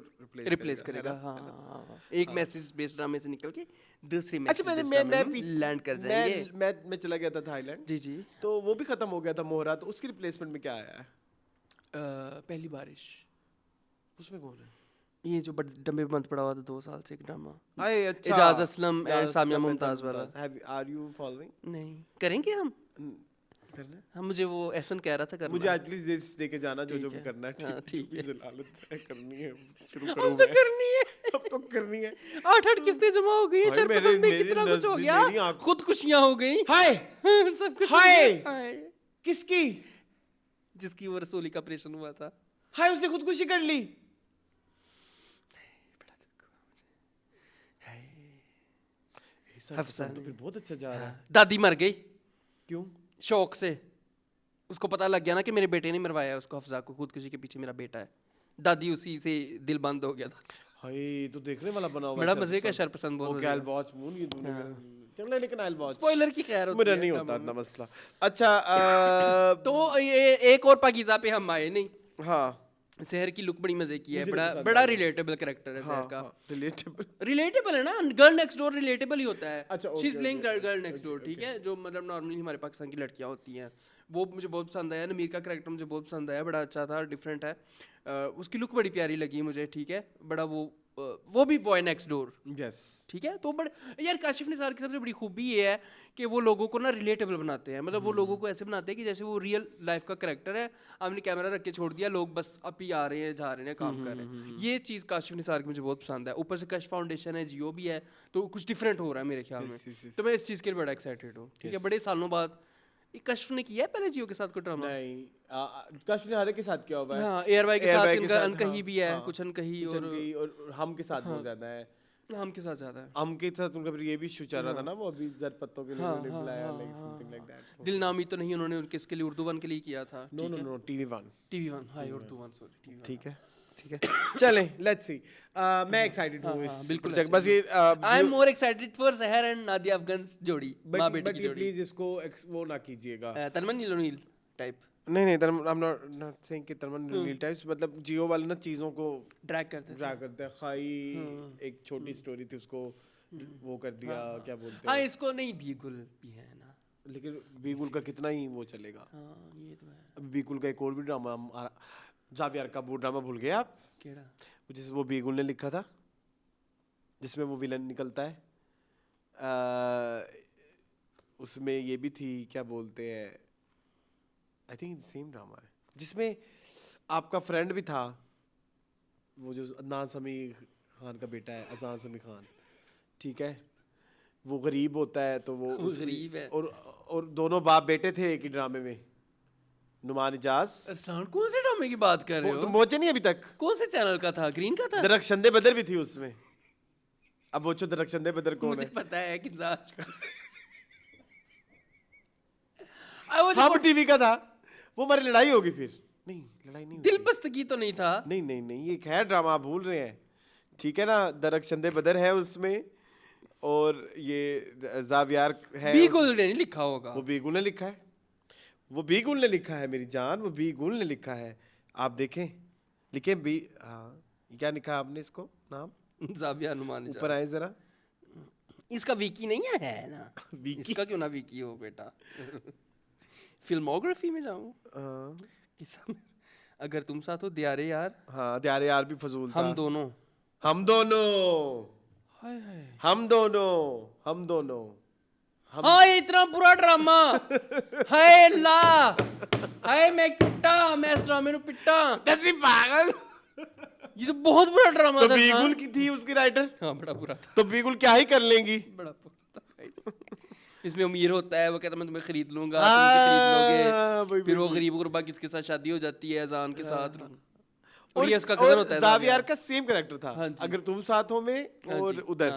रिप्लेस करेगा. हाँ. एक मैसेज बेस्ड ड्रामे से निकल के दूसरी अच्छा मैसेज मैं लैंड कर जाएंगे. मैं चला गया था थाईलैंड. जी. तो वो भी खत्म हो गया था मोहरा. तो उसकी रिप्लेसमेंट में क्या आया है? पहली बारिश. उसमें कौन है? ये जो डब्बे में बंद पड़ा हुआ था 2 साल से एक ड्रामा. अच्छा. एजाज असलम एंड सामिया मुमताज वाला. Are you following? नहीं करेंगे हम. करना? हम मुझे वो एहसन कह रहा था करना. मुझे एटलीस्ट दे के जाना जो भी करना है. ठीक है. जलालत करनी है. शुरू अब करूं तो मैं. करनी है. अब तो करनी है. 8 किस्तें जमा हो गई. भाई, चरपसंद में मेरी कितना कुछ हो मेरी गया. आँख- खुदकुशियां हो गई. हाय सब कुछ. हाय! हाय. किसकी? जिसकी वो रसोली का ऑपरेशन हुआ था. हाय उसने खुदकुशी कर ली. अफसान तो फिर बहुत अच्छा जा रहा है. दादी मर गई क्यों? शौक से. उसको पता लग गया ना कि मेरे बेटे ने मरवाया उसको. हफ्सा को खुदकुशी के पीछे मेरा बेटा है. दादी उसी से दिल बंद हो गया था. हाय तो देखने वाला बना हुआ. बड़ा मजे का शरपसंद बहुत. Okay I will watch moon. ये तूने चल लेकिन आई विल वॉच. स्पॉइलर की खैर होती मेरा है, नहीं कम होता हो। इतना मसला. अच्छा तो ये एक और पाकीज़ा पे हम आए नहीं. हाँ शहर की लुक बड़ी मजे की है. मुझे भी बड़ा पसंद बड़ा है। रिलेटेबल कैरेक्टर है शहर का. रिलेटेबल. रिलेटेबल है ना. गर्ल नेक्स्ट डोर रिलेटेबल ही होता है. अच्छा, she is okay, playing okay, girl next door. ठीक है. जो मतलब नॉर्मली हमारे पाकिस्तान की लड़कियां होती हैं. वो मुझे बहुत पसंद आया. नमीर का कैरेक्टर मुझे बहुत पसंद आया. बड़ा अच्छा था. डिफरेंट है. उसकी लुक बड़ी प्यारी लगी मुझे. ठीक है. बड़ा वो भी बॉय नेक्स्ट डोर. यस. ठीक है. तो बड़े यार काशिफ निसार की सबसे बड़ी खूबी ये है कि वो लोगों को ना रिलेटेबल बनाते हैं. मतलब वो लोगों को ऐसे बनाते हैं कि जैसे वो रियल लाइफ का कैरेक्टर है. आपने कैमरा रख के छोड़ दिया. लोग बस अब ही आ रहे हैं जा रहे हैं काम कर रहे हैं. ये चीज़ काशिफ निसार की मुझे बहुत पसंद है. ऊपर से कश फाउंडेशन है. जियो भी है. तो कुछ डिफरेंट हो रहा है मेरे ख्याल में. तो मैं इस चीज़ के लिए बड़ा एक्साइटेड हूँ. ठीक है. बड़े सालों बाद कश्फ ने किया है पहले जियो के साथ कोई ड्रामा. नहीं कश ने हर एक के साथ किया हुआ है. हाँ एयरवाई के साथ Airway के इनका साथ, अनकही हाँ, भी है. हाँ, कुछ अनकही और हम के साथ बहुत ज्यादा है. हम के साथ ज़्यादा है. हम के साथ उनका फिर ये भी इशू चल रहा था ना. वो अभी जर पत्तों के लिए उन्होंने बुलाया लाइक समथिंग लाइक दैट. दिलनामी तो नहीं उन्होंने उनके इसके लिए उर्दू वन के लिए किया था. No TV1. TV1 hi Urdu one sorry. ठीक है. चलें लेट्स सी. मैं एक्साइटेड हूँ इस बिल्कुल प्रोजेक्ट. बस ये I am more excited for सहर एंड नादिया अफगान जोड़ी. माँ बेटी बट की ये जोड़ी. प्लीज इसको वो ना कीजिएगा. तलमन नीलोनील टाइप नहीं आई एम नॉट सेइंग कि तलमन नील टाइप्स. मतलब जियो वाले ना चीजों को ड्रैग करते हैं. ड्रैग करते हैं. खाई एक छोटी स्टोरी थी उसको वो कर दिया. क्या बोलते हाँ हैं. इसको नहीं बीगुल भी है ना. लेकिन बीगुल का कितना ही वो चलेगा. हाँ ये तो है. अभी बीगुल का एक और भी ड्रामा जावियर का वो ड्रामा भूल गए आप. केड़ा जिसे वो बीगुल ने लिखा था जिसमें वो विलन निकलता है. उसमें ये भी थी क्या बोलते हैं. आई थिंक सेम ड्रामा है जिसमें आपका फ्रेंड भी था. वो जो अदनान समी खान का बेटा है अजान समी खान. ठीक है. वो गरीब होता है तो वो गरीब है. और दोनों बाप बेटे थे एक ही ड्रामे में. नुमान इजाज. अरसलान कौन से ड्रामे की बात कर रहे तो हो. मोचे नहीं अभी तक. कौन से चैनल का था. ग्रीन का था. दरख्शंदे बदर भी थी उसमें. अब वो दरख्शंदे बदर कौन मुझे है. पता है कि हम टीवी का था. वो हमारी लड़ाई होगी फिर. नहीं लड़ाई नहीं दिल होगी. बस्तगी तो नहीं था. नहीं ये एक है ड्रामा आप भूल रहे हैं. ठीक है ना. दरख्शंदे बदर है उसमें और ये जावियार है. बीगुल ने नहीं लिखा होगा. वो बीगुल ने लिखा है. वो बीगुल ने लिखा है मेरी जान. वो बीगुल ने लिखा है. आप देखें लिखे बी. हाँ क्या लिखा आपने इसको नाम. जाविया नुमान ऊपर आए जरा. इसका विकी नहीं है ना. विकी. इसका क्यों ना विकी हो बेटा. फिल्मोग्राफी में जाऊं. अगर तुम साथ हो दियारे यार. हाँ दियारे यार भी फजूल था. हम दोनों हाय हम दोनों हाँ ये इतना बुरा ड्रामा. हाय अल्लाह. हाय मैं पिट्टा. मैं इस ड्रामे नु पिट्टा. कैसी पागल. ये तो बहुत बुरा ड्रामा तो था. बीगुल की थी उसकी राइटर. हाँ बड़ा बुरा था. तो बीगुल क्या ही कर लेंगी. बड़ा बुरा था भाई. इसमें अमीर होता है वो कहता मैं तुम्हें खरीद लूंगा. तुम मुझे खरीद लोगे. फिर वो गरीब गुरबा किसके साथ शादी हो जाती है अजान के साथ. और ये इसका कजन होता है. जावियार का सेम कैरेक्टर था. हाँ जी. अगर तुम साथ हो में और उधर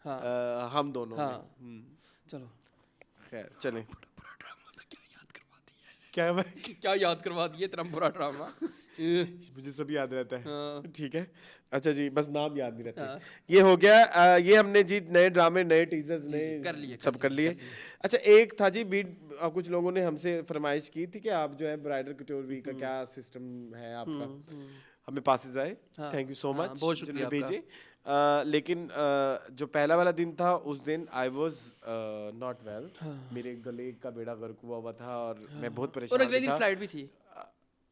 हाँ हम दोनों हाँ. चलो खैर चलें. क्या याद करवा दिए इतना बुरा ड्रामा. मुझे सब याद रहता है. हाँ. ठीक है. अच्छा जी बस नाम याद नहीं रहते. ये हो गया. ये हमने जी नए ड्रामे नए टीजर्स नए कर लिए सब कर लिए. अच्छा एक था जी बीट कुछ लोगों ने हमसे फरमाइश की थी कि आप जो है ब्राइडल कटोर वीक का क्या सिस्टम है आपका, हमें पासेस आए, थैंक यू सो मच बहुत शुक्रिया जिन्होंने भेजे। लेकिन जो पहला वाला दिन था उस दिन आई वाज नॉट वेल, मेरे गले का बेड़ा गर्क हुआ था और मैं बहुत और परेशान अगले दिन था। फ्लाइट भी थी।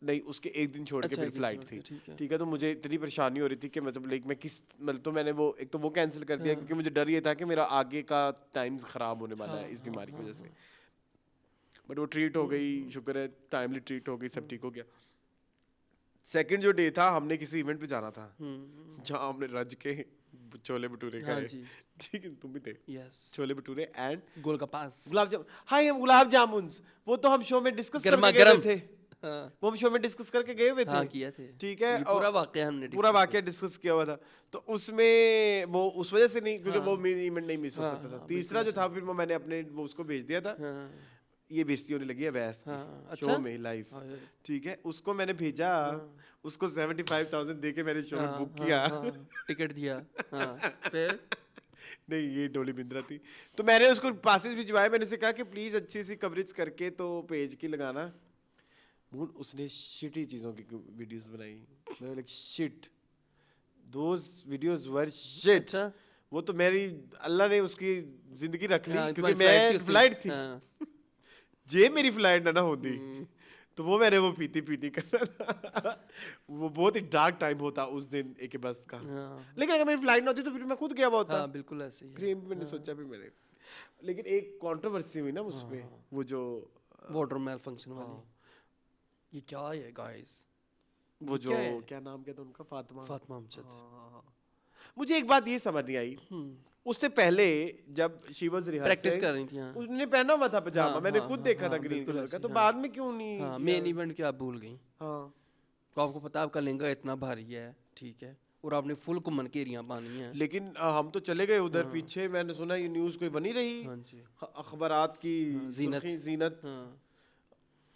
नहीं, उसके एक दिन छोड़ के अच्छा, फिर एक दिन फ्लाइट छोड़ थी, के, ठीक है। तो मुझे इतनी परेशानी हो रही थी कि मतलब लाइक मैं किस मतलब तो मैंने वो एक तो वो कैंसिल कर दिया क्योंकि मुझे डर ये था कि मेरा आगे का टाइम्स खराब होने वाला है इस बीमारी की वजह से। बट वो ट्रीट हो गई, शुक्र है टाइमली ट्रीट हो गई, सब ठीक हो गया। सेकंड जो डे था हमने किसी इवेंट पे जाना था जहाँ हमने रज के छोले भटूरे हाँ खाए, जी। ठीक है, तुम भी थे। Yes, chole bhature and golgappas, gulab jamun. हाँ, ये गुलाब जामुन वो तो हम शो में डिस्कस गरमा करके गए गरम। थे, हाँ वो हम शो में डिस्कस करके गए हुए थे। हाँ, किया थे, ठीक है, ये पूरा वाकया हमने पूरा discuss वाकया डिस्कस किया हुआ था। तो उसमें वो उस वजह से नहीं, क्योंकि हाँ। वो मेरी इवेंट नहीं मिस हो हाँ, सकता था। हाँ, तीसरा जो था फिर वो मैंने अपने वो उसको भेज दिया था, किया। हाँ, ये बेइज्जती होने लगी है वैस की हाँ, शो अच्छा? में लाइव, हाँ, ये- ठीक है। उसको मैंने भेजा, उसको 75,000 दे के मैंने शो में हाँ, बुक हाँ, किया। हाँ, टिकट दिया। हाँ, फिर नहीं, ये डोली बिंद्रा थी। तो मैंने उसको पासेस भिजवाए, मैंने उसे कहा कि प्लीज अच्छी सी कवरेज करके तो पेज की लगाना। उसने शिटी चीजों की वीडियोस बनाई, मैं like shit, those videos were shit. अच्छा, वो तो मेरी अल्लाह ने उसकी जिंदगी रख ली हाँ, क्योंकि तुम्हारी flight थी मैं उस दिन। फ्लाइट थी। हाँ, जे मेरी फ्लाइट ना होती तो वो मैंने वो पीती पीती करना था। वो बहुत ही डार्क टाइम होता उस दिन एक बस का। हाँ, लेकिन अगर मेरी फ्लाइट ना होती तो फिर मैं खुद गया हुआ होता। हाँ, बिल्कुल ऐसे ही है। फिर मैंने सोचा भी मैंने, लेकिन एक कंट्रोवर्सी हुई ना उसमें, वो जो वाटर मेल फंक्शन वाली, ये क्या है गाइस? वो जो क्या है? क्या नाम क्या था उनका, फातिमा। फातिमा अमजद। हाँ। मुझे एक बात ये समझ नहीं आई, उससे पहले जब शी वाज प्रैक्टिस कर रही थी। हाँ, उसने पहना हुआ था पजामा, हाँ, मैंने हाँ, खुद हाँ, देखा था हाँ, ग्रीन बिल्कुल कलर ऐसे का, तो ही, बाद में क्यों नहीं हाँ, किया? मेन इवेंट क्या आप भूल गई? हाँ, तो आपको पता है आपका लहंगा इतना भारी है, ठीक है, और आपने फुल कुमन की एरिया बांधी है। लेकिन हम तो चले गए उधर पीछे, मैंने सुना ये न्यूज़ कोई बनी रही हाँ जी। अखबारात की, जीनत। सुर्खी, जीनत। हाँ,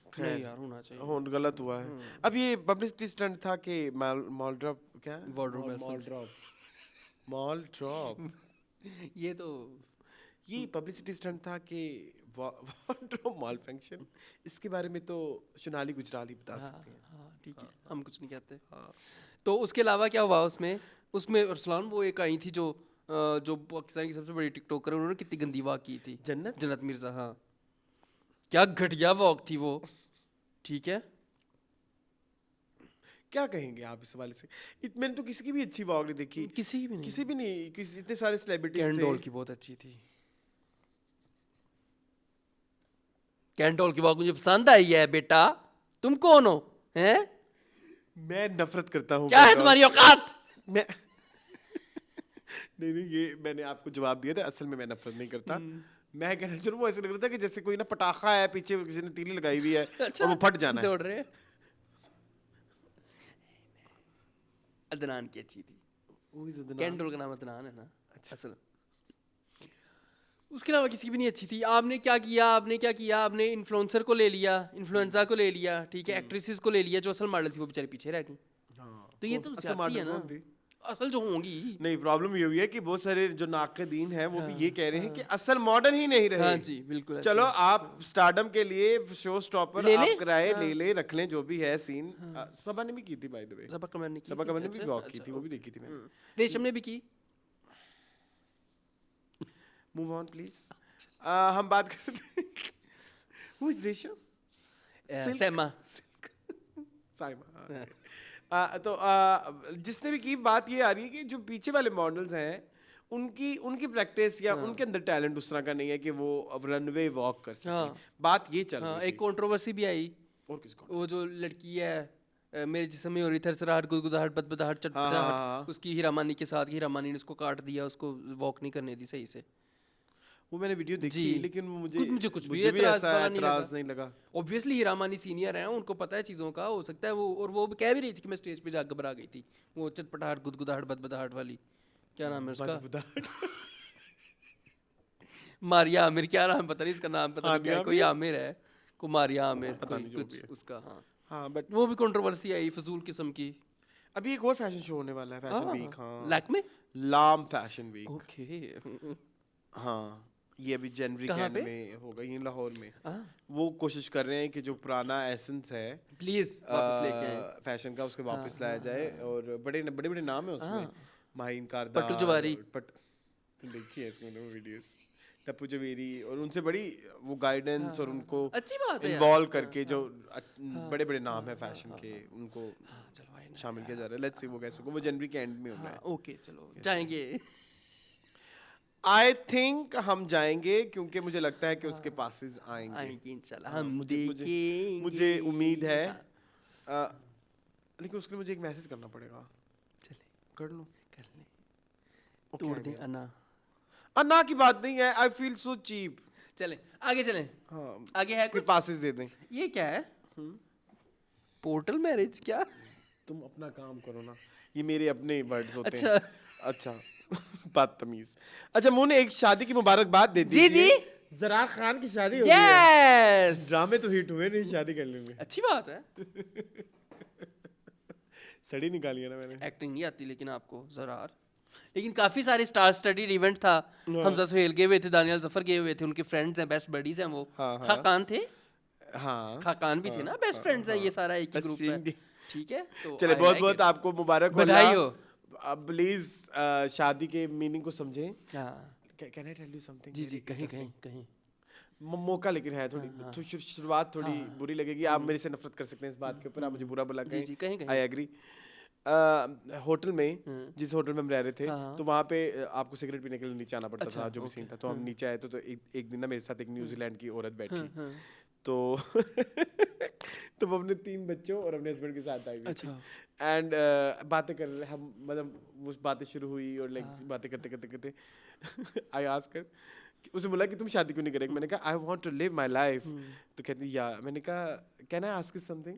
खैर, नहीं यार, होना चाहिए। हो गलत हुआ है। अब ये पब्लिसिटी स्टंट था कि मॉल ड्रॉप, क्या Wardrobe mall malfunction। Drop, mall drop, ये तो ये पब्लिसिटी स्टंट था कि वार्डरोब मॉल फंक्शन। इसके बारे में तो सोनाली गुजराली बता सकते हैं। हाँ, ठीक है, हम कुछ नहीं कहते। तो उसके अलावा क्या हुआ उसमें? उसमें अरसलान वो एक आई थी जो जो पाकिस्तान की सबसे बड़ी टिकटॉकर है, उन्होंने कितनी गंदी वाक की थी। जन्नत मिर्जा। हाँ, क्या घटिया वॉक थी वो, ठीक है। क्या कहेंगे आप इस हवाले से? मैंने तो किसी की भी अच्छी वॉक नहीं देखी, किसी की भी नहीं। किसी भी नहीं, इतने सारे सेलिब्रिटीज कैंडोल थे। की बहुत अच्छी थी। कैंडोल की वॉक मुझे पसंद आई है। बेटा तुम कौन हो? हैं? मैं नफरत करता हूँ। क्या है तुम्हारी औकात? मैं नहीं, ये मैंने आपको जवाब दिया था, असल में मैं नफरत नहीं करता। मैं कहना चाह रहा हूँ, वो ऐसे लग रहा था कि जैसे कोई ना पटाखा है पीछे, किसी ने तीली लगाई हुई है अच्छा, और वो फट जाना है। दौड़ रहे। अदनान की अच्छी थी। कैंडोल का नाम अदनान है ना। असल उसके अलावा किसी की भी नहीं अच्छी थी। आपने क्या किया? आपने इन्फ्लुएंसर को ले लिया, इन्फ्लुएंजा को ले लिया, ठीक है, एक्ट्रेसेस को ले लिया, जो असल मॉडल थी वो बेचारी पीछे रह गई। तो ये तो ज्यादती है ना, असल जो होंगी। नहीं, प्रॉब्लम ये हुई है कि बहुत सारे जो नाक़दीन हैं वो भी ये कह रहे हैं कि असल मॉडर्न ही नहीं रहे। हाँ जी, बिल्कुल। चलो आप स्टारडम के लिए शो स्टॉपर ले आप लें? कराए, ले ले, रख लें, जो भी है सीन। सबा ने भी की थी बाय द वे, सबा कमर ने की सबा थी, कमर ने भी अच्छा, वॉक की अच्छा, थी, वो भी देखी थी मैंने। रेशम ने भी की। Move on please. हम बात करते हैं हु इज रेशम? सैमा। साइमा। तो जिसने भी की, बात ये आ रही है कि जो पीछे वाले मॉडल्स हैं उनकी प्रैक्टिस या उनके अंदर टैलेंट उस तरह का नहीं है कि वो रनवे वॉक कर सके। हाँ। बात ये चल हाँ, रही एक कंट्रोवर्सी भी आई। और किसको? वो जो लड़की है मेरे जिस्म में हो रही थरथराहट, गुदगुदाहट, बदबदाहट, हाँ। चटपटाहट, उसकी हीरामानी के साथ, हीरामानी ने उसको काट दिया, उसको वॉक नहीं करने दी सही से। वो मैंने वीडियो देखी, जी। लेकिन मुझे कुछ भी ऐसा एतराज़ एतराज नहीं लगा। ऑब्वियसली हीरामानी सीनियर हैं, उनको पता है चीज़ों का। हो सकता है वो, और वो कह भी रही थी कि मैं स्टेज पे जाकर घबरा गई थी। वो चटपटाहट, गुदगुदाहट, बदबदाहट वाली, क्या नाम है उसका? मारिया आमिर, क्या नाम पता नहीं, इसका नाम पता नहीं क्या है, कोई आमिर है, कुमारिया आमिर, कोई कुछ उसका। हाँ हाँ, बट वो भी कंट्रोवर्सी आई फजूल किस्म की। अभी एक और फैशन शो होने वाला है, फैशन वीक। हाँ, लैक में लाम फैशन वीक। ओके। हाँ, ये अभी जनवरी के कहाँ एंड पे? में होगा, ये लाहौर में। वो कोशिश कर रहे हैं कि जो पुराना एसेंस है प्लीज वापस लेके आए। फैशन का, उसके वापस लाया जाए। और बड़े बड़े नाम है उसमें, माहीन कारदार, पट्टू जवारी। देखिए इसमें वो वीडियोस, टप्पू जवेरी, और उनसे बड़ी वो गाइडेंस और उनको अच्छी बात है यार। इन्वॉल्व करके जो बड़े बड़े नाम है फैशन के, उनको चलो आए ना शामिल किया जा रहा है। लेट्स सी वो कैसे होगा, वो जनवरी के एंड में होना है। ओके चलो जाएंगे। आई थिंक हम जाएंगे, क्योंकि मुझे लगता है कि उसके पासेस आएंगे। आएंगे इंशाल्लाह, हम मुझे देखेंगे। उम्मीद है। लेकिन उसके लिए मुझे एक मैसेज करना पड़ेगा। चले कर लूं? कर ले, तोड़ दे अना। अन्ना की बात नहीं है, आई फील सो चीप। चले आगे चले। हाँ, आगे है कोई कुछ? पासेस दे दें। ये क्या है? पोर्टल मैरिज क्या? तुम अपना काम करो ना, ये मेरे अपने वर्ड्स होते अच्छा। हैं। अच्छा बदतमीज। अच्छा, मुन्ने एक शादी की मुबारकबाद दे दी। जी। ज़रार खान की शादी हो गई है। यस, ड्रामे तो हिट हुए नहीं शादी करने में। अच्छी बात है। सड़ी निकाली है ना मैंने। एक्टिंग नहीं आती लेकिन आपको जरार, लेकिन काफी सारे स्टार स्टडीड इवेंट था। हमजा सुहेल गए हुए थे, दानियाल जफर गए हुए थे, उनके फ्रेंड्स हैं, बेस्ट बडीज हैं वो। हाँ। खाकान थे, हाँ, खाकान भी थे ना, बेस्ट फ्रेंड्स हैं, ये सारा एक ही Best ग्रुप friend है। भी। ठीक है, तो चले I बहुत like बहुत it। आपको मुबारक हो। बधाई हो। अब प्लीज शादी के मीनिंग को समझें। हाँ can I tell you something? जी कहीं कहीं कहीं मौका लेकिन है, थोड़ी शुरुआत थोड़ी बुरी लगेगी। आप मेरे से नफरत कर सकते हैं इस बात के ऊपर, आप मुझे बुरा भला जी, जी, कहीं, कहें, कहीं। I agree. होटल में, जिस होटल में हम रह रहे थे, तो वहाँ पे आपको सिगरेट पीने के लिए नीचे आना पड़ता था, जो भी सीन था। तो हम नीचे आए तो एक दिन ना मेरे साथ एक न्यूजीलैंड की औरत बैठी, तो तो वो अपने 3 बच्चों और अपने हस्बैंड के साथ आई हुई थी। अच्छा। एंड बातें कर रहे हम, मतलब वो बातें शुरू हुई और लाइक बातें करते करते करते आई आस्क हर, उसे बोला कि तुम शादी क्यों नहीं करेगी? मैंने कहा I want to live my life. तो कहती या, मैंने कहा can I ask you something?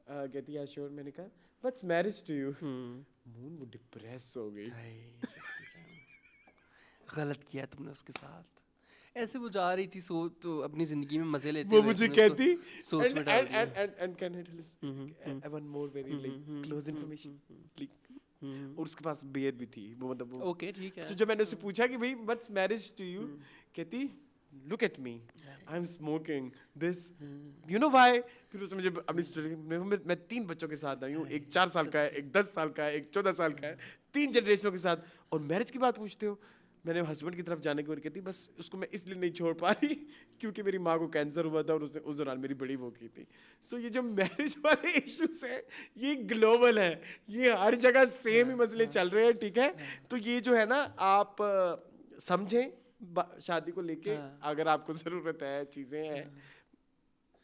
कहती या श्योर। मैंने कहा व्हाट्स मैरिज टू यू? मून वो डिप्रेस हो गई। गलत किया तुमने उसके साथ। ऐसे वो जा रही थी तो अपनी जिंदगी में मजे लेते वो हुए मुझे तुमने उसको कहती सोच में डाल दिया। And can I tell one more very like close information, और उसके पास बियर भी थी वो, मतलब वो। ओके ठीक है। तो जब मैंने उससे पूछा कि भाई व्हाट्स मैरिज टू यू, कहती look at me, I am smoking this, you know why? फिर उसने मुझे अपनी स्टोरी, मैं 3 बच्चों के साथ आई हूँ, एक 4 साल का है, एक 10 साल का है, एक 14 साल का है, 3 जनरेशनों के साथ, और मैरिज की बात पूछते हो? मैंने हस्बैंड की तरफ जाने की बात कहती, बस उसको मैं इसलिए नहीं छोड़ पा रही क्योंकि मेरी माँ को कैंसर हुआ था और उसने उस दौरान मेरी बड़ी वो की थी। सो ये जो मैरिज वाले इश्यूज है, ये ग्लोबल है, ये हर जगह सेम ही मसले चल रहे हैं, ठीक है? तो ये जो है ना, आप समझें शादी को लेके, अगर आपको जरूरत है, चीजें हैं,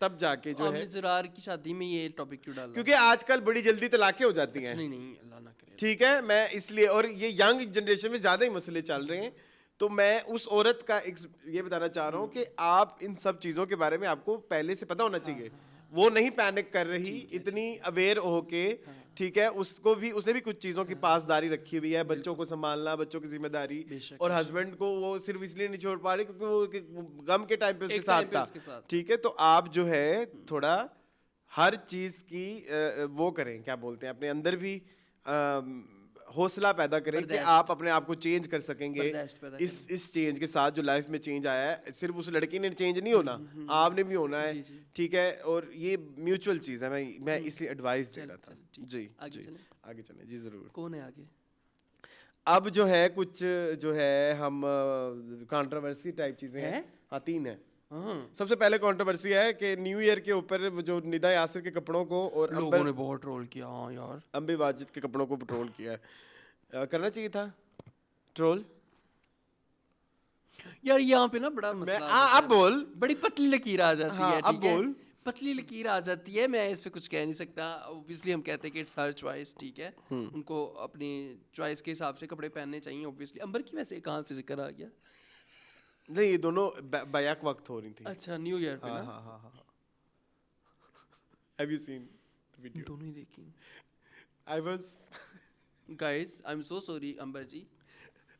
तब जाके जो है। ज़रार की शादी में ये टॉपिक क्यों डाला? क्योंकि आजकल बड़ी जल्दी तलाकें हो जाती हैं। नहीं अल्लाह ना करे। ठीक है, मैं इसलिए, और ये यंग जनरेशन में ज्यादा ही मसले चल रहे हैं, तो मैं उस औरत का ये बताना चाह रहा हूँ कि आप इन सब चीजों के बारे में आपको पहले से पता होना चाहिए। वो नहीं पैनिक कर रही, इतनी अवेयर होके, ठीक है? उसको भी, उसे भी कुछ चीजों की पासदारी रखी हुई है, बच्चों को संभालना, बच्चों की जिम्मेदारी, और हस्बैंड को वो सिर्फ इसलिए नहीं छोड़ पा रही क्योंकि वो गम के टाइम पे उसके साथ था। ठीक है, तो आप जो है थोड़ा हर चीज की वो करें, क्या बोलते हैं, अपने अंदर भी हौसला पैदा करें कि आप अपने आप को चेंज कर सकेंगे। इस चेंज के साथ जो लाइफ में चेंज आया है, सिर्फ उस लड़की ने चेंज नहीं होना, आपने भी होना है, ठीक है? और ये म्यूचुअल चीज है। मैं इसलिए एडवाइस दे रहा था। जी आगे चलें जी, जरूर। कौन है आगे? अब जो है कुछ जो है हम कंट्रोवर्सी टाइप चीजें हैं। हाँ, 3 है। सबसे पहले कंट्रोवर्सी है कि न्यू ईयर के ऊपर जो निदा यासिर के कपड़ों को और लोगों ने बहुत ट्रोल किया। हाँ यार, अंबे वाजिद के कपड़ों को ट्रोल किया है। करना चाहिए था ट्रोल यार। यहाँ पे ना बड़ा मसला अब बोल, बड़ी पतली लकीर आ जाती है। अब बोल, पतली लकीर आ जाती है, मैं इस पे कुछ कह नहीं सकता। ऑब्वियसली हम कहते हैं कि इट्स हर चॉइस, ठीक है? उनको अपनी चॉइस के हिसाब से कपड़े पहनने चाहिए। ऑब्वियसली अंबर की वैसे कहाँ से जिक्र आ गया? नहीं, ये दोनों बैक वक्त हो रही थी। अच्छा, न्यू ईयर पे ना? हाँ। Have you seen the video? दोनों ही देखी। I was Guys, I'm so sorry, Ambar ji.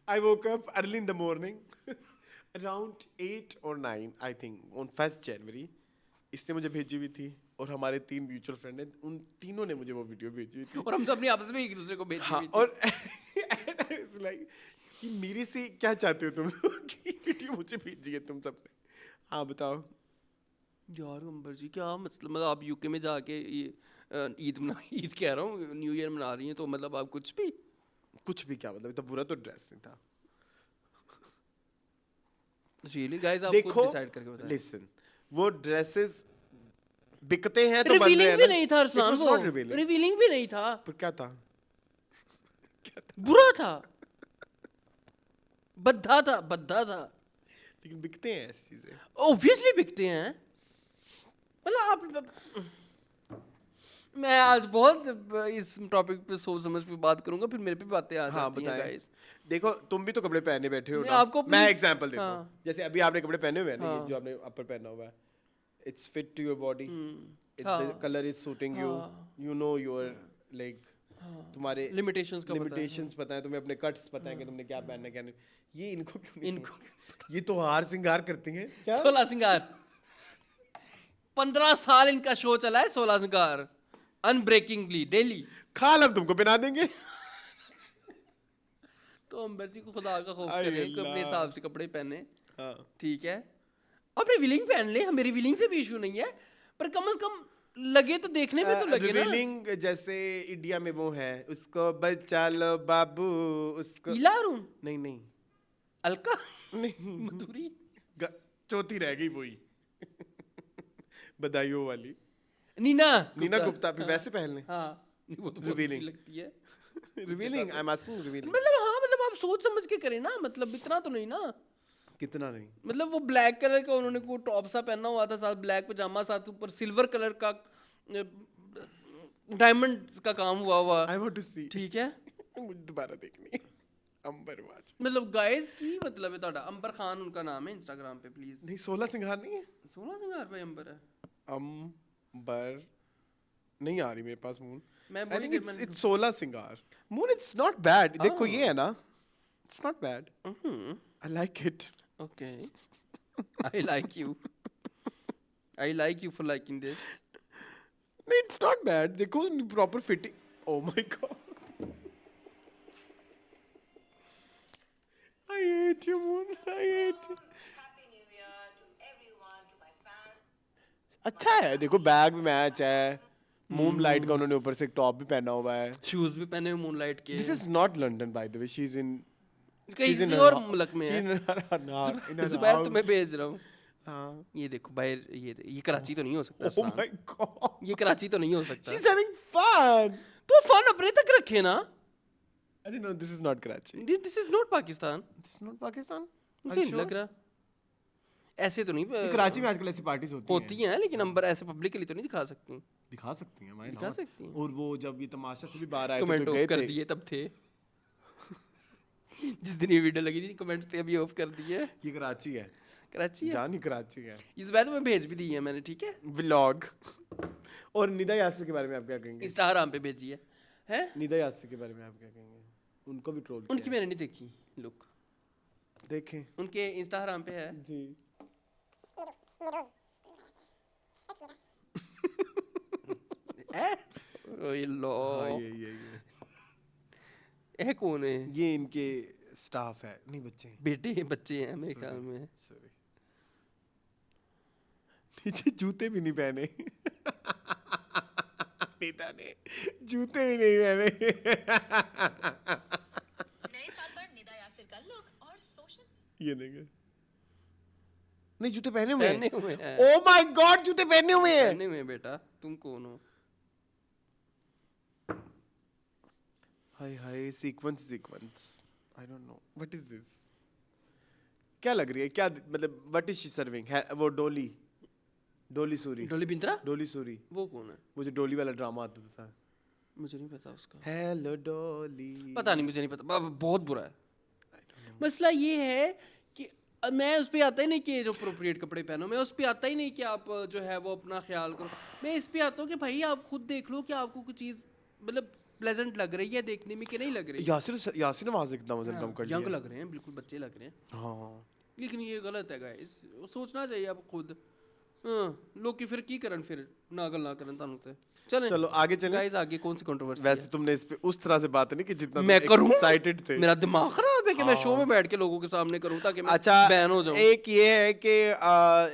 I woke up early in the morning, around 8 or 9, I think, on 1st January. इसने मुझे भेजी हुई थी, और हमारे 3 म्यूचुअल फ्रेंड हैं, उन तीनों ने मुझे वो वीडियो भेजी हुई थी, और हम सब ने आपस में एक दूसरे को भेजी हुई थी। और it's like कि मेरे से क्या चाहते हो तुम लोग कि वीडियो मुझे भेजिए तुम सबने। हाँ बताओ। यार अंबर जी क्या मतलब आप यूके में जाके ये ईद कह रहा हूँ, न्यू ईयर मना रही हैं, तो मतलब आप कुछ भी क्या मतलब, इतना बुरा तो ड्रेस नहीं था। रियली गाइस आप खुद देखो डिसाइड करके बताएं। लिसन, वो ड्रेसेस बिकते हैं तो बन रहे रिवीलिंग हैं भी ना। नहीं था अरसलान, It was वो not revealing। रिवीलिंग भी नहीं था, पर क्या था? बुरा था, बद्धा था। लेकिन बिकते हैं ऐसी चीजें। ऑब्वियसली बिकते हैं। मतलब आप, मैं आज बहुत इस टॉपिक पे सोच समझ पे बात करूंगा, फिर मेरे पे बातें आ हाँ जाती हैं बताएं। गाइस। देखो तुम भी तो कपड़े पहने बैठे हो नहीं, ना। आपको मैं please- एग्जांपल देता हाँ। हूँ, जैसे अभी आपने कपड़े पहने हुए हैं ना, ये हाँ। जो आपने अपर पहना हुआ है, it's fit to your body, हाँ। The colour is suiting you, you know your like, तुम्हारे Limitations का पता है, लिमिटेशंस पता है तुम्हें, अपने कट्स पता है कि तुमने क्या पहनना है क्या नहीं। ये इनको क्यों नहीं समझ? ये तो हार सिंगार करती हैं क्या? 16 सिंगार 15 साल इनका शो चला है, 16 सिंगार अनब्रेकिंगली डेली। खाल हम तुमको पहना देंगे। तो अंबर जी को खुदा का खौफ आय करें कि अपने अल्लाह। हिसाब से कपड़े पहने, हाँ। ठीक है। अपनी विलिंग पहन ले, मेरी विलिंग से भी इशू नहीं है, पर कम से कम लगे तो देखने में तो लगे ना। रिवीलिंग जैसे इंडिया में वो है, उसको बचा लो बाबू, उसको इला अरुण, नहीं अलका, नहीं मधुरी, चौथी रह गई वही बधाइयों वाली नीना गुप्ता भी वैसे पहन ले। हाँ, वो तो बहुत Revealing। अच्छी लगती है। Revealing, I am asking revealing. मतलब हाँ, मतलब आप सोच समझ के करें ना, मतलब इतना तो नहीं ना। कितना नहीं? मतलब वो ब्लैक कलर का उन्होंने को टॉप सा पहना हुआ था, साथ ब्लैक पजामा, साथ ऊपर सिल्वर कलर का डायमंड का काम हुआ आई वांट टू सी। ठीक है। मुझे दोबारा देखनी है अंबर वाच। मतलब गाइस की मतलब है ਤੁਹਾਡਾ अंबर खान उनका नाम है इंस्टाग्राम पे, प्लीज। नहीं 16 सिंगार नहीं है। 16 सिंगार पे अंबर है। अंबर नहीं आ रही मेरे पास मून। मैं आई वही थिंक इट्स 16 सिंगार। Moon it's not bad. देखो ये है ना, it's not bad. I like it. Okay, I like you, I like you for liking this. नहीं इट्स नॉट बैड। देखो proper fitting. Oh my God, I hate you, Moon. I hate you. Happy New Year to everyone, to my fans. अच्छा है, देखो बैग भी मैच है, मून लाइट का उन्होंने ऊपर से एक टॉप भी पहना हुआ है। शूज भी पहने हुए मूनलाइट के। This is not London by the way, she is in किसी और मुल्क में है। जुबैर तुम्हें भेज रहा हूँ। हाँ। ये देखो बाहर, ये कराची तो नहीं हो सकता। ओह अरसलान। माय गॉड, ये कराची तो नहीं हो सकता। She is having fun. तो फन अपने तक रखे ना। I don't know, this is not Karachi, this is not Pakistan. This is not Pakistan. मुझे नहीं लग रहा, ऐसे तो नहीं कराची में आजकल ऐसी पार्टीज होती हैं, लेकिन अंबर ऐसे पब्लिकली तो नहीं दिखा सकती। दिखा सकती हैं, माय दिखा सकती हैं। और वो जब ये तमाशा से भी बाहर आए थे कमेंट तो ऑफ गए कर थे। दिए तब थे। जिस दिन ये वीडियो लगी थी कमेंट्स थे अभी ऑफ कर दिए। ये कराची है, कराची है, जान ही कराची है। इस बार तो मैं भेज भी दी है मैंने, ठीक है। व्लॉग। और निदा यासिर के बारे में आप क्या कहेंगे? इंस्टाग्राम पे भेजी है, हैं? निदा यासिर के बारे में आप क्या कहेंगे? उनको भी ट्रोल उनकी किया मैंने नहीं देखी लुक, देखें उनके इंस्टाग्राम पे है। जी। ओए लो, हाँ, ये कौन है? ये इनके स्टाफ है, नहीं बच्चे हैं। बेटे बच्चे हैं मेरे ख्याल में। सॉरी, नीचे जूते भी नहीं पहने। निदा ने जूते भी नहीं पहने। नए साल पर निदा यासिर का लुक और सोशल। ये देखे, नहीं जूते पहने हुए पहने हैं। हुए हैं, ओ माय गॉड, जूते पहने हुए हैं। पहने हुए हैं बेटा, तुम कौन हो? हाय हाय, sequence I don't know what is this. क्या लग रही है, क्या मतलब व्हाट इज शी सर्विंग है? वो डोली सूरी। डोली बिंद्रा? डोली सूरी, वो कौन है? वो जो डोली वाला ड्रामा आता था। मुझे नहीं पता उसका, हेलो डोली। पता नहीं, मुझे नहीं पता, बहुत बुरा है। मसला ये है कि मैं उस पे आता ही नहीं कि जो अप्रोप्रिएट कपड़े पहनो, मैं उस पे आता ही नहीं कि आप जो है वो अपना ख्याल करो। मैं इस पे आता हूँ कि भाई आप खुद देख लो कि आपको कुछ चीज़ मतलब प्लेजेंट लग रही है देखने में कि नहीं लग रही। यासिर नवाज कितना वजन कम कर लिया। यंग लग रहे हैं, बिल्कुल बच्चे लग रहे हैं। हाँ, लेकिन ये गलत है गाइस, सोचना चाहिए आप खुद ਹਾਂ ਲੋਕੀ ਫਿਰ ਕੀ ਕਰਨ ਫਿਰ ਨਾ ਗੱਲਾਂ ਕਰਨ ਤੁਹਾਨੂੰ ਤੇ चलें चलो आगे चलें। गाइस आगे कौन सी कंट्रोवर्सी वैसे तुमने इस पे उस तरह से बात नहीं कि जितना मैं करूं एक्साइटेड थे। मेरा दिमाग खराब है कि मैं शो में बैठ के लोगों के सामने करूं ताकि मैं अच्छा बैन हो जाऊं एक ये है कि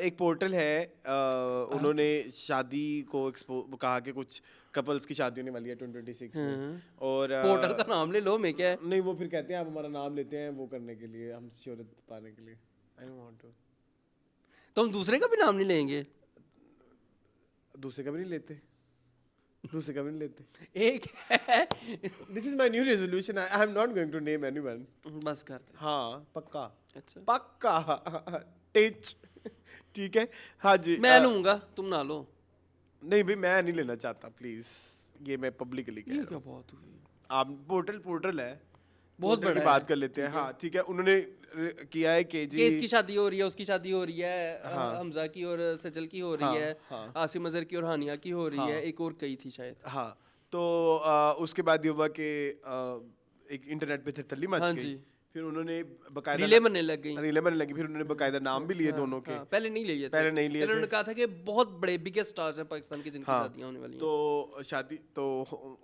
एक पोर्टल है उन्होंने शादी को कहा कि कुछ कपल्स की शादी होने वाली है 2026 में और पोर्टल का नाम ले लो मैं क्या है नहीं वो फिर कहते हैं आप हमारा नाम लेते हैं वो करने के लिए हम शोहरत पाने के लिए आई डोंट वांट टू तो हम दूसरे का भी नाम नहीं लेंगे दूसरे का भी नहीं लेते दूसरे का भी नहीं लेते एक है this is my new resolution I am not going to name anyone बस कर दे हाँ पक्का अच्छा पक्का टिच ठीक है हाँ जी मैं लूंगा तुम ना लो नहीं भाई मैं नहीं लेना चाहता प्लीज ये मैं पब्लिकली कह ये रहा क्या हूँ बात हुई आप पोर्टल है बहुत पोर्टल की बड़ा बात है। कर लेते हैं हाँ ठीक है उन्होंने किया है कि कि इसकी जी शादी हो रही है उसकी शादी हो रही है हमजा की और सजल की हो रही हाँ, है हाँ। आसिम अजहर की और हानिया की हो रही हाँ। है एक और कई थी शायद हाँ तो उसके बाद ये हुआ कि एक इंटरनेट पे तिरतली मच हाँ गई जी। फिर उन्होंने बकायदा रीले बनने लग गई रीले बनने लगी फिर उन्होंने बकायदा नाम भी लिए दोनों के हाँ, पहले नहीं लिए थे पहले नहीं लिए उन्होंने थे। कहा था कि बहुत बड़े बिगेस्ट स्टार्स हैं पाकिस्तान के जिनकी हाँ शादियां होने वाली हैं तो शादी तो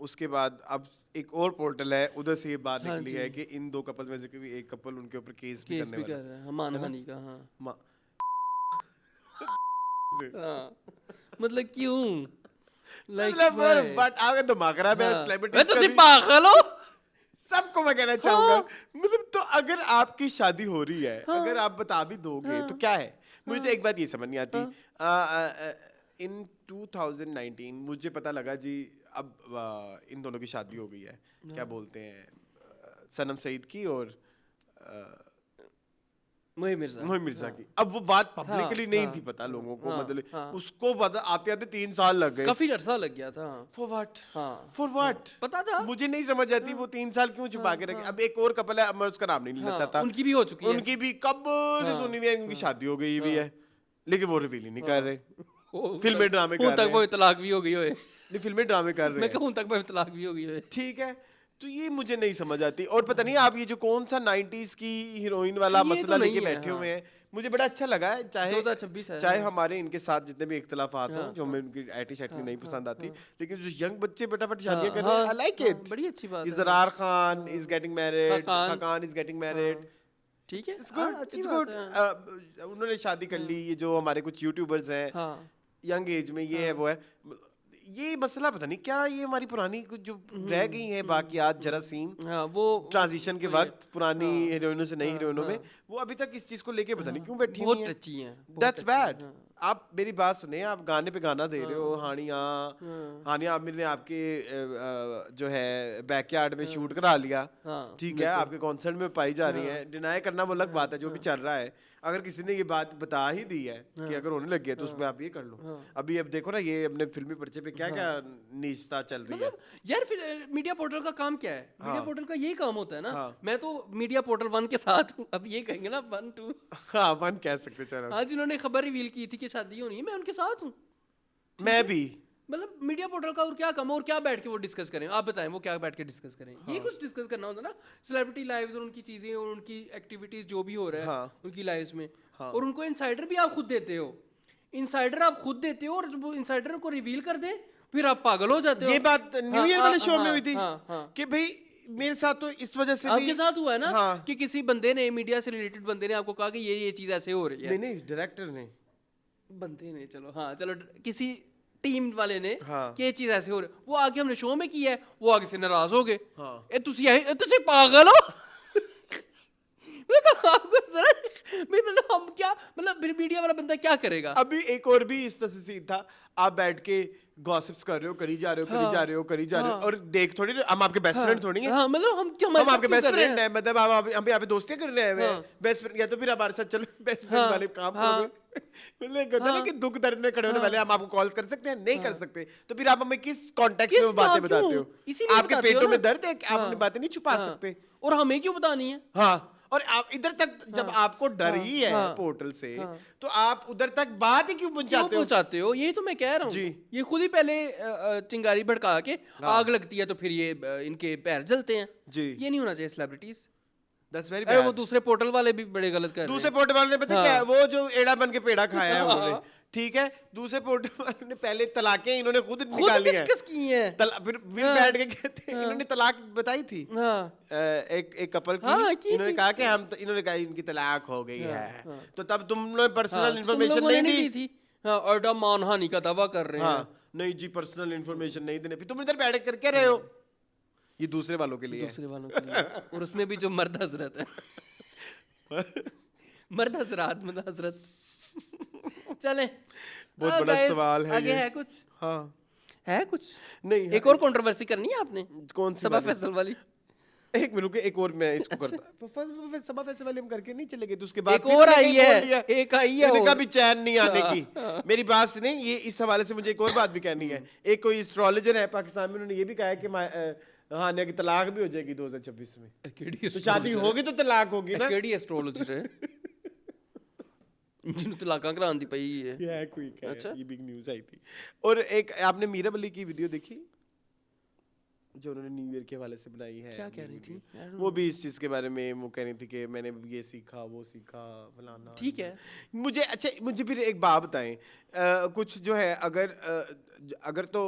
उसके बाद अब एक और पोर्टल है उधर से ये बात हाँ निकली जी। है कि इन दो कपल में से कोई एक कपल उनके ऊपर केस भी केस करने भी वाला कर रहे हैं हम मानहानि का हाँ मा- हाँ मतलब क्यों लाइक मतलब बट आगे दिमाग खराब है हाँ। सेलिब्रिटी वैसे तुम पागल हो सबको मैं कहना चाहूंगा मतलब तो अगर आपकी शादी हो रही है अगर आप बता भी दोगे तो क्या है मुझे तो एक बात ये समझ नहीं आती इन 2019 मुझे पता लगा जी अब इन दोनों की शादी हो गई है क्या बोलते हैं सनम सईद की और मोहित मिर्जा की अब वो बात पब्लिकली नहीं थी पता लोगों को मतलब उसको आते आते 3 साल लग गए काफी अरसा लग गया था फॉर व्हाट हाँ फॉर व्हाट पता था मुझे नहीं समझ आती वो 3 साल क्यों छुपा के रखे अब एक और कपल है अब मैं उसका नाम नहीं लेना हाँ, चाहता उनकी भी हो चुकी है उनकी भी कब से सुनी हुई है उनकी शादी हो गई हुई है लेकिन वो रिवील ही नहीं कर रहे फिल्में ड्रामे कर तक रहे वो तलाक भी हो गई होए नहीं फिल्में ड्रामे कर रहे मैं हैं कहूं तक वो तलाक भी हो गई होए ठीक है तो ये मुझे नहीं समझ आती और पता नहीं आप ये जो कौन सा 90s की हीरोइन वाला ये तो मसला नहीं लेके है, बैठे हाँ। हुए हैं मुझे बड़ा अच्छा लगा है 2026 है, चाहे हाँ। हमारे इनके साथ जितने भी इख्तलाफात हों जो हमें उनकी आईटी शाइटी नहीं पसंद आती लेकिन जो यंग बच्चे फटाफट शादियां कर रहे हैं आई लाइक इट बड़ी अच्छी बात है Izrar Khan is getting married Khaqan. Khaqan is getting married ठीक है इट्स हाँ, गुड अच्छी इट्स बात गुड है उन्होंने शादी कर ली ये जो हमारे कुछ यूट्यूबर्स हैं हाँ यंग एज में ये है वो है ये मसला पता नहीं क्या ये हमारी पुरानी कुछ जो रह गई है बाकियात जरासीम हाँ वो ट्रांजिशन के वक्त पुरानी हीरोइनों से नई हीरोइनों में वो अभी तक इस चीज को लेके पता नहीं क्यों बैठी बहुत हुई हैं टची हैं दैट्स बैड आप मेरी बात सुने आप गाने पे गाना दे रहे हो हानिया आमिर ने आपके जो है बैकयार्ड में शूट करा लिया हाँ, ठीक है आपके कॉन्सर्ट में पाई जा रही है डिनाई करना वो अलग बात है जो भी चल रहा है अगर किसी ने ये बात बता ही दी है कि अगर होने लग गया तो उसमें आप ये कर लो अभी अब देखो ना ये अपने फिल्मी पर्चे पे क्या क्या नीचता चल रही है यार फिर मीडिया पोर्टल का काम क्या है मीडिया पोर्टल का यही काम होता है ना हाँ। मैं तो मीडिया पोर्टल 1 के साथ हूँ अब ये कहेंगे ना 1 2 हाँ वन कह सकते चलो हाँ जिन्होंने खबर रिवील की थी कि शादी होनी है मैं उनके साथ हूँ मैं भी मतलब मीडिया पोर्टल का और क्या काम है और क्या बैठ के वो डिस्कस करें आप बताएं वो क्या बैठ के डिस्कस करें ये कुछ डिस्कस करना होता है ना सेलिब्रिटी लाइव्स और उनकी चीजें और उनकी एक्टिविटीज जो भी हो रहा है हाँ। उनकी लाइव्स में और उनको इनसाइडर भी आप खुद देते हो इनसाइडर आप खुद देते हो और जब वो इनसाइडर को रिवील कर दे फिर आप पागल हो जाते हो ये बात न्यू ईयर हाँ, वाले शो में हाँ, हुई थी हाँ, हाँ। कि भाई मेरे साथ तो इस वजह से आपके भी साथ हुआ है ना हाँ। कि किसी बंदे ने मीडिया से रिलेटेड बंदे ने आपको कहा कि ये चीज ऐसे हो रही है नहीं नहीं डायरेक्टर ने बंदे ने चलो हाँ चलो किसी टीम वाले ने हाँ। कि ये चीज ऐसे हो रही वो आगे हमने शो में किया है वो आगे से नाराज हो गए हाँ। ए तुसी पागल हो मतलब आपको जरा मतलब हम क्या मतलब मीडिया वाला बंदा क्या करेगा अभी एक और भी इस तरह से सीन था आप बैठ के गॉसिप्स कर रहे हो करी जा रहे हो करी जा रहे हो करी जा रहे हो और देख थोड़ी हम आपके बेस्ट फ्रेंड थोड़ी हैं हाँ मतलब हम क्या हम आपके बेस्ट फ्रेंड हैं मतलब हम यहाँ पे दोस्तियां कर रहे हैं बेस्ट फ्रेंड या तो फिर हमारे साथ चलो बेस्ट फ्रेंड वाले काम करोगे मतलब एक होता है ना कि दुख दर्द में खड़े होने वाले हम आपको कॉल्स कर सकते हैं नहीं कर सकते तो फिर आप हमें किस कॉन्टेक्स्ट में वो बातें बताते हो इसीलिए आपके बताते हो पेटों ना। में दर्द है कि आप अपनी बातें नहीं छुपा सकते और हमें क्यों बतानी है हाँ और आप इधर तक जब आपको डर ही है पोर्टल से तो आप उधर तक बात ही क्यों क्यों पहुंचाते हो पहुंचाते हो यही तो मैं कह रहा हूँ जी। ये खुद ही पहले चिंगारी भड़का के आग लगती है तो फिर ये इनके पैर जलते हैं जी ये नहीं होना चाहिए सेलिब्रिटीज दैट्स वेरी अरे वो बैड दूसरे पोर्टल वाले भी बड़े गलत कर रहे दूसरे पोर्टल वाले ने पता क्या है वो जो एड़ा बन के पेड़ा खाया है उन्होंने ठीक है, दूसरे पोर्टल वाले ने पहले तलाकें इन्होंने खुद निकाली हैं, डिस्कस की हैं। फिर बैठ के कहते हैं इन्होंने तलाक बताई थी। हाँ एक कपल की, हाँ, इन्होंने थी। कहा कि इन्होंने कहा इनकी तलाक हो गई है, तो तब तुमने पर्सनल हाँ, तुम इन्फॉर्मेशन लोगों ने नहीं नहीं दी दी थी। हाँ, और मानहानि का दावा कर रहे हैं। हाँ, नहीं जी पर्सनल इन्फॉर्मेशन नहीं देने, फिर तुम इधर बैठ कर क्या रहे हो? ये दूसरे वालों के लिए है। दूसरे वालों के लिए। और उसमें भी जो मर्द हजरत है मर्द हजरात मतलब हजरत। चलें, बहुत बड़ा guys, सवाल है आगे ये। है कुछ? हाँ, है कुछ? नहीं एक और कंट्रोवर्सी करनी है आपने? कौन सी सबा वाली? फैसल वाली। एक मिनट, एक और मैं इसको करता सबा फैसल वाले हम करके नहीं चले गए, तो उसके बाद एक फिर और उन्होंने आई बोल है, दिया। एक आई है इनका और। भी चैन नहीं आने हाँ, की। मेरी बात सुने, ये इस हवाले से मुझे एक और बात भी कहनी है। एक कोई एस्ट्रोलॉजर है पाकिस्तान में, उन्होंने ये भी कहा है कि हानिया की तलाक भी हो जाएगी 2026 में, तो शादी होगी तो तलाक होगी ना। केड़ी एस्ट्रोलॉजर है जिन्होंने तलाका करान दी पई है। ये है कोई क्या अच्छा। है, ये बिग न्यूज़ आई थी। और एक आपने मीरा अली की वीडियो देखी जो उन्होंने न्यू ईयर के हवाले से बनाई है? क्या कह रही थी? वो भी इस चीज़ के बारे में वो कह रही थी कि मैंने ये सीखा वो सीखा फलाना। ठीक है। मुझे अच्छा, मुझे फिर एक बात बताएं, कुछ जो है अगर तो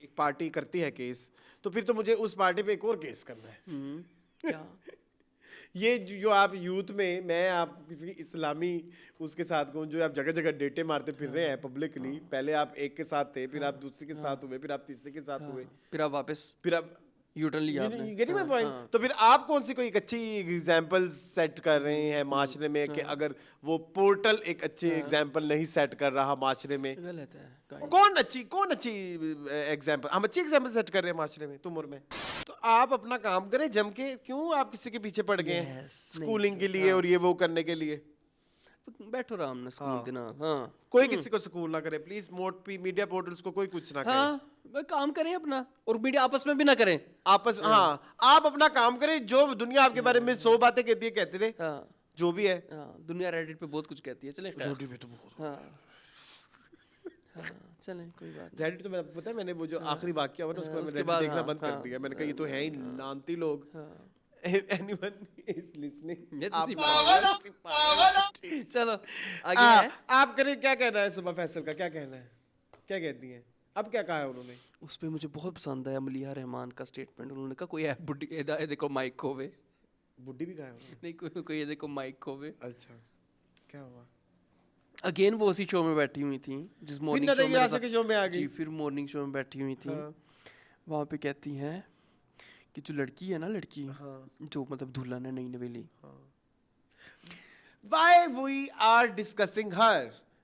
एक पार्टी करती है केस, तो फिर तो मुझे उस पार्टी पे एक और केस करना है। क्या? ये जो आप यूथ में, मैं आप किसी इस्लामी उसके साथ कहूँ जो आप जगह जगह डेटे मारते फिर रहे हैं पब्लिकली, पहले आप एक के साथ थे, फिर आप दूसरे के साथ हुए, फिर आप तीसरे के साथ हुए, फिर आप वापस फिर आप यूटर्न लिया आपने। You getting my point? तो फिर आप कौन सी कोई एक अच्छी एग्जांपल सेट कर रहे हैं माशरे में कि अगर वो पोर्टल एक अच्छी एग्जांपल नहीं सेट कर रहा माशरे में, गलत है guys। कौन अच्छी एग्जांपल, हम अच्छी एग्जांपल सेट कर रहे हैं माशरे में तुम और मैं? तो आप अपना काम करें जम के, क्यों आप किसी के पीछे पड़ गए हैं स्कूलिंग के लिए और ये वो करने के लिए? बैठो आराम ना स्कूल के ना। हाँ कोई किसी को स्कूल ना करे प्लीज, मीडिया पोर्टल्स को कोई कुछ ना करे। हाँ, काम करें अपना, और मीडिया आपस में भी ना करें। आपस हाँ, आप अपना काम करें, जो दुनिया आपके बारे में 100 बातें कहती है कहते रहे, हाँ जो भी है। हाँ, दुनिया रेडिट पे बहुत कुछ कहती है। चलें खैर। रेडिट पे तो बहुत, हाँ हाँ, चलें कोई बात नहीं। रेडिट तो मैं पता है, मैंने वो जो आखिरी वाक्य हुआ ना उसके बाद उसके मैंने बाद देखना हाँ, बंद कर हाँ, दिया। मैंने कहा ये तो है ही नानती लोग। Anyone is listening? ये तो आप- सी पागल। चलो आगे है। आप करें, क्या कहना है सबा फैसल का, क्या कहना है, क्या कहती हैं? अब क्या कहा है उन्होंने? उस पे मुझे बहुत पसंद आया मलिया रहमान का स्टेटमेंट। उन्होंने कहा कोई ऐप बुड्ढी ये देखो माइक खोवे, बुड्ढी भी कहा है उन्होंने? नहीं कोई ये देखो माइक खोवे। अच्छा, क्या हुआ? अगेन वो उसी शो में बैठी हुई थी जिस मॉर्निंग फिर शो नदिया आशा के शो में आ गई। जी, फिर मॉर्निंग शो में बैठी हुई थी। हाँ। वहाँ पे कहती हैं कि जो लड़की है ना, लड़की हाँ। जो मतलब दुल्हन है नई नवेली, Why we are discussing her?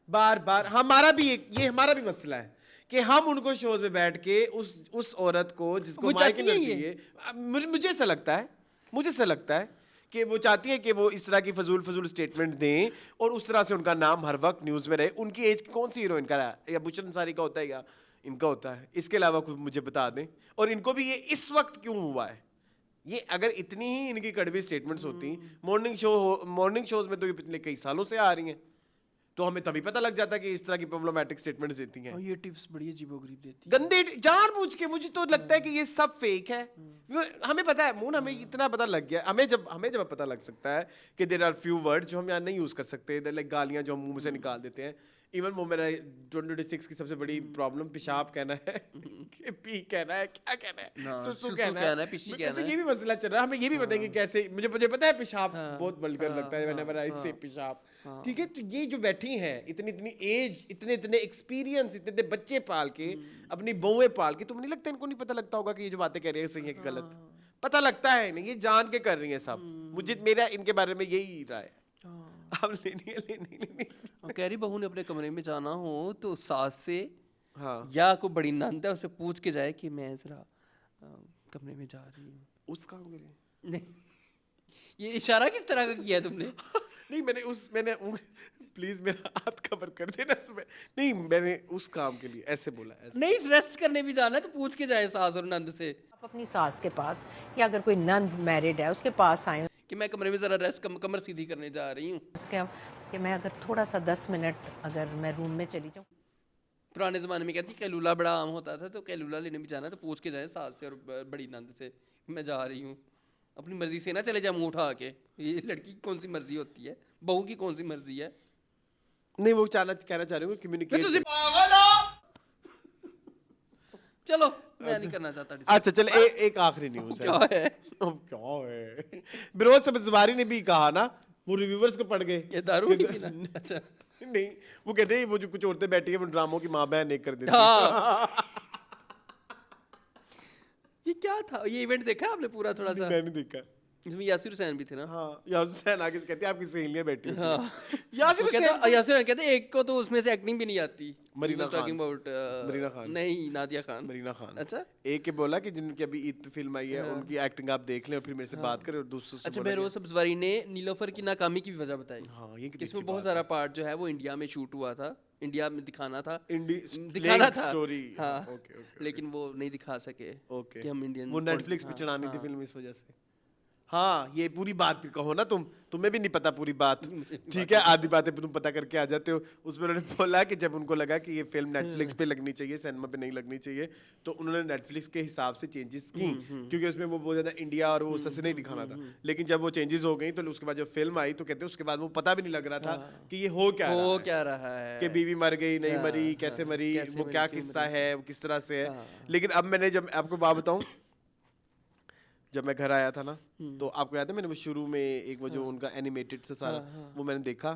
बार बार हमारा भी ये हमारा भी मसला है कि हम उनको शोज में बैठ के उस औरत को जिसको वो माइक चाहती है नहीं ये। चाहिए, मुझे ऐसा लगता है कि वो चाहती है कि वो इस तरह की फजूल स्टेटमेंट दें और उस तरह से उनका नाम हर वक्त न्यूज़ में रहे। उनकी एज कौन सी हीरोइन का रहा है? या बुशर अंसारी का होता है या इनका होता है? इसके अलावा कुछ मुझे बता दें। और इनको भी ये इस वक्त क्यों हुआ है? ये अगर इतनी ही इनकी कड़वी स्टेटमेंट्स होती मॉर्निंग शोज में, तो ये पिछले कई सालों से आ रही हैं, तो हमें तभी पता लग जाता कि इस तरह की प्रॉब्लमैटिक स्टेटमेंट्स देती हैं। और ये टिप्स बड़ी अजीबोगरीब देती है। गंदे जानबूझ के। मुझे तो लगता है कि ये सब फेक है। हमें पता है मून, हमें इतना पता लग गया। हमें जब पता लग सकता है कि देयर आर फ्यू वर्ड्स जो हम यहाँ नहीं यूज कर सकते, लाइक गालियां जो हम मुंह से निकाल देते हैं। इवन वो मेरा 2026 की सबसे बड़ी प्रॉब्लम पेशाब कहना है कि पी कहना है, क्या कहना है, हाँ, सुसु सुसु कहना कहना है, है, पिशी तो कहना है। ये भी मसला चल रहा है। हमें ये भी बताएंगे कैसे। मुझे पता है पेशाब बहुत वल्गर लगता है, मैंने बना इससे पेशाब, ठीक है। तो ये जो बैठी हैं इतनी एज, इतने एक्सपीरियंस, इतने बच्चे पाल के, अपनी बहुएं पाल के, तुम्हें नहीं लगता इनको नहीं पता लगता होगा कि ये जो बातें कह रही है सही है कि गलत? पता लगता है नहीं, ये जान के कर रही है सब। मुझे मेरा इनके बारे में यही राय है। अब लेनी और कह रही बहू ने अपने कमरे में जाना हो तो सास से हाँ, या कोई बड़ी नंद है उससे पूछ के जाए कि मैं जरा कमरे में जा रही हूँ। उस काम के लिए नहीं, ये इशारा किस तरह का किया है तुमने? नहीं, मैंने प्लीज मेरा हाथ कवर कर देना इसमें। नहीं, मैंने उस काम के लिए ऐसे बोला, ऐसे। नहीं, रेस्ट करने भी जाना है तो पूछ के जाए सास और नंद से आप अपनी सास के पास या अगर कोई नंद मैरिड है उसके पास आए कि मैं कमरे में जरा रेस्ट कमर सीधी करने जा रही हूँ। उसके कि मैं अगर थोड़ा सा 10 मिनट अगर मैं रूम में चली जाऊँ। पुराने ज़माने में कहती कैलूला बड़ा आम होता था, तो कैलूला लेने भी जाना तो पूछ के जाए सास से और बड़ी नंद से मैं जा रही हूँ। अपनी मर्जी से ना चले जाए मुँह उठा के। ये लड़की की कौन सी मर्जी होती है, बहू की कौन सी मर्जी है? नहीं वो कहना चाह रहे हो कम्युनिकेट। चलो मैं नहीं करना चाहता decide। अच्छा चल एक आखिरी न्यूज़ है। क्या है? अब क्या है? बिरोज सब्जवारी ने भी कहा ना, वो रिव्यूअर्स को पढ़ गए। ये दारू नहीं पीना। अच्छा नहीं वो कहते हैं वो जो कुछ औरतें बैठी है वो ड्रामों की माँ बहन एक कर देती है। हाँ ये क्या था? ये इवेंट देखा आपने पूरा थोड़ा सा? मैंने देखा। इसमें यासिर हुसैन भी थे ना? हाँ यासिर हुसैन आगे से कहते हैं आपकी सहेलियां बैठी होती हैं। हाँ यासिर वो हुसैन कहता यासिर कहते एक को तो उसमें से एक्टिंग भी नहीं आती। मरीना खान। Talking about Marina Khan. नहीं नादिया खान। मरीना खान। अच्छा एक के बोला कि जिनकी अभी ईद पे फिल्म आई है उनकी एक्टिंग आप देख लें और फिर मेरे से बात करें, और दूसरों से अच्छा बोला बहरोज सब्जवारी ने नीलोफर की नाकामी की भी वजह बताई। हाँ ये कितनी इसमें अच्छी बहुत बात सारा पार्ट जो है वो इंडिया में शूट हुआ था, इंडिया में दिखाना था, है। इंडी दिखाना था स्टोरी। हाँ ओके ओके लेकिन वो नहीं दिखा सके ओके। कि हम इंडियन वो नेटफ्लिक्स पे चढ़ानी थी फिल्म इस वजह से। हाँ ये पूरी बात भी कहो ना, तुम्हें भी नहीं पता पूरी बात, ठीक है? आधी बातें तुम पता करके आ जाते हो। उसमें उन्होंने बोला कि जब उनको लगा कि ये फिल्म नेटफ्लिक्स पे लगनी चाहिए, सिनेमा पे नहीं लगनी चाहिए, तो उन्होंने नेटफ्लिक्स के हिसाब से चेंजेस की, क्योंकि उसमें वो बहुत ज्यादा इंडिया और वो सच नहीं दिखाना था। लेकिन जब वो चेंजेस हो गई तो उसके बाद जब फिल्म आई तो कहते हैं उसके बाद वो पता भी नहीं लग रहा था कि ये हो क्या रहा है, कि बीवी मर गई नहीं मरी, कैसे मरी, वो क्या किस्सा है, वो किस तरह से है। लेकिन अब मैंने जब आपको बात बताऊं, जब मैं घर आया था ना तो आपको याद है मैंने वो शुरू में एक वो जो उनका एनिमेटेड से सारा वो मैंने देखा,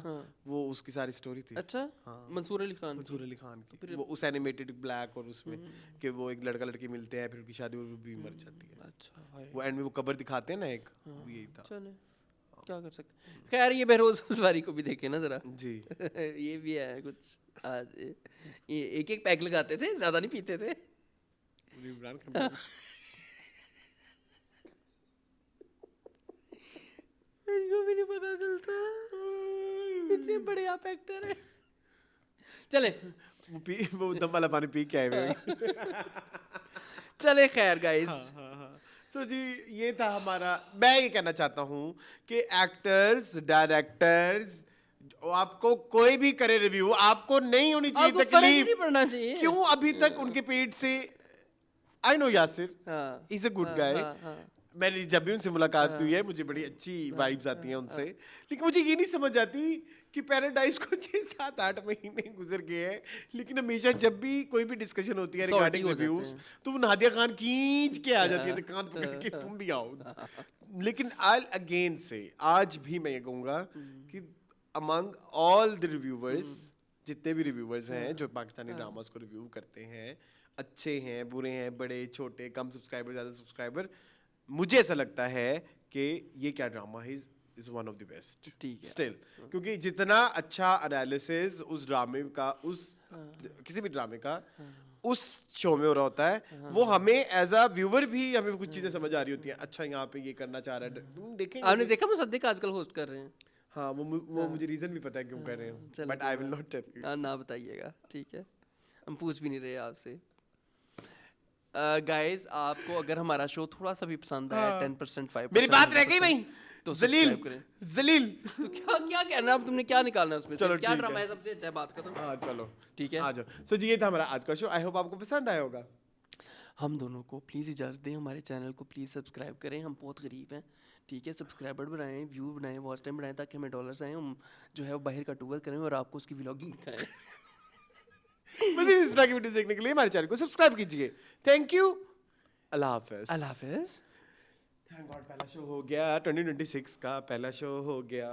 वो उसकी सारी स्टोरी थी। अच्छा मंसूर अली खान मंसूर अली खान की, वो उस एनिमेटेड ब्लैक और उसमें कि वो एक लड़का लड़की मिलते हैं, फिर उनकी शादी और वो भी मर जाती है। अच्छा भाई वो एंड में वो कब्र दिखाते हैं ना एक, वो यही था। चले क्या कर सकते। खैर ये बहरोज सब्जवारी को भी देखे ना जरा जी ये भी है कुछ आज ये एक पैक लगाते थे, ज्यादा नहीं पीते थे। इमरान खान इनको भी नहीं पता चलता इतने बड़े आप एक्टर हैं। चले वो दम वाला पानी पी के आए हुए। चले खैर गाइस सो जी ये था हमारा। मैं ये कहना चाहता हूँ कि एक्टर्स डायरेक्टर्स आपको कोई भी करे रिव्यू, आपको नहीं होनी चाहिए आपको फर्क नहीं तकलीफ। पड़ना चाहिए। क्यों अभी तक उनके पेट से, आई नो यासिर हाँ, इज अ गुड गाय, हाँ, हाँ। मैंने जब भी उनसे मुलाकात हुई है मुझे बड़ी अच्छी वाइब्स आती हैं उनसे, लेकिन मुझे ये नहीं समझ आती कि पैराडाइज को 6-7-8 महीने गुजर गए हैं, लेकिन हमेशा जब भी कोई भी डिस्कशन होती है रिगार्डिंग रिव्यूज तो वो नादिया खान खींच के आ जाती है, कान पकड़ के तुम भी आओ। लेकिन आई अगेन से आज भी मैं ये कहूँगा कि अमंग ऑल द रिव्यूवर्स, जितने भी रिव्यूवर्स हैं जो पाकिस्तानी ड्रामास को रिव्यू करते हैं, अच्छे हैं बुरे हैं, बड़े छोटे, कम सब्सक्राइबर ज़्यादा सब्सक्राइबर, मुझे ऐसा लगता है कि ये क्या ड्रामा है is one of the best still, क्योंकि जितना अच्छा एनालिसिस उस ड्रामे का, उस किसी भी ड्रामे का उस शो में हो रहा होता है, वो हमें एज अ व्यूअर भी हमें कुछ चीजें समझ आ रही होती हैं। अच्छा यहाँ पे ये करना चाह रहा है, तुम देखेंगे। आपने देखा मुसद्दिक आजकल होस्ट कर रहे हैं? हाँ वो मुझे रीजन भी पता है क्यों कर रहे हैं, but I will not tell you. ना बताइएगा, ठीक है, हम पूछ भी नहीं रहे आपसे। गाइस आपको अगर हमारा शो थोड़ा सा भी पसंद आया 10% 5% मेरी बात रह गई भाई, तो जलील सब्सक्राइब करें। जलील तो क्या कहना है अब, तुमने क्या निकालना है उसमें से? चलो क्या ठीक ड्रामा है। है सबसे अच्छा है, बात खत्म। हाँ चलो ठीक है आ जाओ। सो जी ये था हमारा आज का शो, आई होप आपको पसंद आया होगा। हम दोनों को प्लीज़ इजाज़त दें, हमारे चैनल को प्लीज़ सब्सक्राइब करें, हम बहुत गरीब हैं, ठीक है? सब्सक्राइबर बढ़ाएं, व्यू बढ़ाएं, वॉच टाइम बढ़ाएं, ताकि हमें डॉलर्स आएँ, हम जो है वो बाहर का टूर करें और आपको उसकी व्लॉगिंग दिखाएं। मज़ीद इस तरह की वीडियो देखने के लिए हमारे चैनल को सब्सक्राइब कीजिए। थैंक यू, अल्लाह हाफिज़। अल्लाह हाफिज़। थैंक गॉड पहला शो हो गया, 2026 का पहला शो हो गया।